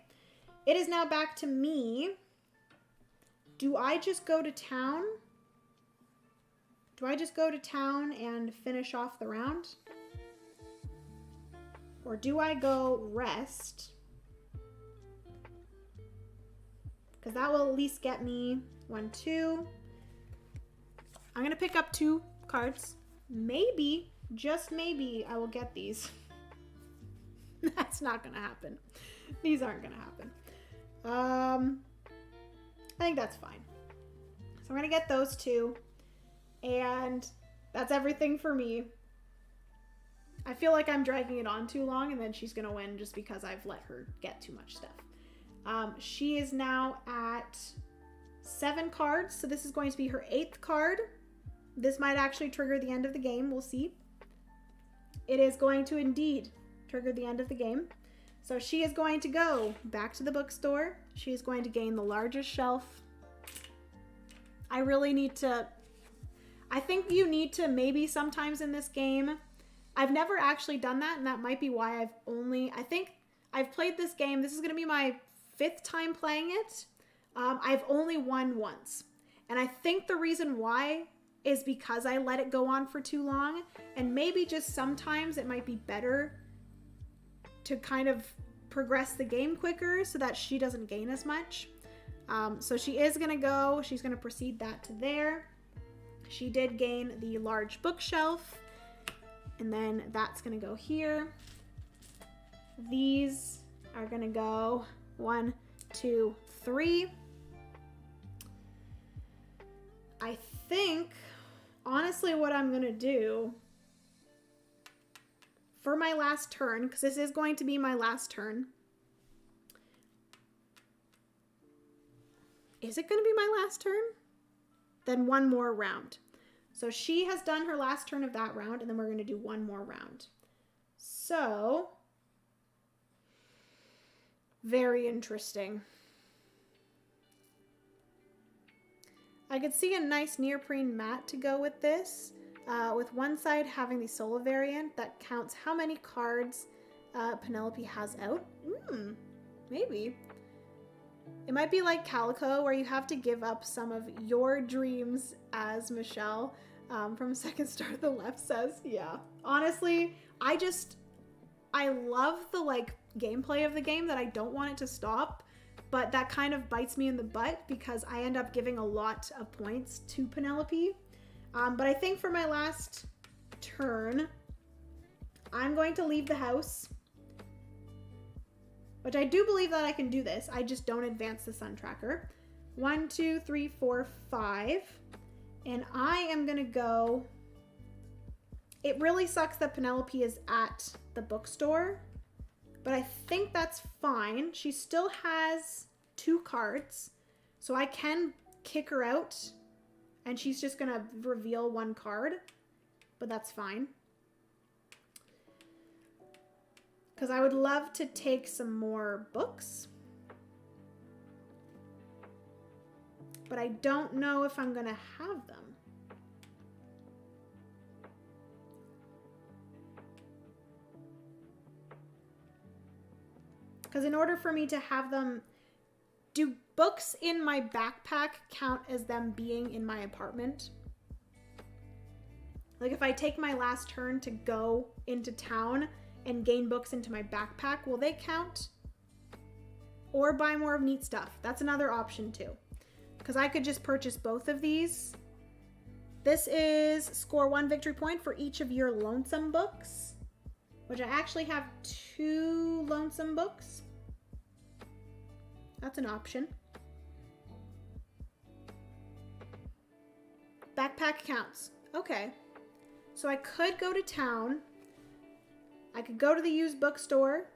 It is now back to me. Do I just go to town? Do I just go to town and finish off the round? Or do I go rest? Because that will at least get me 1, 2. I'm going to pick up 2 cards. Maybe, just maybe, I will get these. That's not going to happen. These aren't going to happen. I think that's fine. So I'm going to get those 2. And that's everything for me. I feel like I'm dragging it on too long and then she's going to win just because I've let her get too much stuff. She is now at 7 cards. So this is going to be her 8th card. This might actually trigger the end of the game. We'll see. It is going to indeed trigger the end of the game. So she is going to go back to the bookstore. She is going to gain the largest shelf. I really need to... I think you need to maybe sometimes in this game. I've never actually done that, and that might be why I think I've played this game. This is going to be my 5th time playing it. I've only won once. And I think the reason why is because I let it go on for too long. And maybe just sometimes it might be better to kind of progress the game quicker so that she doesn't gain as much. So she is going to go. She's going to proceed that to there. She did gain the large bookshelf. And then that's going to go here. These are going to go 1, 2, 3. I think, honestly, what I'm going to do for my last turn, because this is going to be my last turn. Is it going to be my last turn? Then one more round. So she has done her last turn of that round, and then we're going to do one more round. So, very interesting. I could see a nice neoprene mat to go with this, with one side having the solo variant that counts how many cards Penelope has out. Maybe. It might be like Calico, where you have to give up some of your dreams as Michelle, from Second Star to the Left says. Yeah. Honestly, I love the like gameplay of the game that I don't want it to stop, but that kind of bites me in the butt because I end up giving a lot of points to Penelope. But I think for my last turn, I'm going to leave the house, which I do believe that I can do this. I just don't advance the sun tracker. 1, 2, 3, 4, 5. And I am going to go... It really sucks that Penelope is at the bookstore, but I think that's fine. She still has 2 cards, so I can kick her out, and she's just going to reveal 1 card, but that's fine. Because I would love to take some more books, but I don't know if I'm going to have them. Because in order for me to have them, do books in my backpack count as them being in my apartment? Like if I take my last turn to go into town and gain books into my backpack, will they count? Or buy more of neat stuff? That's another option too. Because I could just purchase both of these. This is score 1 victory point for each of your lonesome books, which I actually have 2 lonesome books. That's an option. Backpack counts. Okay. So I could go to town. I could go to the used bookstore.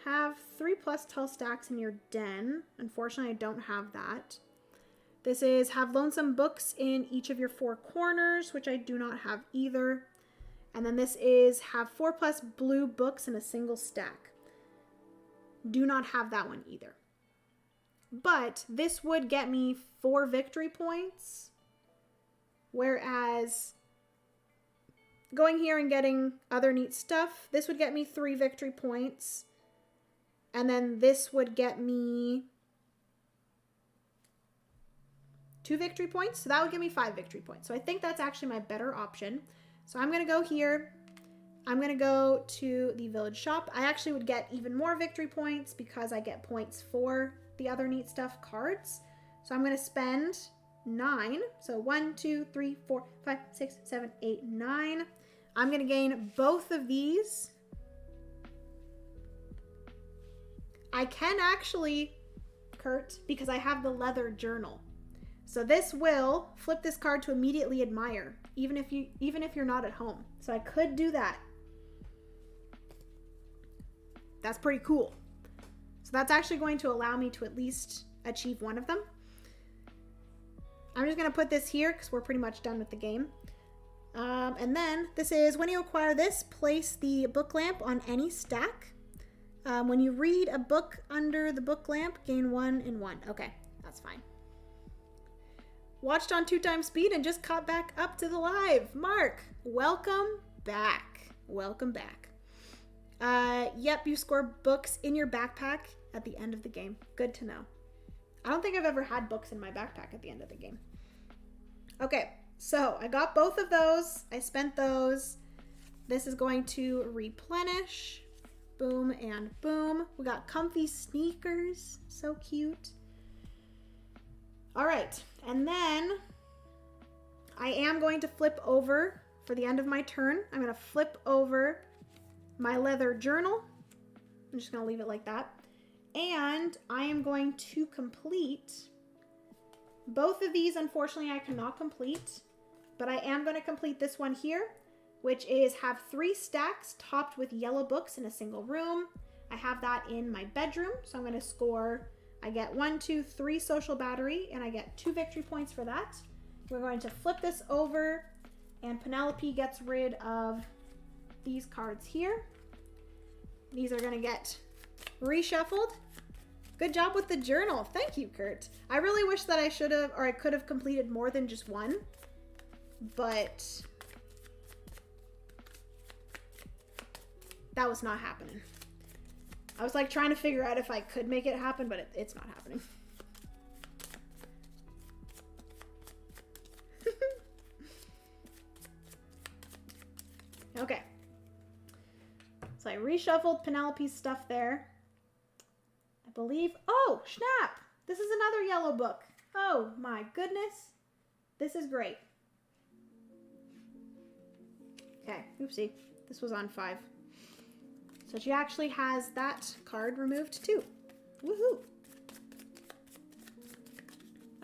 Have 3+ tall stacks in your den. Unfortunately, I don't have that. This is have lonesome books in each of your 4 corners, which I do not have either. And then this is have 4+ blue books in a single stack. Do not have that one either. But this would get me 4 victory points. Whereas going here and getting other neat stuff, this would get me 3 victory points. And then this would get me 2 victory points. So that would give me 5 victory points. So I think that's actually my better option. So I'm going to go here. I'm going to go to the village shop. I actually would get even more victory points because I get points for the other neat stuff cards. So I'm going to spend 9. So 1, 2, 3, 4, 5, 6, 7, 8, 9. I'm going to gain both of these. I can actually, Kurt, because I have the leather journal. So this will flip this card to immediately admire, even if you're not at home. So I could do that. That's pretty cool. So that's actually going to allow me to at least achieve one of them. I'm just going to put this here because we're pretty much done with the game. And then this is when you acquire this, place the book lamp on any stack. When you read a book under the book lamp, gain 1 in 1. Okay, that's fine. Watched on 2x speed and just caught back up to the live. Mark, welcome back. Welcome back. Yep, you score books in your backpack at the end of the game. Good to know. I don't think I've ever had books in my backpack at the end of the game. Okay, so I got both of those. I spent those. This is going to replenish. Boom and boom. We got comfy sneakers. So cute. All right, and then I am going to flip over for the end of my turn. I'm going to flip over my leather journal. I'm just going to leave it like that. And I am going to complete both of these. Unfortunately, I cannot complete, but I am going to complete this one here. which is have 3 stacks topped with yellow books in a single room. I have that in my bedroom, so I'm going to score, I get 1, 2, 3 social battery, and I get 2 victory points for that. We're going to flip this over, and Penelope gets rid of these cards here. These are going to get reshuffled. Good job with the journal. Thank you, Kurt. I really wish that I should have, or I could have completed more than just one, but that was not happening. I was like trying to figure out if I could make it happen, but it's not happening. Okay. So I reshuffled Penelope's stuff there. I believe, oh, snap! This is another yellow book. Oh my goodness. This is great. Okay, oopsie. This was on 5. So she actually has that card removed too. Woohoo!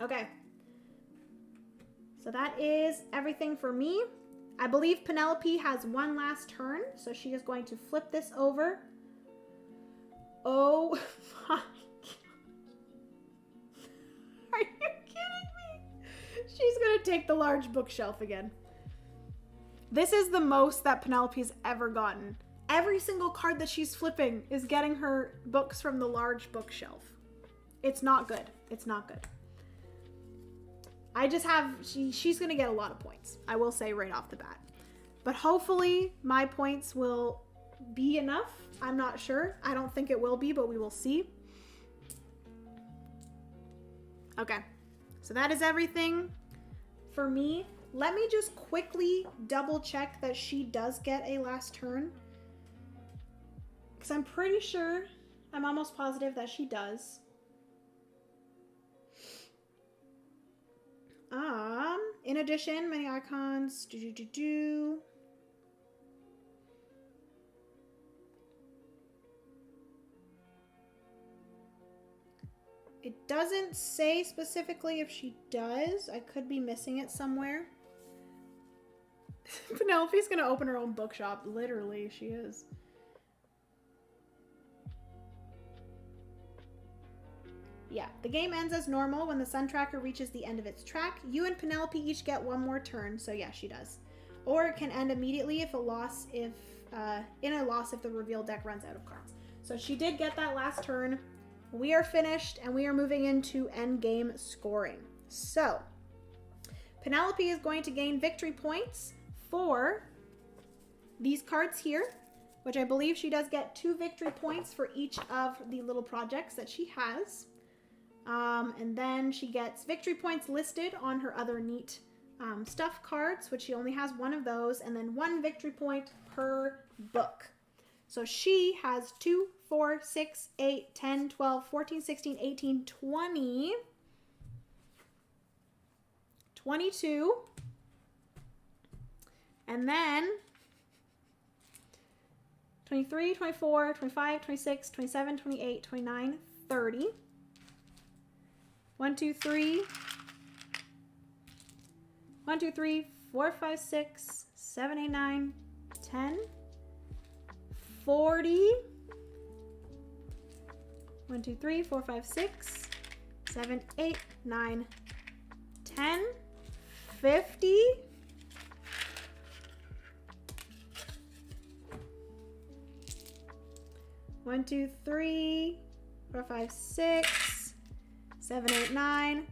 Okay. So that is everything for me. I believe Penelope has one last turn, so she is going to flip this over. Oh my God. Are you kidding me? She's gonna take the large bookshelf again. This is the most that Penelope's ever gotten. Every single card that she's flipping is getting her books from the large bookshelf. It's not good. It's not good. I just have, she's gonna get a lot of points. I will say right off the bat. But hopefully my points will be enough. I'm not sure. I don't think it will be, but we will see. Okay, so that is everything for me. Let me just quickly double check that she does get a last turn. Because I'm pretty sure, I'm almost positive that she does. In addition, many icons, It doesn't say specifically if she does. I could be missing it somewhere. Penelope's gonna open her own bookshop. Literally, she is. Yeah, the game ends as normal when the sun tracker reaches the end of its track. You and Penelope each get one more turn, so yeah, she does. Or it can end immediately if in a loss if the reveal deck runs out of cards. So she did get that last turn. We are finished and we are moving into end game scoring. So Penelope is going to gain victory points for these cards here, which I believe she does get 2 victory points for each of the little projects that she has. And then she gets victory points listed on her other neat stuff cards, which she only has 1 of those, and then 1 victory point per book. So she has 2, 4, 6, 8, 10, 12, 14, 16, 18, 20, 22, and then 23, 24, 25, 26, 27, 28, 29, 30. 1, 2, 3. 1, 2, 3, 4, 5, 6, 7, 8, 9, 10. 40. 1, 2, 3, 4, 5, 6, 7, 8, 9, 10. 50. 1, 2, 3, 4, 5, 6, 7, 8, 9,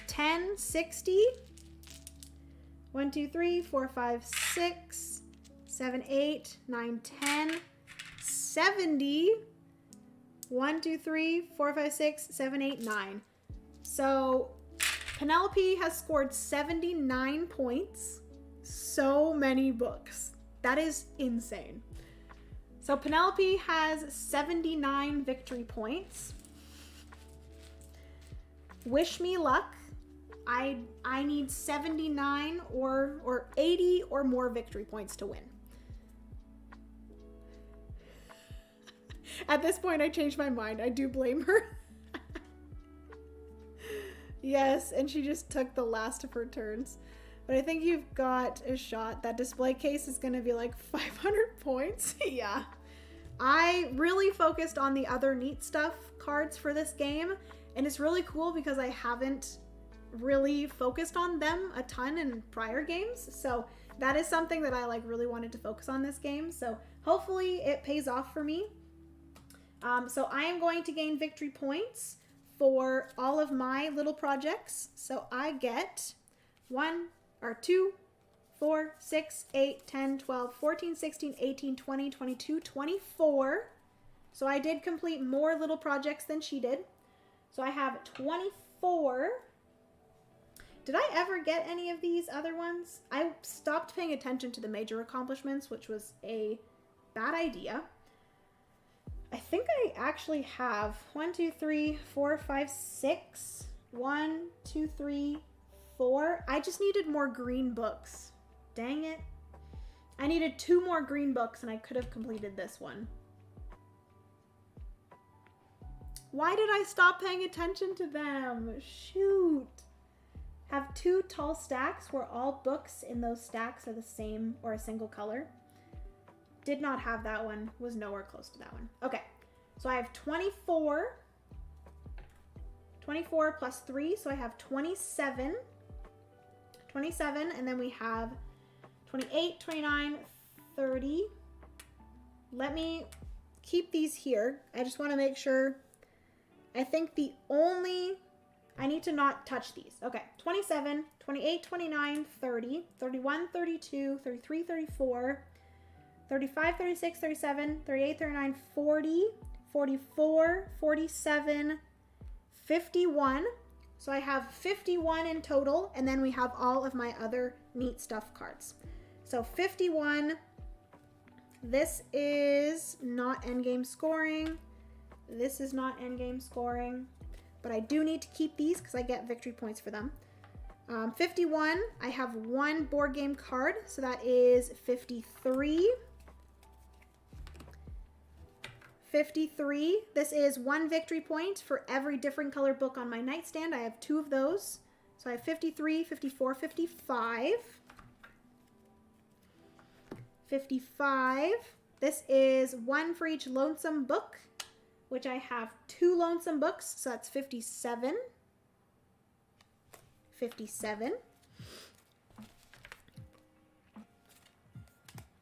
10, 60. 1, 2, 3, 4, 5, 6, 7, 8, 9, 10, 70. 1, 2, 3, 4, 5, 6, 7, 8, 9. So Penelope has scored 79 points. So many books. That is insane. So Penelope has 79 victory points. Wish me luck. I need 79 or 80 or more victory points to win. At this point, I changed my mind. I do blame her. Yes, and she just took the last of her turns. But I think you've got a shot. That display case is going to be like 500 points. Yeah. I really focused on the other neat stuff cards for this game. And it's really cool because I haven't really focused on them a ton in prior games. So that is something that I like really wanted to focus on this game. So hopefully it pays off for me. So I am going to gain victory points for all of my little projects. So I get 2, 4, 6, 8, 10, 12, 14, 16, 18, 20, 22, 24. So I did complete more little projects than she did. So I have 24. Did I ever get any of these other ones? I stopped paying attention to the major accomplishments, which was a bad idea. I think I actually have 1, 2, 3, 4, 5, 6. 1, 2, 3, 4. I just needed more green books. Dang it. I needed 2 more green books and I could have completed this one. Why did I stop paying attention to them? Shoot. Have 2 tall stacks where all books in those stacks are the same or a single color. Did not have that one. Was nowhere close to that one. Okay. So I have 24. 24 plus 3. So I have 27. 27. And then we have 28, 29, 30. Let me keep these here. I just want to make sure. I think I need to not touch these. Okay, 27, 28, 29, 30, 31, 32, 33, 34, 35, 36, 37, 38, 39, 40, 44, 47, 51. So I have 51 in total, and then we have all of my other neat stuff cards. So 51, this is not endgame scoring. This is not endgame scoring, but I do need to keep these because I get victory points for them. 51, I have 1 board game card, so that is 53. 53, this is 1 victory point for every different color book on my nightstand. I have 2 of those. So I have 53, 54, 55. 55, this is 1 for each lonesome book, which I have 2 lonesome books, so that's 57. 57.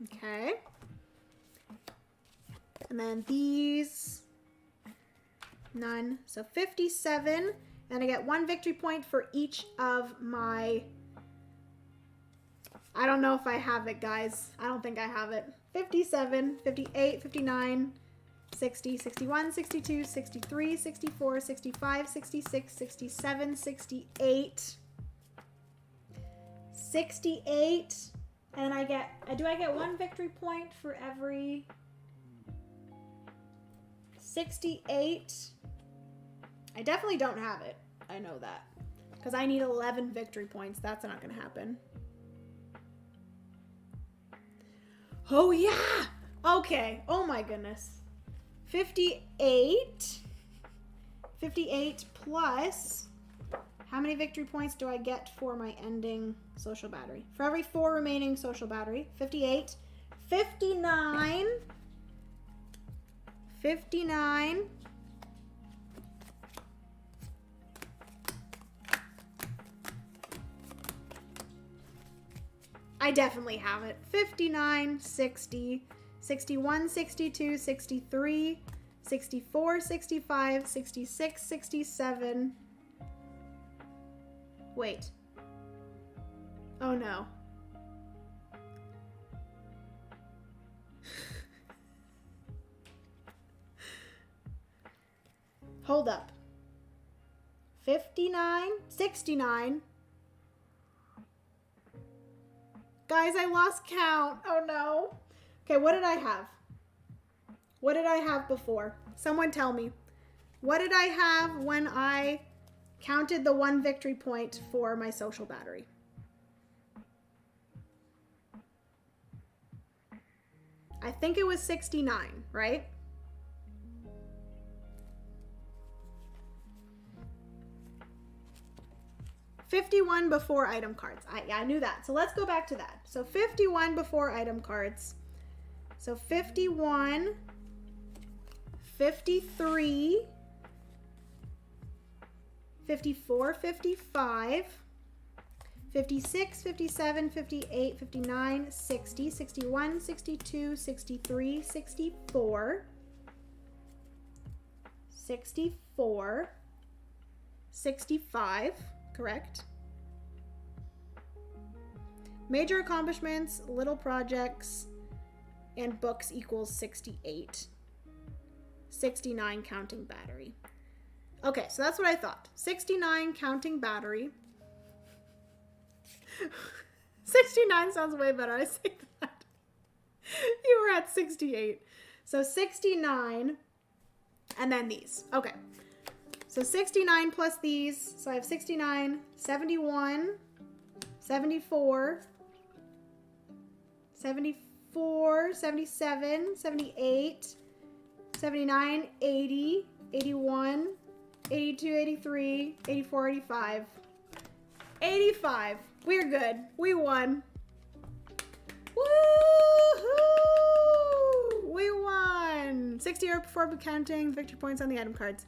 Okay. And then these, none. So 57, and I get 1 victory point for each of my, I don't know if I have it, guys. I don't think I have it. 57, 58, 59, 60, 61, 62, 63, 64, 65, 66, 67, 68, 68, and do I get 1 victory point for every 68? I definitely don't have it. I know that. Because I need 11 victory points. That's not going to happen. Oh, yeah! Okay. Oh, my goodness. 58. 58 plus... How many victory points do I get for my ending social battery? For every 4 remaining social battery. 58. 59. 59. I definitely have it. 59, 60, 61, 62, 63, 64, 65, 66, 67. Wait. Oh no. Hold up. 59, 69. Guys, I lost count. Oh no. Okay, what did I have? What did I have before? Someone tell me. What did I have when I counted the 1 victory point for my social battery? I think it was 69, right? 51 before item cards. I knew that. So let's go back to that. So 51 before item cards. So 51, 53, 54, 55, 56, 57, 58, 59, 60, 61, 62, 63, 64, 64, 65, correct. Major accomplishments, little projects, and books equals 68. 69 counting battery. Okay, so that's what I thought. 69 counting battery. 69 sounds way better. I say that. You were at 68. So 69, and then these. Okay. So 69 plus these. So I have 69, 71, 74, 74, 77, 78, 79, 80, 81, 82, 83, 84, 85. 85. We're good. We won. Woohoo! We won. 60 or before counting victory points on the item cards.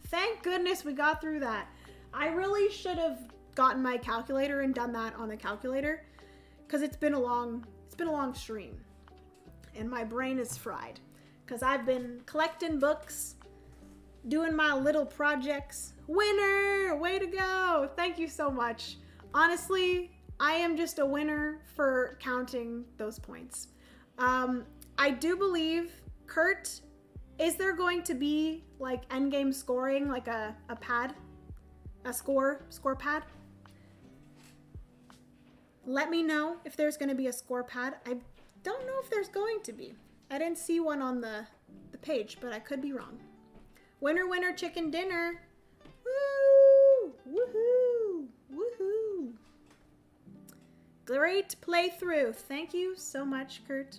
Thank goodness we got through that. I really should have gotten my calculator and done that on the calculator because it's been a long stream and my brain is fried because I've been collecting books, doing my little projects. Winner! Way to go! Thank you so much. Honestly, I am just a winner for counting those points. I do believe, Kurt, is there going to be like endgame scoring, like a pad? A score pad? Let me know if there's going to be a score pad. I don't know if there's going to be. I didn't see one on the page, but I could be wrong. Winner, winner, chicken dinner. Woo! Woohoo! Woohoo! Great playthrough. Thank you so much, Kurt.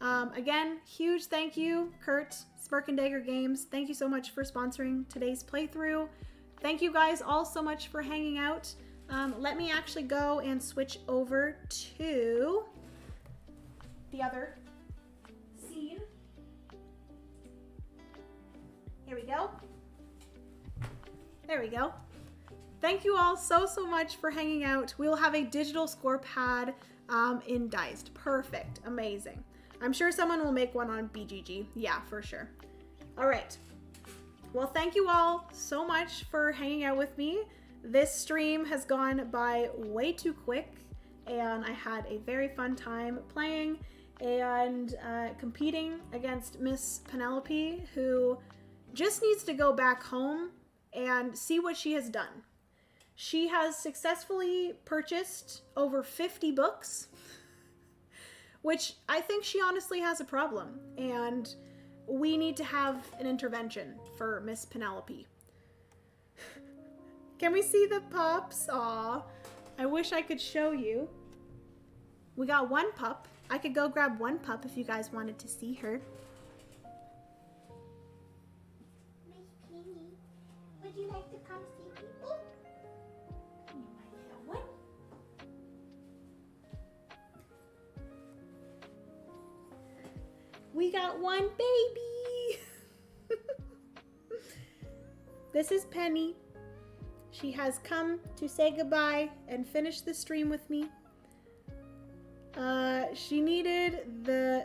Again, huge thank you, Kurt, Smirkandagger Games. Thank you so much for sponsoring today's playthrough. Thank you guys all so much for hanging out. Let me actually go and switch over to the other scene. Here we go. There we go. Thank you all so much for hanging out. We will have a digital score pad in Diced. Perfect. Amazing. I'm sure someone will make one on BGG. Yeah, for sure. All right. Well, thank you all so much for hanging out with me. This stream has gone by way too quick, and I had a very fun time playing and competing against Miss Penelope, who just needs to go back home and see what she has done. She has successfully purchased over 50 books, which I think she honestly has a problem, and we need to have an intervention for Miss Penelope. Can we see the pups? Aw, I wish I could show you. We got one pup. I could go grab one pup if you guys wanted to see her. Miss Penny, would you like to come see people? Come here, my little one. We got one baby. This is Penny. She has come to say goodbye and finish the stream with me. She needed to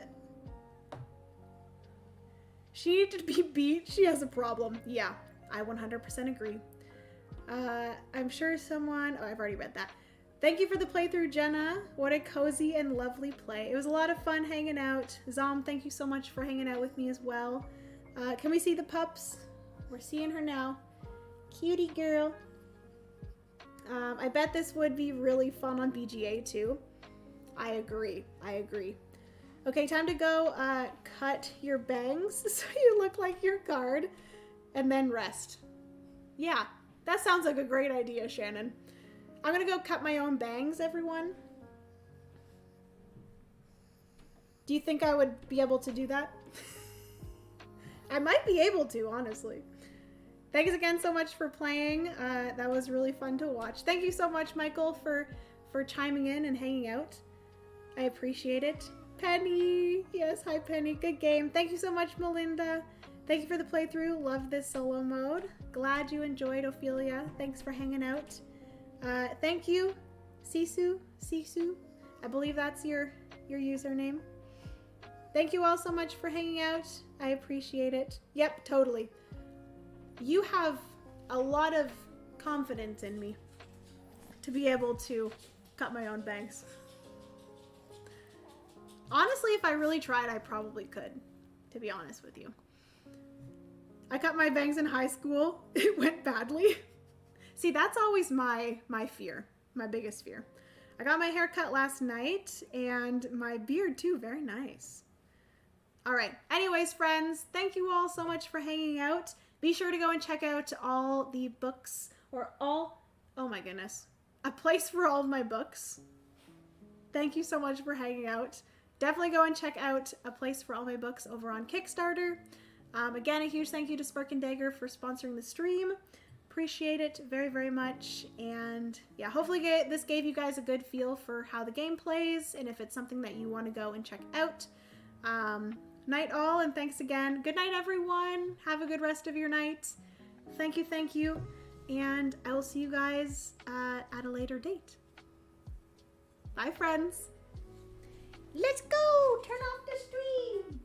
be beat. She has a problem. Yeah, I 100% agree. I'm sure someone... Oh, I've already read that. Thank you for the playthrough, Jenna. What a cozy and lovely play. It was a lot of fun hanging out. Zom, thank you so much for hanging out with me as well. Can we see the pups? We're seeing her now. Cutie girl. I bet this would be really fun on BGA too. I agree. I agree. Okay, time to go cut your bangs so you look like your card and then rest. Yeah, that sounds like a great idea, Shannon. I'm gonna go cut my own bangs, everyone. Do you think I would be able to do that? I might be able to, honestly. Thanks again so much for playing. That was really fun to watch. Thank you so much, Michael, for chiming in and hanging out. I appreciate it. Penny! Yes, hi Penny. Good game. Thank you so much, Melinda. Thank you for the playthrough. Love this solo mode. Glad you enjoyed, Ophelia. Thanks for hanging out. Thank you, Sisu. I believe that's your username. Thank you all so much for hanging out. I appreciate it. Yep, totally. You have a lot of confidence in me to be able to cut my own bangs. Honestly, if I really tried, I probably could, to be honest with you. I cut my bangs in high school. It went badly. See, that's always my fear, my biggest fear. I got my hair cut last night and my beard too, very nice. All right, anyways, friends, thank you all so much for hanging out. Be sure to go and check out all the books, oh my goodness, a place for all of my books. Thank you so much for hanging out. Definitely go and check out a place for all my books over on Kickstarter. Again, a huge thank you to Spark and Dagger for sponsoring the stream. Appreciate it very, very much. And yeah, hopefully this gave you guys a good feel for how the game plays and if it's something that you want to go and check out. Night all, and thanks again. Good night, everyone. Have a good rest of your night. Thank you. And I will see you guys at a later date. Bye, friends. Let's go! Turn off the stream!